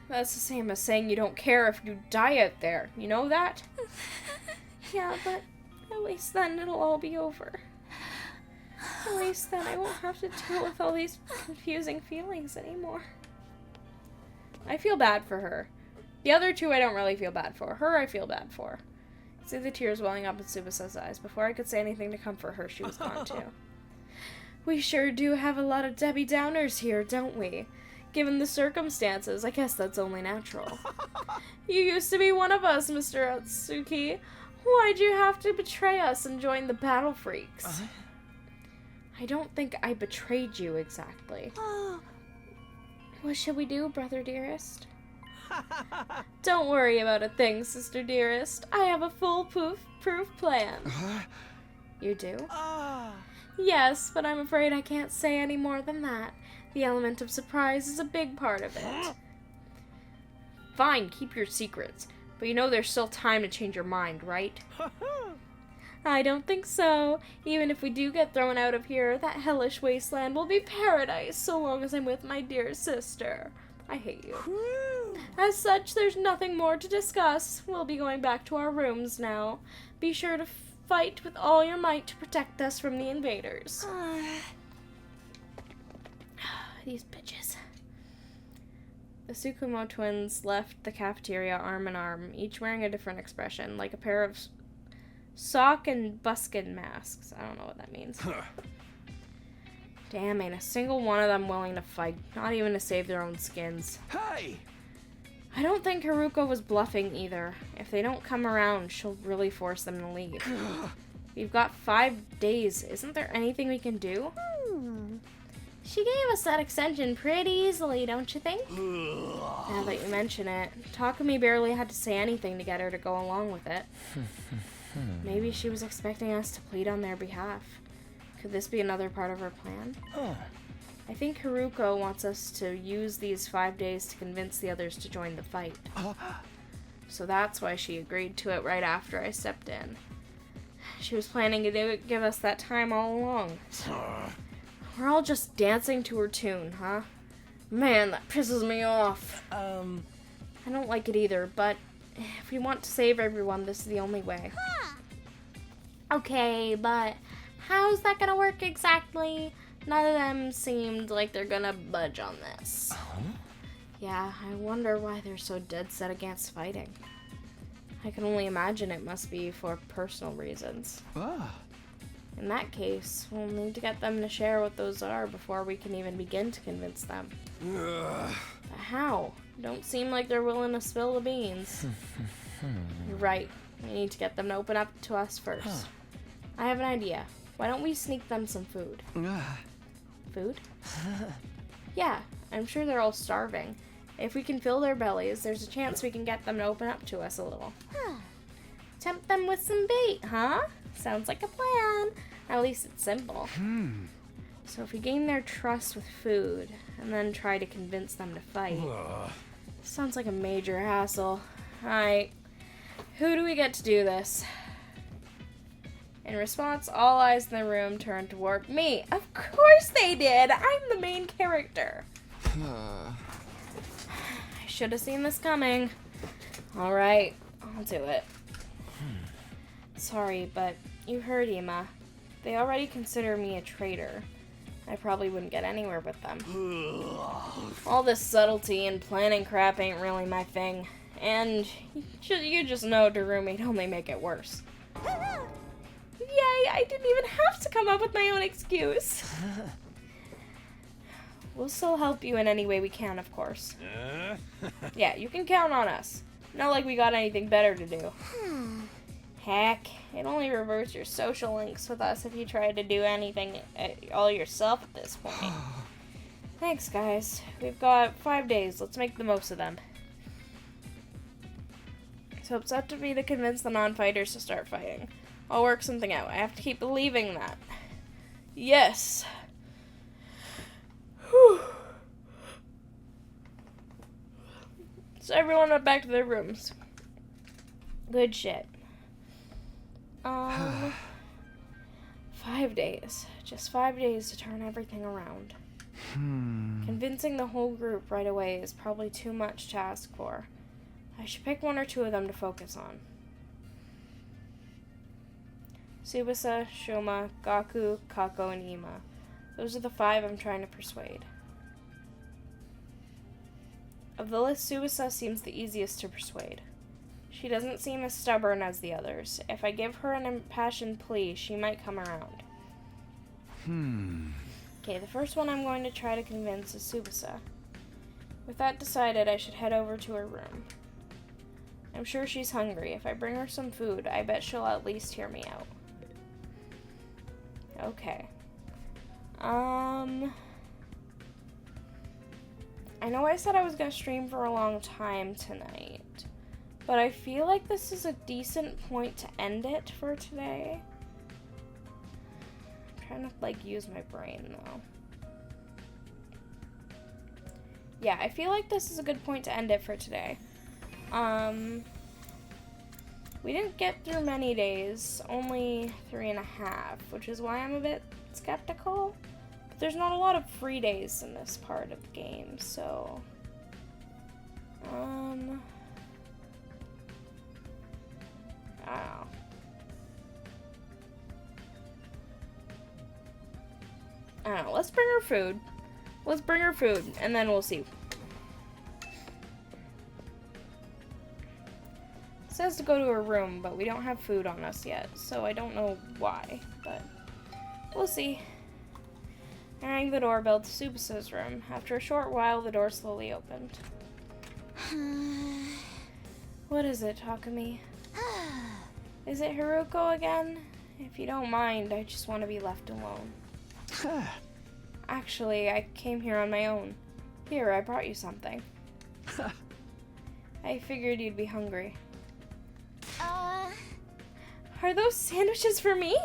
That's the same as saying you don't care if you die out there. You know that? Yeah, but at least then it'll all be over. At least then I won't have to deal with all these confusing feelings anymore. I feel bad for her. The other two I don't really feel bad for. Her I feel bad for. I see the tears welling up in Tsubasa's eyes. Before I could say anything to comfort her, she was gone too. We sure do have a lot of Debbie Downers here, don't we? Given the circumstances, I guess that's only natural. You used to be one of us, Mr. Atsuki. Why'd you have to betray us and join the Battle Freaks? I don't think I betrayed you exactly. What should we do, brother dearest? Don't worry about a thing, sister dearest. I have a foolproof plan. You do? Yes, but I'm afraid I can't say any more than that. The element of surprise is a big part of it. Fine, keep your secrets. But you know there's still time to change your mind, right? I don't think so. Even if we do get thrown out of here, that hellish wasteland will be paradise so long as I'm with my dear sister. I hate you. As such, there's nothing more to discuss. We'll be going back to our rooms now. Be sure to fight with all your might to protect us from the invaders. These bitches. The Tsukumo twins left the cafeteria arm in arm, each wearing a different expression, like a pair of sock and buskin masks. I don't know what that means. Damn, ain't a single one of them willing to fight, not even to save their own skins. Hey! I don't think Haruko was bluffing either. If they don't come around, she'll really force them to leave. We've got 5 days. Isn't there anything we can do? She gave us that extension pretty easily, don't you think? Now that you mention it, Takumi barely had to say anything to get her to go along with it. Maybe she was expecting us to plead on their behalf. Could this be another part of her plan? I think Haruko wants us to use these 5 days to convince the others to join the fight. So that's why she agreed to it right after I stepped in. She was planning to give us that time all along. We're all just dancing to her tune, huh? Man, that pisses me off. I don't like it either, but if we want to save everyone, this is the only way. Okay, but how's that gonna work exactly? None of them seemed like they're gonna budge on this. Yeah, I wonder why they're so dead set against fighting. I can only imagine it must be for personal reasons. In that case, we'll need to get them to share what those are before we can even begin to convince them. But how? Don't seem like they're willing to spill the beans. You're right. We need to get them to open up to us first. I have an idea. Why don't we sneak them some food? Food? Yeah, I'm sure they're all starving. If we can fill their bellies, there's a chance we can get them to open up to us a little. Tempt them with some bait, huh? Sounds like a plan. At least it's simple. So if we gain their trust with food, and then try to convince them to fight. Sounds like a major hassle. Alright, who do we get to do this? In response, all eyes in the room turned toward me. Of course they did! I'm the main character. I should have seen this coming. Alright, I'll do it. Sorry, but you heard Ima. They already consider me a traitor. I probably wouldn't get anywhere with them. All this subtlety and planning crap ain't really my thing. And you just know Daruma'd only make it worse. Yay, I didn't even have to come up with my own excuse. We'll still help you in any way we can, of course. Yeah, you can count on us. Not like we got anything better to do. Heck, it only reverts your social links with us if you try to do anything all yourself at this point. Thanks, guys. We've got 5 days. Let's make the most of them. So it's up to me to convince the non-fighters to start fighting. I'll work something out. I have to keep believing that. Yes. Whew. So everyone went back to their rooms. Good shit. 5 days. Just 5 days to turn everything around. Convincing the whole group right away is probably too much to ask for. I should pick 1 or 2 of them to focus on. Tsubasa, Shoma, Gaku, Kako, and Ima. Those are the 5 I'm trying to persuade. Of the list, Tsubasa seems the easiest to persuade. She doesn't seem as stubborn as the others. If I give her an impassioned plea, she might come around. Okay, the first one I'm going to try to convince is Tsubasa. With that decided, I should head over to her room. I'm sure she's hungry. If I bring her some food, I bet she'll at least hear me out. Okay. I know I said I was gonna stream for a long time tonight, but I feel like this is a decent point to end it for today. I'm trying to, like, use my brain, though. Yeah, I feel like this is a good point to end it for today. We didn't get through many days, only 3.5, which is why I'm a bit skeptical. But there's not a lot of free days in this part of the game, so... I don't know. I don't know, let's bring her food. Let's bring her food, and then we'll see. It says to go to her room, but we don't have food on us yet, so I don't know why, but we'll see. I rang the doorbell to Subasa's room. After a short while, the door slowly opened. What is it, Takumi? Is it Haruko again? If you don't mind, I just want to be left alone. Actually, I came here on my own. Here, I brought you something. I figured you'd be hungry. Are those sandwiches for me?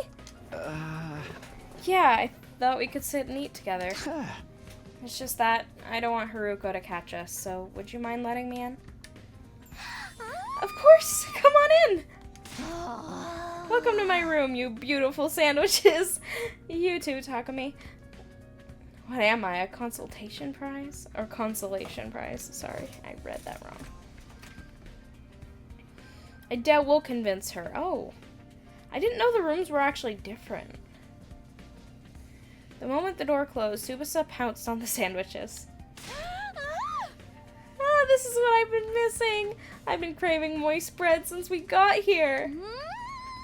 Yeah, I thought we could sit and eat together. It's just that I don't want Haruko to catch us, so would you mind letting me in? Of course! Come on in! Welcome to my room, you beautiful sandwiches! You too, Takumi. What am I, a consultation prize? Or consolation prize? Sorry, I read that wrong. I doubt we'll convince her. Oh. I didn't know the rooms were actually different. The moment the door closed, Tsubasa pounced on the sandwiches. This is what I've been missing. I've been craving moist bread since we got here.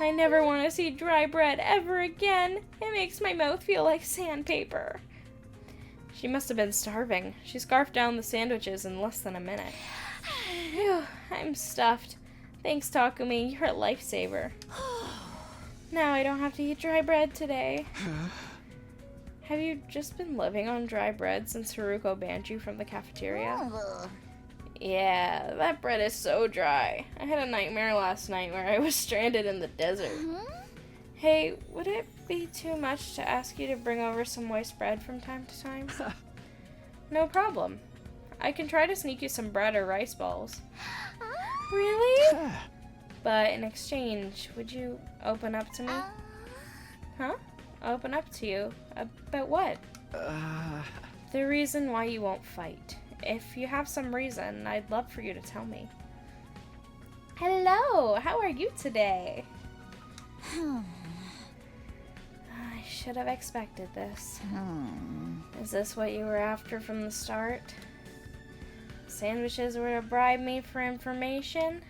I never want to see dry bread ever again. It makes my mouth feel like sandpaper. She must have been starving. She scarfed down the sandwiches in less than a minute. Phew, I'm stuffed. Thanks, Takumi. You're a lifesaver. Now I don't have to eat dry bread today. Have you just been living on dry bread since Haruko banned you from the cafeteria? Yeah, that bread is so dry. I had a nightmare last night where I was stranded in the desert. Hey, would it be too much to ask you to bring over some moist bread from time to time? No problem. I can try to sneak you some bread or rice balls. Really? But in exchange, would you open up to me? Huh? Open up to you? About what? The reason why you won't fight. If you have some reason, I'd love for you to tell me. Hello! How are you today? I should have expected this. Is this what you were after from the start? Sandwiches were to bribe me for information?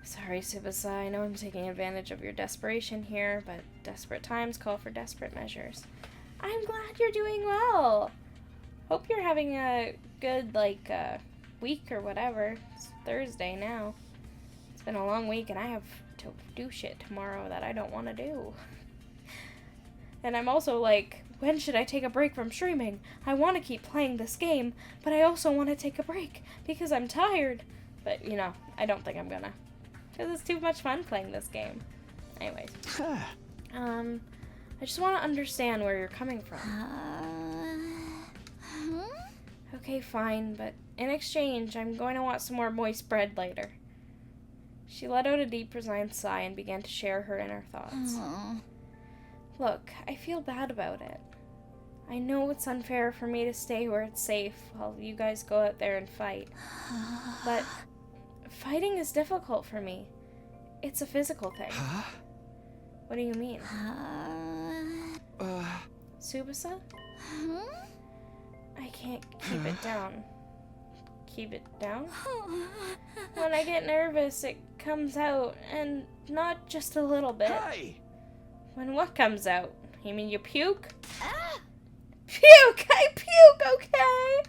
Sorry, Tsubasa, I know I'm taking advantage of your desperation here, but desperate times call for desperate measures. I'm glad you're doing well! Hope you're having a good, week or whatever. It's Thursday now. It's been a long week and I have to do shit tomorrow that I don't want to do. And I'm also like, when should I take a break from streaming? I want to keep playing this game, but I also want to take a break because I'm tired. But, I don't think I'm gonna. Because it's too much fun playing this game. Anyways. I just want to understand where you're coming from. Okay, fine, but in exchange, I'm going to want some more moist bread later. She let out a deep, resigned sigh and began to share her inner thoughts. Look, I feel bad about it. I know it's unfair for me to stay where it's safe while you guys go out there and fight. But fighting is difficult for me. It's a physical thing. What do you mean? Tsubasa? I can't keep it down. Keep it down? When I get nervous, it comes out, and not just a little bit. Hey! When what comes out? You mean you puke? Puke! I puke, okay?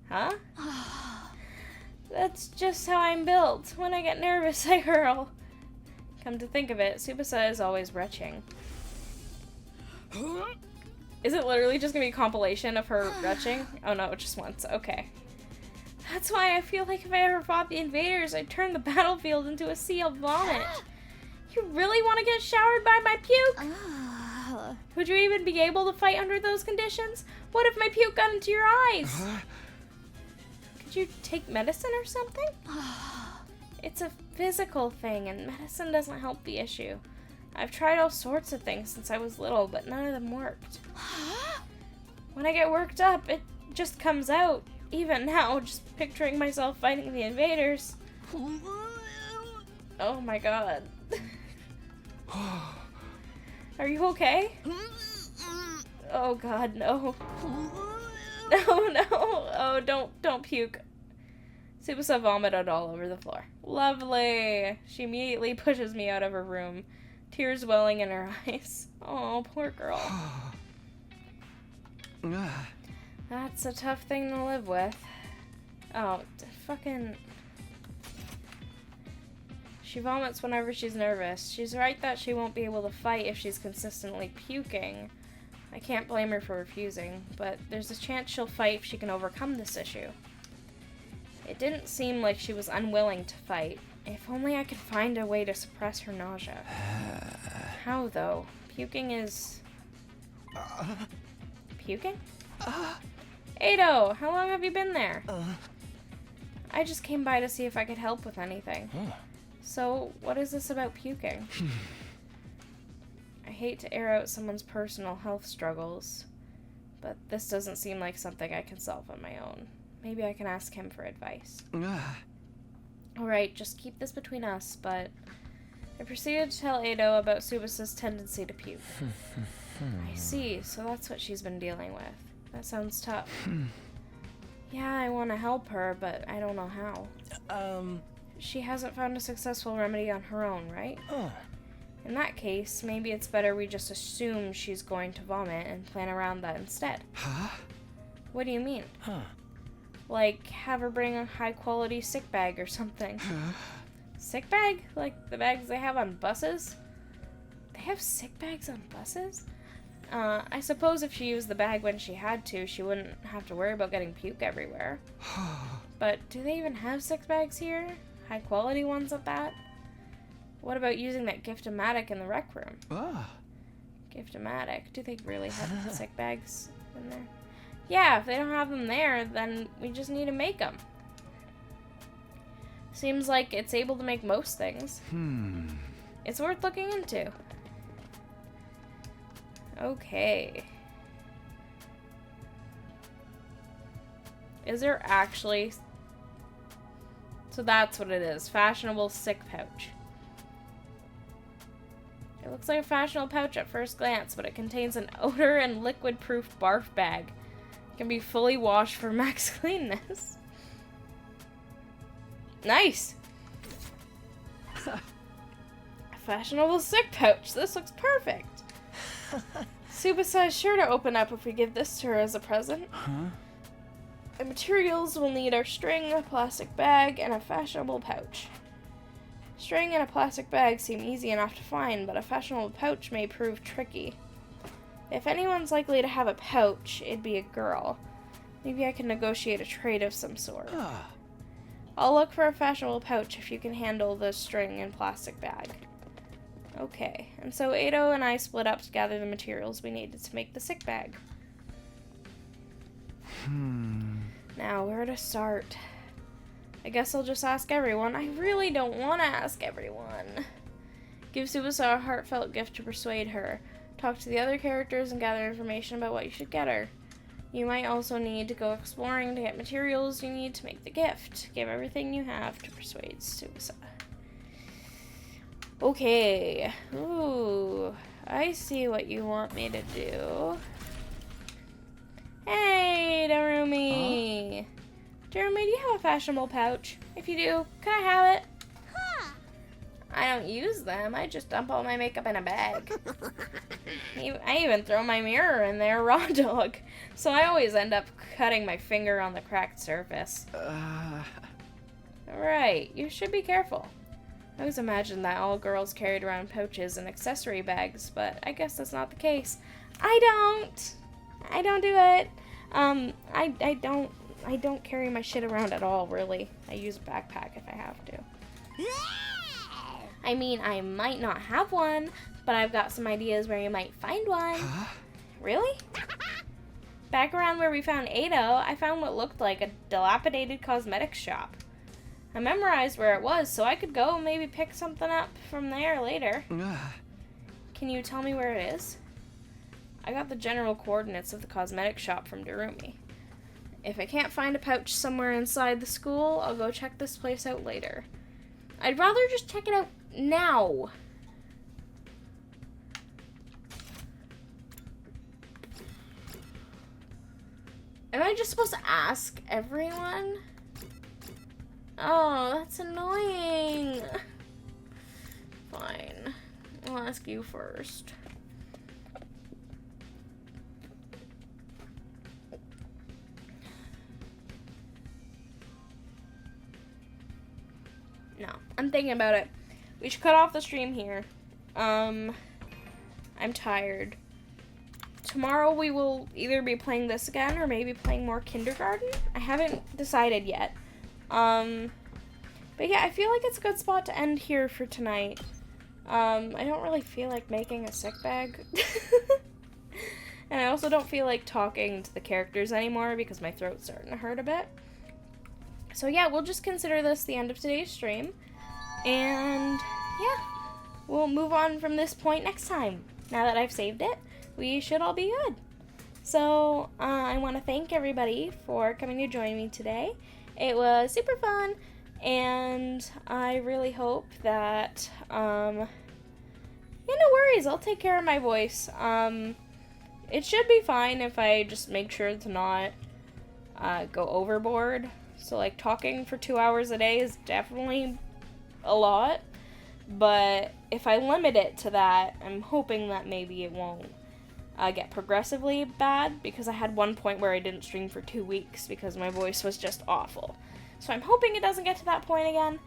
Huh? That's just how I'm built. When I get nervous, I hurl. Come to think of it, Tsubasa is always retching. Is it literally just gonna be a compilation of her retching? Oh no, just once. Okay. That's why I feel like if I ever fought the invaders, I'd turn the battlefield into a sea of vomit. You really want to get showered by my puke? Would you even be able to fight under those conditions? What if my puke got into your eyes? Could you take medicine or something? It's a physical thing, and medicine doesn't help the issue. I've tried all sorts of things since I was little, but none of them worked. When I get worked up, it just comes out. Even now, just picturing myself fighting the invaders. Oh my god. Are you okay? Oh god, no. No. Oh, don't puke. Tsubasa vomited all over the floor. Lovely. She immediately pushes me out of her room, tears welling in her eyes. Oh, poor girl. That's a tough thing to live with. Oh, fucking... She vomits whenever she's nervous. She's right that she won't be able to fight if she's consistently puking. I can't blame her for refusing, but there's a chance she'll fight if she can overcome this issue. It didn't seem like she was unwilling to fight. If only I could find a way to suppress her nausea. How, though? Puking is... Puking? Ado, how long have you been there? I just came by to see if I could help with anything. So, what is this about puking? I hate to air out someone's personal health struggles, but this doesn't seem like something I can solve on my own. Maybe I can ask him for advice. Alright, just keep this between us, but... I proceeded to tell Ado about Tsubasa's tendency to puke. I see, so that's what she's been dealing with. That sounds tough. Yeah, I want to help her, but I don't know how. She hasn't found a successful remedy on her own, right? In that case, maybe it's better we just assume she's going to vomit and plan around that instead. What do you mean? Like, have her bring a high-quality sick bag or something. Sick bag? Like the bags they have on buses? They have sick bags on buses? I suppose if she used the bag when she had to, she wouldn't have to worry about getting puke everywhere. But do they even have sick bags here? High-quality ones at that? What about using that gift-o-matic in the rec room? Gift-o-matic? Do they really have sick bags in there? Yeah, if they don't have them there, then we just need to make them. Seems like it's able to make most things. It's worth looking into. Okay. Is there actually... So that's what it is. Fashionable sick pouch. It looks like a fashionable pouch at first glance, but it contains an odor and liquid-proof barf bag. It can be fully washed for max cleanness. Nice! A fashionable sick pouch. This looks perfect. Tsubasa is sure to open up if we give this to her as a present. The materials will need our string, a plastic bag, and a fashionable pouch. String and a plastic bag seem easy enough to find, but a fashionable pouch may prove tricky. If anyone's likely to have a pouch, it'd be a girl. Maybe I can negotiate a trade of some sort. I'll look for a fashionable pouch if you can handle the string and plastic bag. Okay, and so Ado and I split up to gather the materials we needed to make the sick bag. Now, where to start? I guess I'll just ask everyone. I really don't want to ask everyone. Give Tsubasa a heartfelt gift to persuade her. Talk to the other characters and gather information about what you should get her. You might also need to go exploring to get materials you need to make the gift. Give everything you have to persuade Tsubasa. Okay. Ooh, I see what you want me to do. Hey, Darumi! Darumi, do you have a fashionable pouch? If you do, can I have it? I don't use them. I just dump all my makeup in a bag. I even throw my mirror in there, raw dog. So I always end up cutting my finger on the cracked surface. Right, you should be careful. I always imagined that all girls carried around pouches and accessory bags, but I guess that's not the case. I don't do it. I don't carry my shit around at all, really. I use a backpack if I have to. I mean, I might not have one, but I've got some ideas where you might find one. Huh? Really? Back around where we found Ado, I found what looked like a dilapidated cosmetics shop. I memorized where it was, so I could go and maybe pick something up from there later. Can you tell me where it is? I got the general coordinates of the cosmetics shop from Darumi. If I can't find a pouch somewhere inside the school, I'll go check this place out later. I'd rather just check it out now. Am I just supposed to ask everyone? Oh, that's annoying. Fine. I'll ask you first. No, I'm thinking about it. We should cut off the stream here. I'm tired. Tomorrow we will either be playing this again or maybe playing more kindergarten. I haven't decided yet. But yeah, I feel like it's a good spot to end here for tonight. I don't really feel like making a sick bag. And I also don't feel like talking to the characters anymore because my throat's starting to hurt a bit. So yeah, we'll just consider this the end of today's stream. And yeah, we'll move on from this point next time. Now that I've saved it, we should all be good. So I want to thank everybody for coming to join me today. It was super fun, and I really hope that, yeah, no worries, I'll take care of my voice. It should be fine if I just make sure to not go overboard. So, like, talking for 2 hours a day is definitely a lot, but if I limit it to that, I'm hoping that maybe it won't get progressively bad, because I had one point where I didn't stream for 2 weeks because my voice was just awful. So I'm hoping it doesn't get to that point again.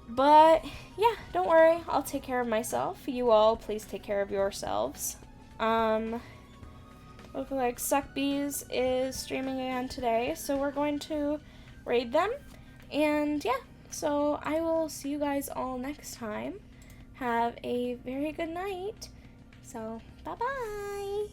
But yeah, don't worry, I'll take care of myself. You all, please take care of yourselves. Looks like Suckbees is streaming again today, so we're going to raid them. And yeah, so I will see you guys all next time. Have a very good night. So, bye-bye.